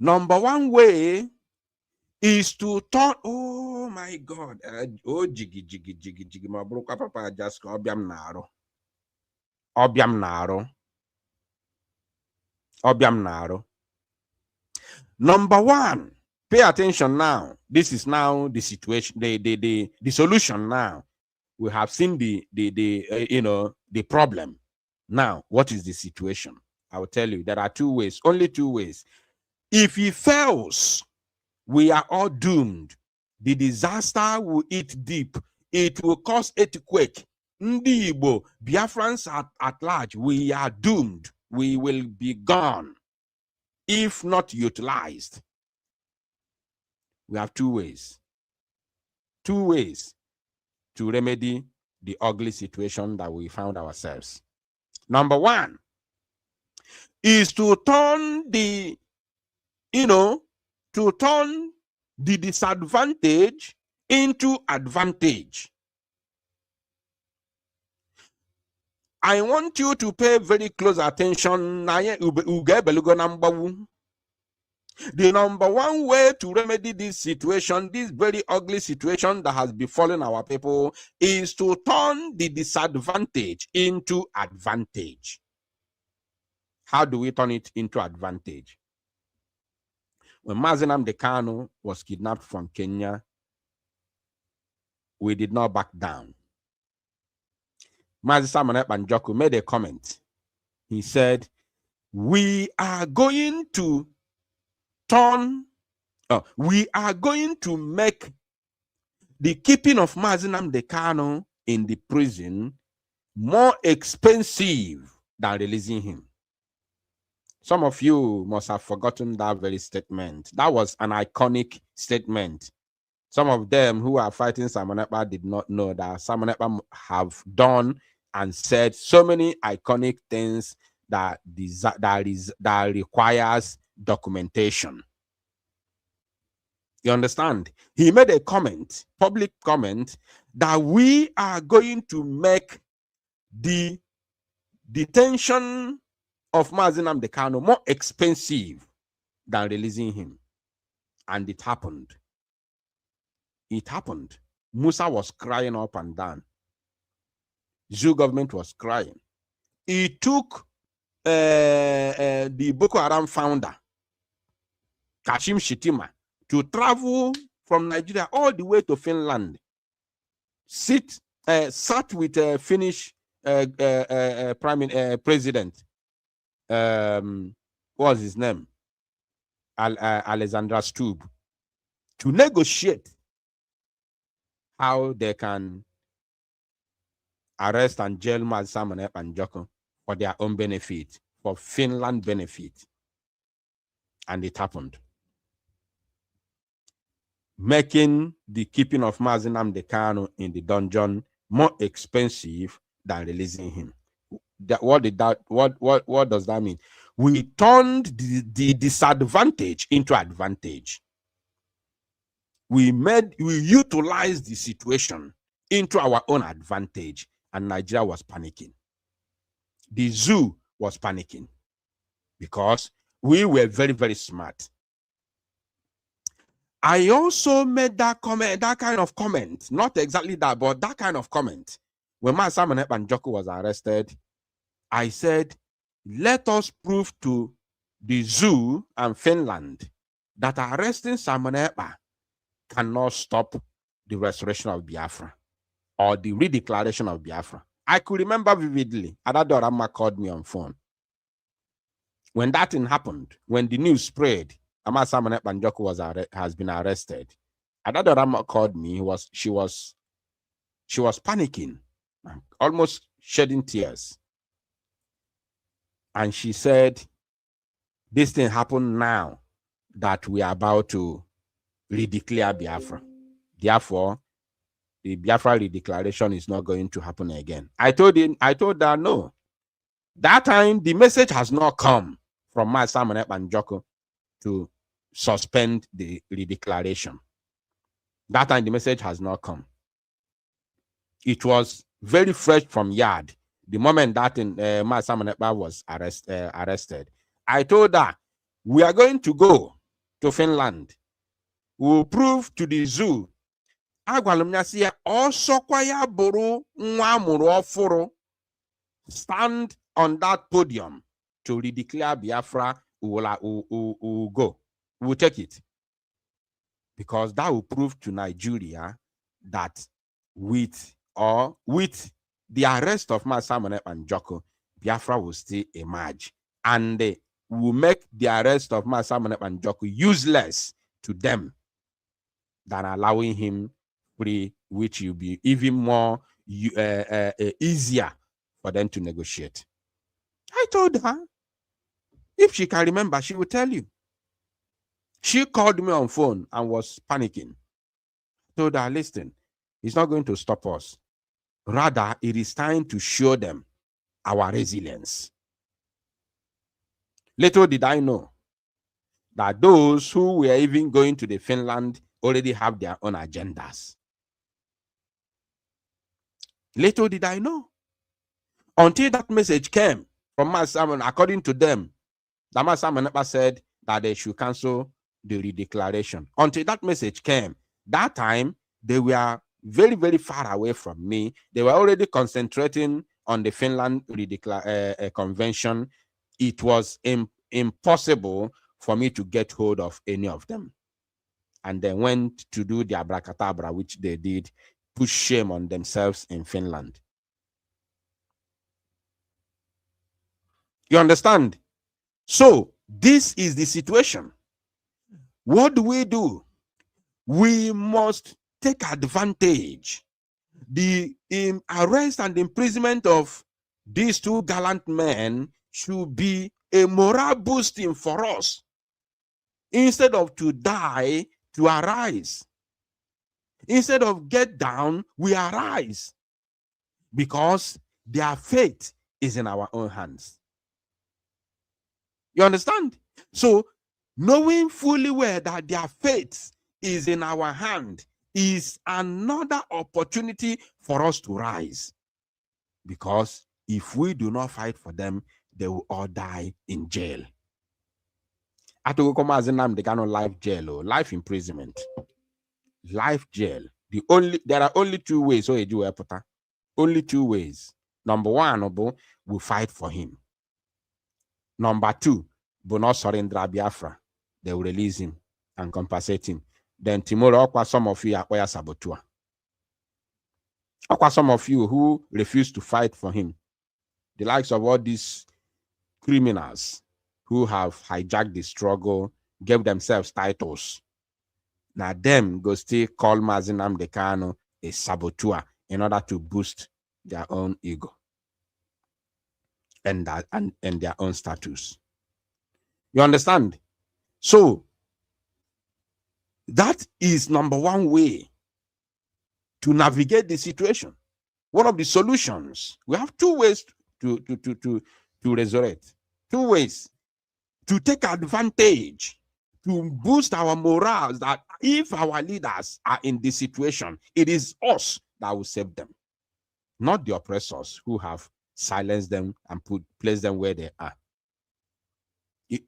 Number one way is to turn, oh my God, oh jiggy, my broker papa just obiam naro. Number one, pay attention now. This is now the situation, the solution now. We have seen the problem. Now, what is the situation? I will tell you, there are two ways, only two ways. If he fails, we are all doomed. The disaster will eat deep. It will cause earthquake. Ndi Igbo, Biafrans at large, we are doomed. We will be gone if not utilized. We have two ways. Two ways to remedy the ugly situation that we found ourselves. Number one is to turn the disadvantage into advantage. I want you to pay very close attention. The number one way to remedy this situation, this very ugly situation that has befallen our people, is to turn the disadvantage into advantage. How do we turn it into advantage? When Nnamdi Kanu was kidnapped from Kenya, we did not back down. Mazi Simon Ekpa Njoko made a comment. He said, we are going to make the keeping of Nnamdi Kanu in the prison more expensive than releasing him. Some of you must have forgotten that very statement. That was an iconic statement. Some of them who are fighting Simon Ekpa did not know that Simon Ekpa have done and said so many iconic things that requires documentation. You understand? He made a comment, public comment, that we are going to make the detention of Nnamdi Kanu more expensive than releasing him. And it happened. It happened. Musa was crying up and down. Zoo government was crying. It took the Boko Haram founder, Kashim Shettima, to travel from Nigeria all the way to Finland, sat with a Finnish president. What was his name? Alexandra Stubb, to negotiate how they can arrest and jail Mazi Simon Ekpa Njoko for their own benefit, for Finland benefit. And it happened. Making the keeping of Nnamdi Kanu in the dungeon more expensive than releasing him. What does that mean? We turned the disadvantage into advantage. We utilized the situation into our own advantage, and Nigeria was panicking. The zoo was panicking because we were very, very smart. I also made that comment, that kind of comment, not exactly that, but that kind of comment. When Mazi Simon Ekpa Njoko was arrested, I said, let us prove to the zoo and Finland that arresting Simon Ekpa cannot stop the restoration of Biafra or the redeclaration of Biafra. I could remember vividly, Adado Rama called me on phone. When that thing happened, when the news spread, Mazi Simon Ekpa Njoko has been arrested, Adado Rama called me. She was panicking. Almost, shedding tears. And she said, this thing happened now that we are about to redeclare Biafra. Therefore, the Biafra redeclaration is not going to happen again. I told her, no. That time, the message has not come from my Simon and Joko to suspend the redeclaration. That time, the message has not come. It was very fresh from yard. The moment that my Simon was arrested, I told her, we are going to go to Finland. We will prove to the zoo. Stand on that podium to redeclare Biafra. We will go. We will take it. Because that will prove to Nigeria that with the arrest of Masamone and Joko, Biafra will still emerge. And they will make the arrest of Masamone and Joko useless to them than allowing him free, which will be even more easier for them to negotiate. I told her, if she can remember, she will tell you. She called me on phone and was panicking. I told her, listen, it's not going to stop us. Rather, it is time to show them our resilience. Little did I know that those who were even going to the Finland already have their own agendas. Little did I know. Until that message came from Masamon, according to them, the Masamon said that they should cancel the redeclaration. Until that message came, that time they were very, very far away from me. They were already concentrating on the Finland convention. It was impossible for me to get hold of any of them. And they went to do the abracadabra, which they did, put shame on themselves in Finland. You understand? So this is the situation. What do? We must take advantage. The arrest and imprisonment of these two gallant men should be a moral boosting for us. Instead of to die, to arise. Instead of get down, we arise. Because their fate is in our own hands. You understand? So, knowing fully well that their fate is in our hand is another opportunity for us to rise. Because if we do not fight for them, they will all die in jail. Nnamdi Kanu life jail or life imprisonment. Life jail. There are only two ways. Only two ways. Number one, we fight for him. Number two, but not surrender Biafra. They will release him and compensate him. Then tomorrow, some of you are saboteur. Some of you who refuse to fight for him. The likes of all these criminals who have hijacked the struggle, gave themselves titles. Now them go still call Nnamdi Kanu a saboteur in order to boost their own ego and their own status. You understand? So that is number one way to navigate the situation. One of the solutions. We have two ways to resurrect. Two ways to take advantage, to boost our morals, that if our leaders are in this situation, it is us that will save them, not the oppressors who have silenced them and placed them where they are.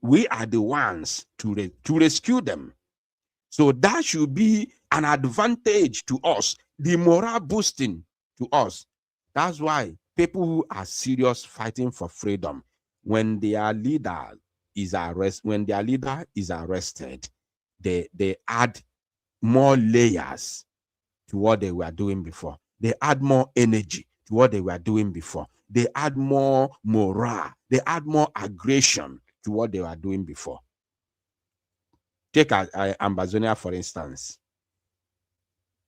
We are the ones to rescue them. So that should be an advantage to us, the moral boosting to us. That's why people who are serious fighting for freedom, when their leader is arrested, they add more layers to what they were doing before. They add more energy to what they were doing before. They add more morale. They add more aggression to what they were doing before. Take Ambazonia, for instance.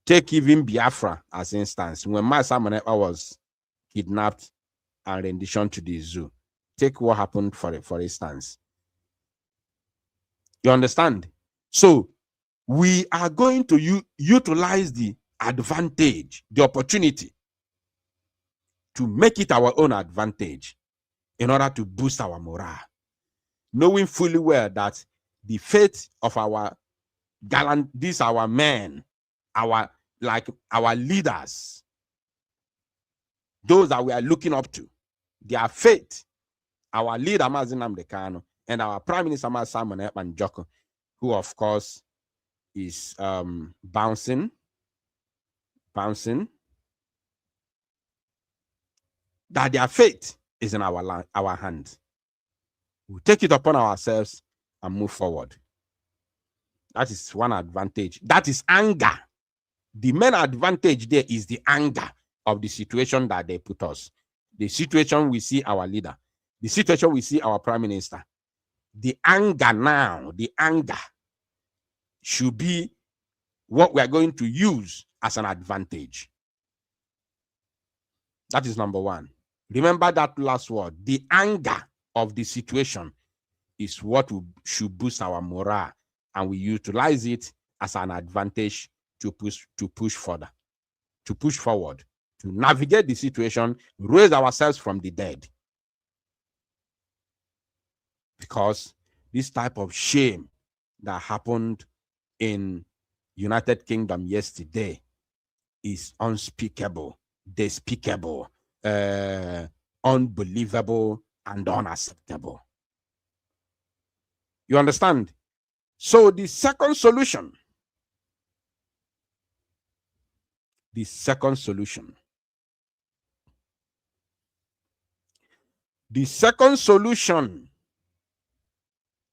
Take even Biafra as instance. When Masamone was kidnapped and rendition to the zoo. Take what happened for instance. You understand? So we are going to utilize the advantage, the opportunity, to make it our own advantage in order to boost our morale, knowing fully well that the fate of our gallant, these our men, our leaders, those that we are looking up to, their fate, our leader Nnamdi Kanu and our Prime Minister Simon Ekpa Njoko, who of course is bouncing, that their fate is in our hands. We take it upon ourselves and move forward. That is one advantage. That is anger. The main advantage there is the anger of the situation that they put us. The situation we see our leader, the situation we see our Prime Minister. The anger now, the anger should be what we are going to use as an advantage. That is number one. Remember that last word. The anger of the situation is what should boost our morale, and we utilize it as an advantage to push further, to push forward, to navigate the situation, raise ourselves from the dead. Because this type of shame that happened in United Kingdom yesterday is unspeakable, despicable, unbelievable, and unacceptable. You understand? So the second solution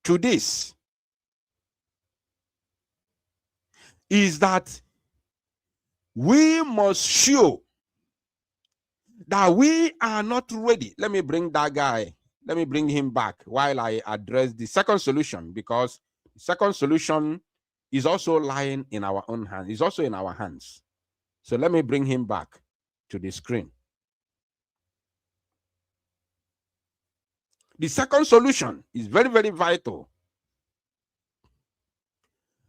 to this is that we must show that we are not ready. Let me bring that guy. Let me bring him back while I address the second solution, because the second solution is also lying in our own hands. It's also in our hands. So let me bring him back to the screen. The second solution is very, very vital.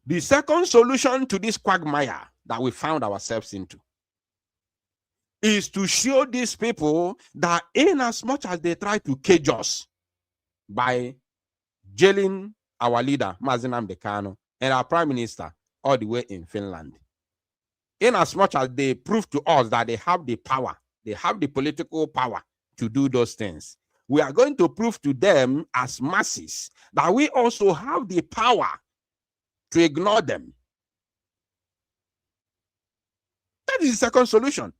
The second solution to this quagmire that we found ourselves into is to show these people that in as much as they try to cage us by jailing our leader, Nnamdi Kanu, and our Prime Minister all the way in Finland, in as much as they prove to us that they have the power, they have the political power to do those things, we are going to prove to them as masses that we also have the power to ignore them. That is the second solution.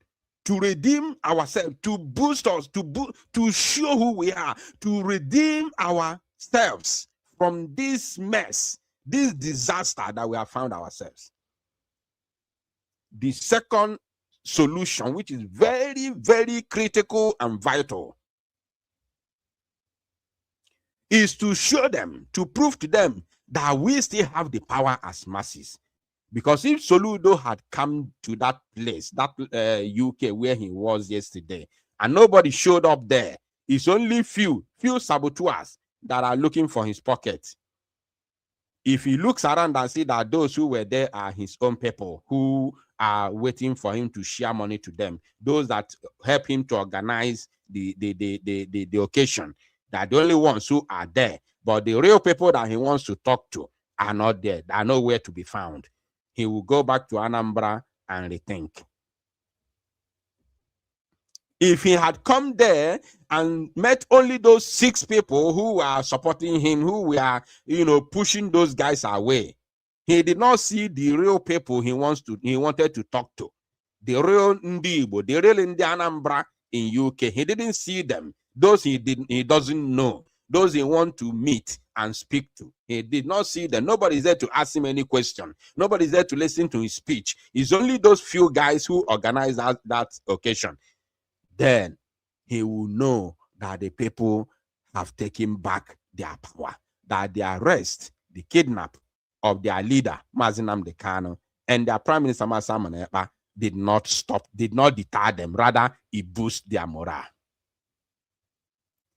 To redeem ourselves, to boost us, to show who we are, to redeem ourselves from this mess, this disaster that we have found ourselves. The second solution, which is very, very critical and vital, is to show them, to prove to them that we still have the power as masses. Because if Soludo had come to that place, that UK where he was yesterday, and nobody showed up there, it's only few saboteurs that are looking for his pocket. If he looks around and see that those who were there are his own people who are waiting for him to share money to them, those that help him to organize the occasion, that the only ones who are there, but the real people that he wants to talk to are not there, they are nowhere to be found. He will go back to Anambra and rethink. If he had come there and met only those 6 people who are supporting him, who were, pushing those guys away, he did not see the real people he wanted to talk to. The real Ndibo, the real Anambra in UK. He didn't see them. Those he doesn't know. Those he want to meet and speak to. He did not see them. Nobody's there to ask him any question. Nobody's there to listen to his speech. It's only those few guys who organized that occasion. Then he will know that the people have taken back their power, that the arrest, the kidnap of their leader, Nnamdi Kanu, and their Prime Minister, Simon Ekpa, did not deter them. Rather, it boosted their morale.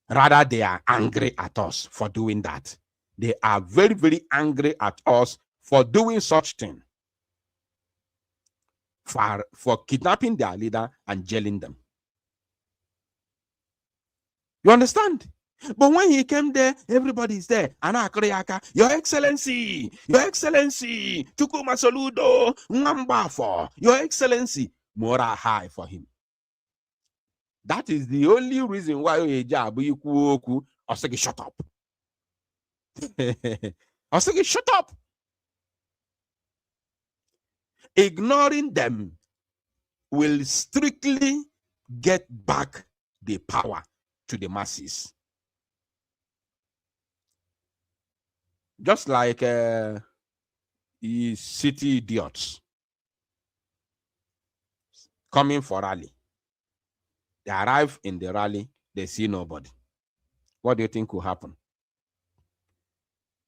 Rather, they are angry at us for doing that. They are very, very angry at us for doing such thing. For kidnapping their leader and jailing them. You understand? But when he came there, everybody's there. Your Excellency, Chukuma Soludo, Ngambafo, Your Excellency, moral high for him. That is the only reason why I say shut up. I say shut up. Ignoring them will strictly get back the power to the masses. Just like city idiots coming for rally. They arrive in the rally, they see nobody. What do you think will happen?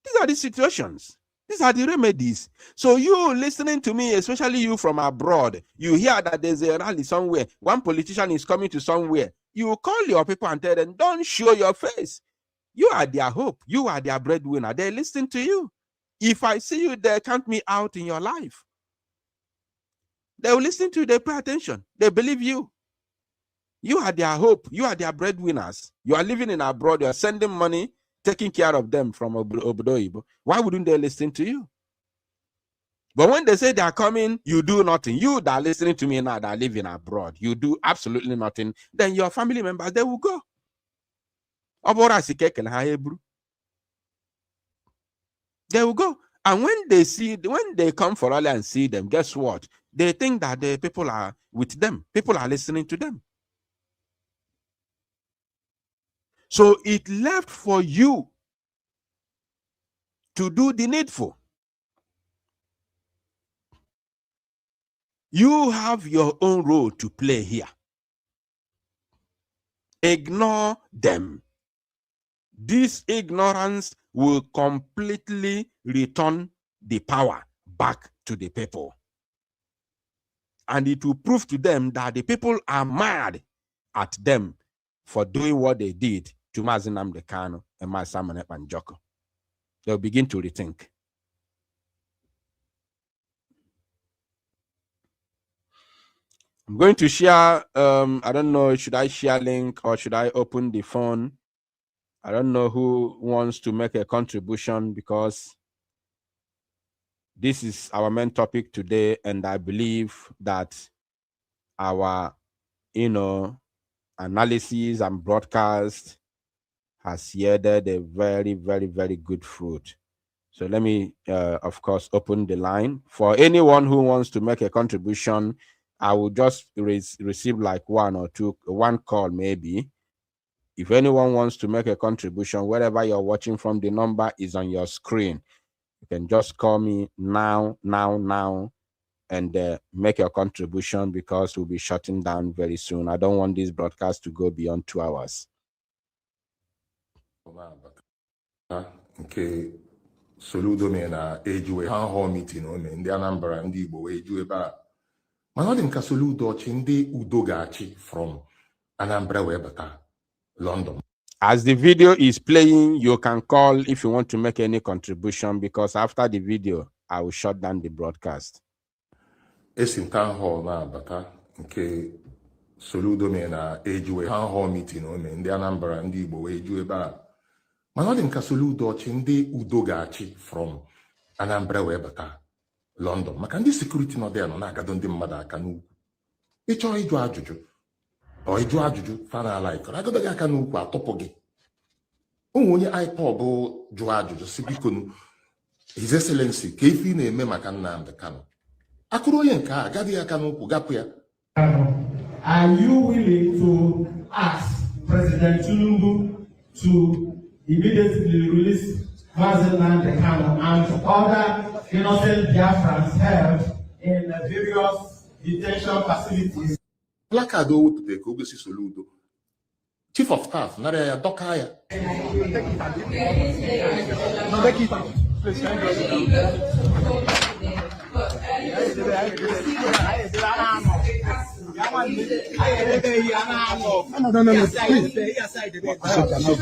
These are the situations. These are the remedies. So you listening to me, especially you from abroad, you hear that there's a rally somewhere, one politician is coming to somewhere. You call your people and tell them, don't show your face. You are their hope. You are their breadwinner. They listen to you. If I see you there, count me out in your life. They will listen to you. They pay attention. They believe you. You are their hope. You are their breadwinners. You are living in abroad. You are sending money, taking care of them from Obodo. Why wouldn't they listen to you? But when they say they are coming, you do nothing. You that are listening to me now that are living abroad, you do absolutely nothing. Then your family members, they will go. They will go. And when they come for rally and see them, guess what? They think that the people are with them. People are listening to them. So it left for you to do the needful. You have your own role to play here. Ignore them. This ignorance will completely return the power back to the people. And it will prove to them that the people are mad at them for doing what they did to Nnamdi Kanu and Master and Joko. They'll begin to rethink. I'm going to share, I don't know, should I share link or should I open the phone? I don't know who wants to make a contribution because this is our main topic today, and I believe that our, analysis and broadcast has yielded a very, very, very good fruit. So let me, of course, open the line. For anyone who wants to make a contribution, I will just receive like one call maybe. If anyone wants to make a contribution, wherever you're watching from, the number is on your screen. You can just call me now, and make your contribution because we'll be shutting down very soon. I don't want this broadcast to go beyond 2 hours. Okay. Soludo me na ejuwe town meeting o me ndị Anambra ndị Igbo wee ju ebe a. Mana ọ dị nka Soludo ọchị ndị udo ga-achị from Anambra wee bata London. As the video is playing, you can call if you want to make any contribution, because after the video, I will shut down the broadcast. Esi town hall na bata nke Soludo me na ejuwe town hall meeting o me ndị Anambra ndị Igbo wee ju ebe a. Mana ọ dị nka Soludo ọchị ndị udo ga-achị from Anambra wee bata London. Maka ndị security nọ there nọ na-agado ndị mmadụ aka n'ukwu. Ịchọ ịjụ ajụjụ ọ ịjụ ajụjụ fana like agado gị aka n'ukwu atọpụ gị. Onwe onye IPOB bụ jụọ ajụjụ si biko His Excellency ka ife ị na-eme maka Nnamdi Kanu. Akụrụ onye nke a agaghị aka n'ukwu gapụ ya. Are you willing to ask President Tinubu to immediately release Nnamdi Kanu and other innocent Biafrans held in various detention facilities? Placard o wepụtara ka o gosi Soludo. Chief of Staff narị ya dọka ya.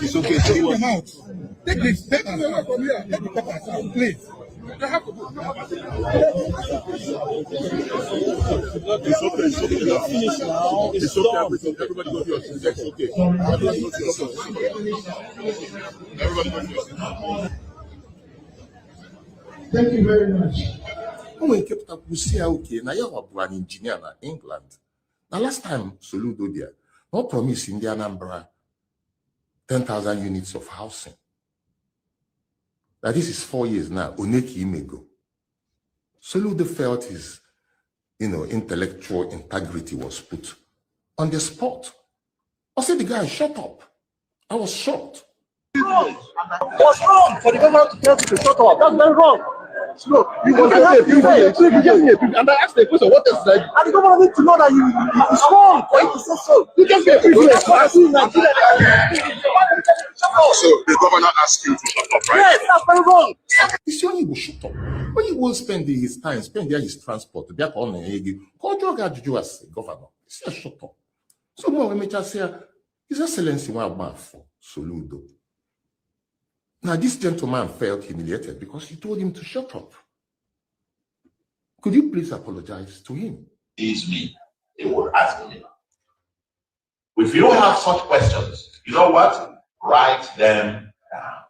It's okay. Take them out. Take them away from here. Let the peppers out, please. They have to go. It's okay. Finish now. It's okay. Everybody go to your seat. It's okay. Everybody go to your seat. Everybody go to your seat. Thank you very much. When we kept up, we see okay. Now you have an engineer in England. Now last time Soludo there, no promise in the Anambra 10,000 units of housing. Now this is 4 years now. Oneki Imego. Soludo felt his, intellectual integrity was put on the spot. I said, the guy, shut up. I was shocked. What's wrong for the government to tell you to shut up? That's very wrong. No, you and I asked the question, what is that? And the government need to know that it's wrong for you to say so. You just get privilege. So the governor asked you to shut up, right? Yes, that's very wrong. It's only will shut up. When he won't spend his time, spend his transport, to be a corner, call your guy to as governor. He said, shut up. So more we just say, His Excellency one for Soludo. Now, this gentleman felt humiliated because he told him to shut up. Could you please apologize to him? Is me. They would ask me. If you have such questions, you know what? Write them down.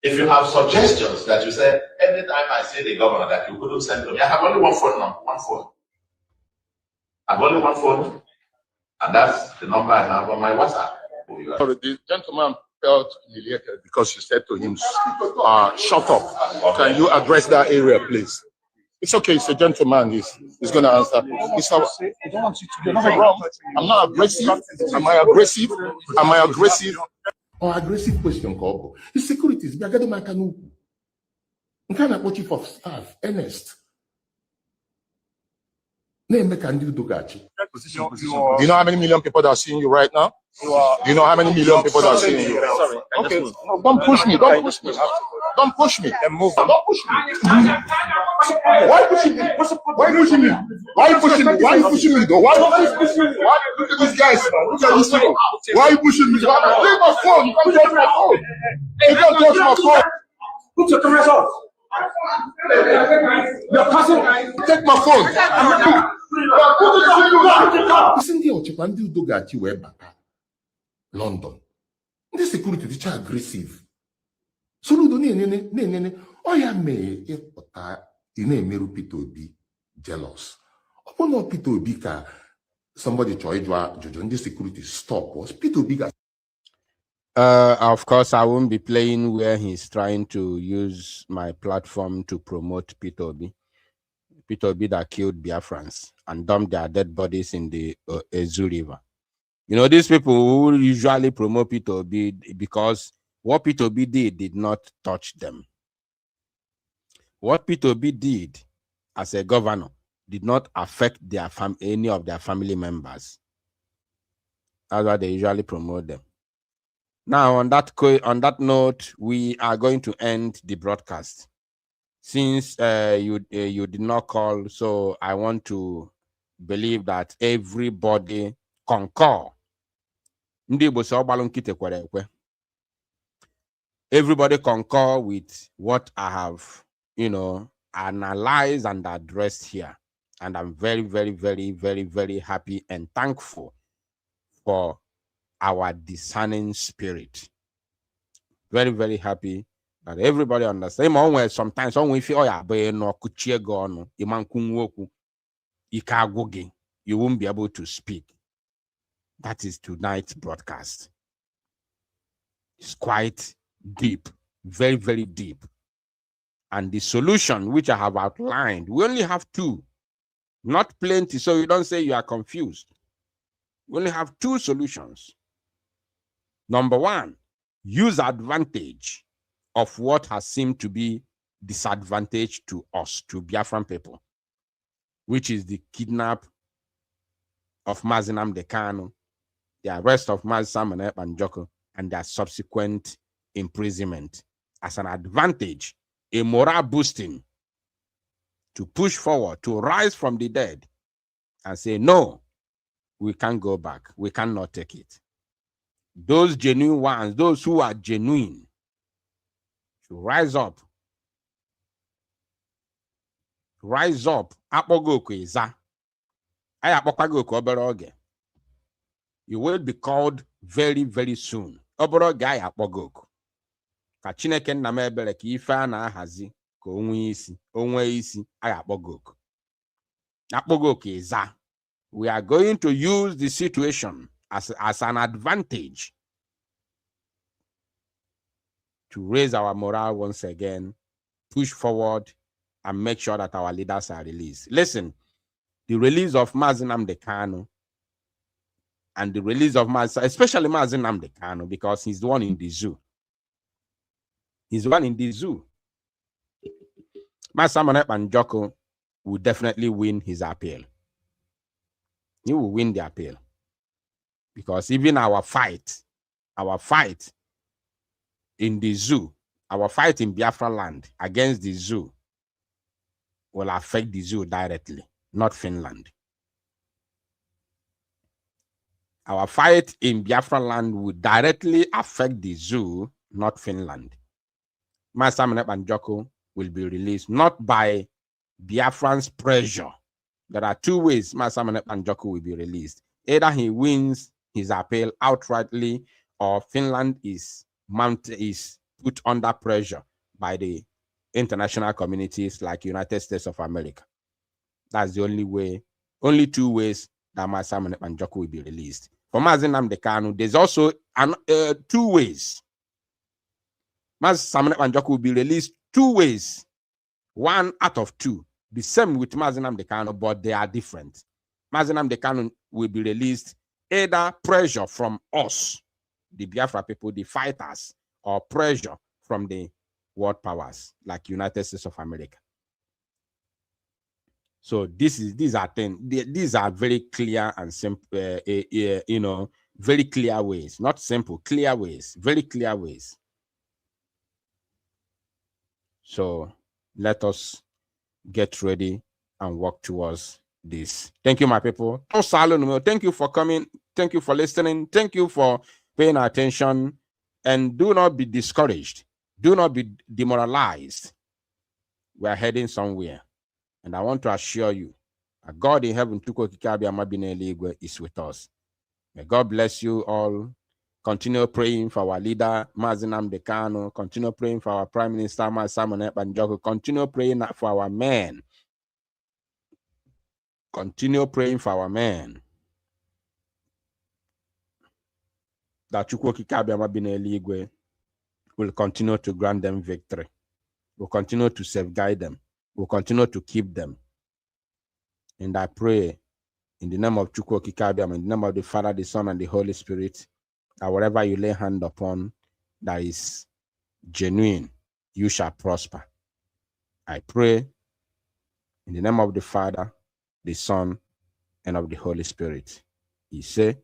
If you have suggestions that you say, anytime I say the governor that you couldn't send to me, I have only one phone number, one phone. I have only one phone, and that's the number I have on my WhatsApp. Sorry, the gentleman felt humiliated because you said to him, shut up. Can you address that area, please? It's okay, it's a gentleman, he's going to answer. I'm not aggressive. Am I aggressive? Am I aggressive? Or aggressive question, Kobo. His security is Nnamdi Kanu. Chief of staff, Ernest. Do you know how many million people that are seeing you right now? Do you know how many million people that are seeing you? Sorry. Okay, no, don't push me. Don't push me. Don't push me. Don't push me. Why pushing me? Why pushing me? Why pushing me? Why pushing me though? Why pushing me? Why look at these guys? Look at this fellow. Why you pushing me? Leave my phone. You can't touch my phone. You can't touch my phone. Put your cameras off. You're passing. Take my phone. Isn't the Ochepandi Dogati where Bata? London. The security is aggressive. So no Oya me Ekpa meru P2B jealous. Open no P2B ka somebody try to the security stop was P2B. Of course, I won't be playing where he's trying to use my platform to promote P2B. P2B that killed Biafrans and dumped their dead bodies in the Ezu River. You know, these people who usually promote P2B because what P2B did not touch them. What P2B did as a governor did not affect their any of their family members. That's why they usually promote them. Now, on that note, we are going to end the broadcast. Since you did not call, so I want to believe that everybody concur. Everybody concur with what I have, analyzed and addressed here. And I'm very, very, very, very, very happy and thankful for our discerning spirit. Very, very happy that everybody understands. Sometimes when we feel you won't be able to speak. That is tonight's broadcast. It's quite deep, very, very deep. And the solution which I have outlined, we only have two, not plenty, so you don't say you are confused. We only have two solutions. Number one, use advantage of what has seemed to be disadvantage to us, to Biafran people, which is the kidnap of Nnamdi Kanu, the arrest of Ekpa and Joko, and their subsequent imprisonment as an advantage, a morale boosting to push forward, to rise from the dead and say, no, we can't go back. We cannot take it. Those genuine ones, those who are genuine, should rise up. Rise up. You will be called very, very soon. Ka Chineke nna m ebere ka ife a na-ahazi ka onwe isi a ga-akpọgo oku. Akpọgo oku ịza. We are going to use the situation as an advantage to raise our morale once again, push forward, and make sure that our leaders are released. Listen, the release of Nnamdi Kanu and the release of especially Nnamdi Kanu, because he's the one in the zoo. He's the one in the zoo. Ekpa Njoko will definitely win his appeal. He will win the appeal. Because even our fight in the zoo, our fight in Biafra land against the zoo will affect the zoo directly, not Finland. Our fight in Biafra land will directly affect the zoo, not Finland. Ekpa Njoko will be released, not by Biafran's pressure. There are two ways Ekpa Njoko will be released. Either he wins his appeal outrightly, or Finland is put under pressure by the international communities like United States of America. That's the only way, only two ways that Ekpa Njoko will be released. For Nnamdi Kanu, there's also two ways. Ekpa Njoko will be released two ways. One out of two. The same with Nnamdi Kanu, but they are different. Nnamdi Kanu will be released either pressure from us, the Biafra people, the fighters, or pressure from the world powers like United States of America. So these are very clear and simple, very clear ways, not simple, clear ways, very clear ways. So let us get ready and work towards this. Thank you, my people. Thank you for coming. Thank you for listening. Thank you for paying attention. And do not be discouraged. Do not be demoralized. We are heading somewhere. And I want to assure you, that God in heaven is with us. May God bless you all. Continue praying for our leader, Nnamdi Kanu. Continue praying for our Prime Minister, Ekpa Njoko. Continue praying for our men. Continue praying for our men. That Chukwu will continue to grant them victory. Will continue to safeguard them. Will continue to keep them. And I pray in the name of Chukwu in the name of the Father, the Son, and the Holy Spirit, that whatever you lay hand upon that is genuine, you shall prosper. I pray in the name of the Father, the Son, and of the Holy Spirit. He say,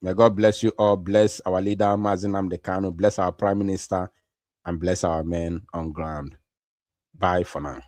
may God bless you all, bless our leader, Nnamdi Kanu, bless our Prime Minister, and bless our men on ground. Bye for now.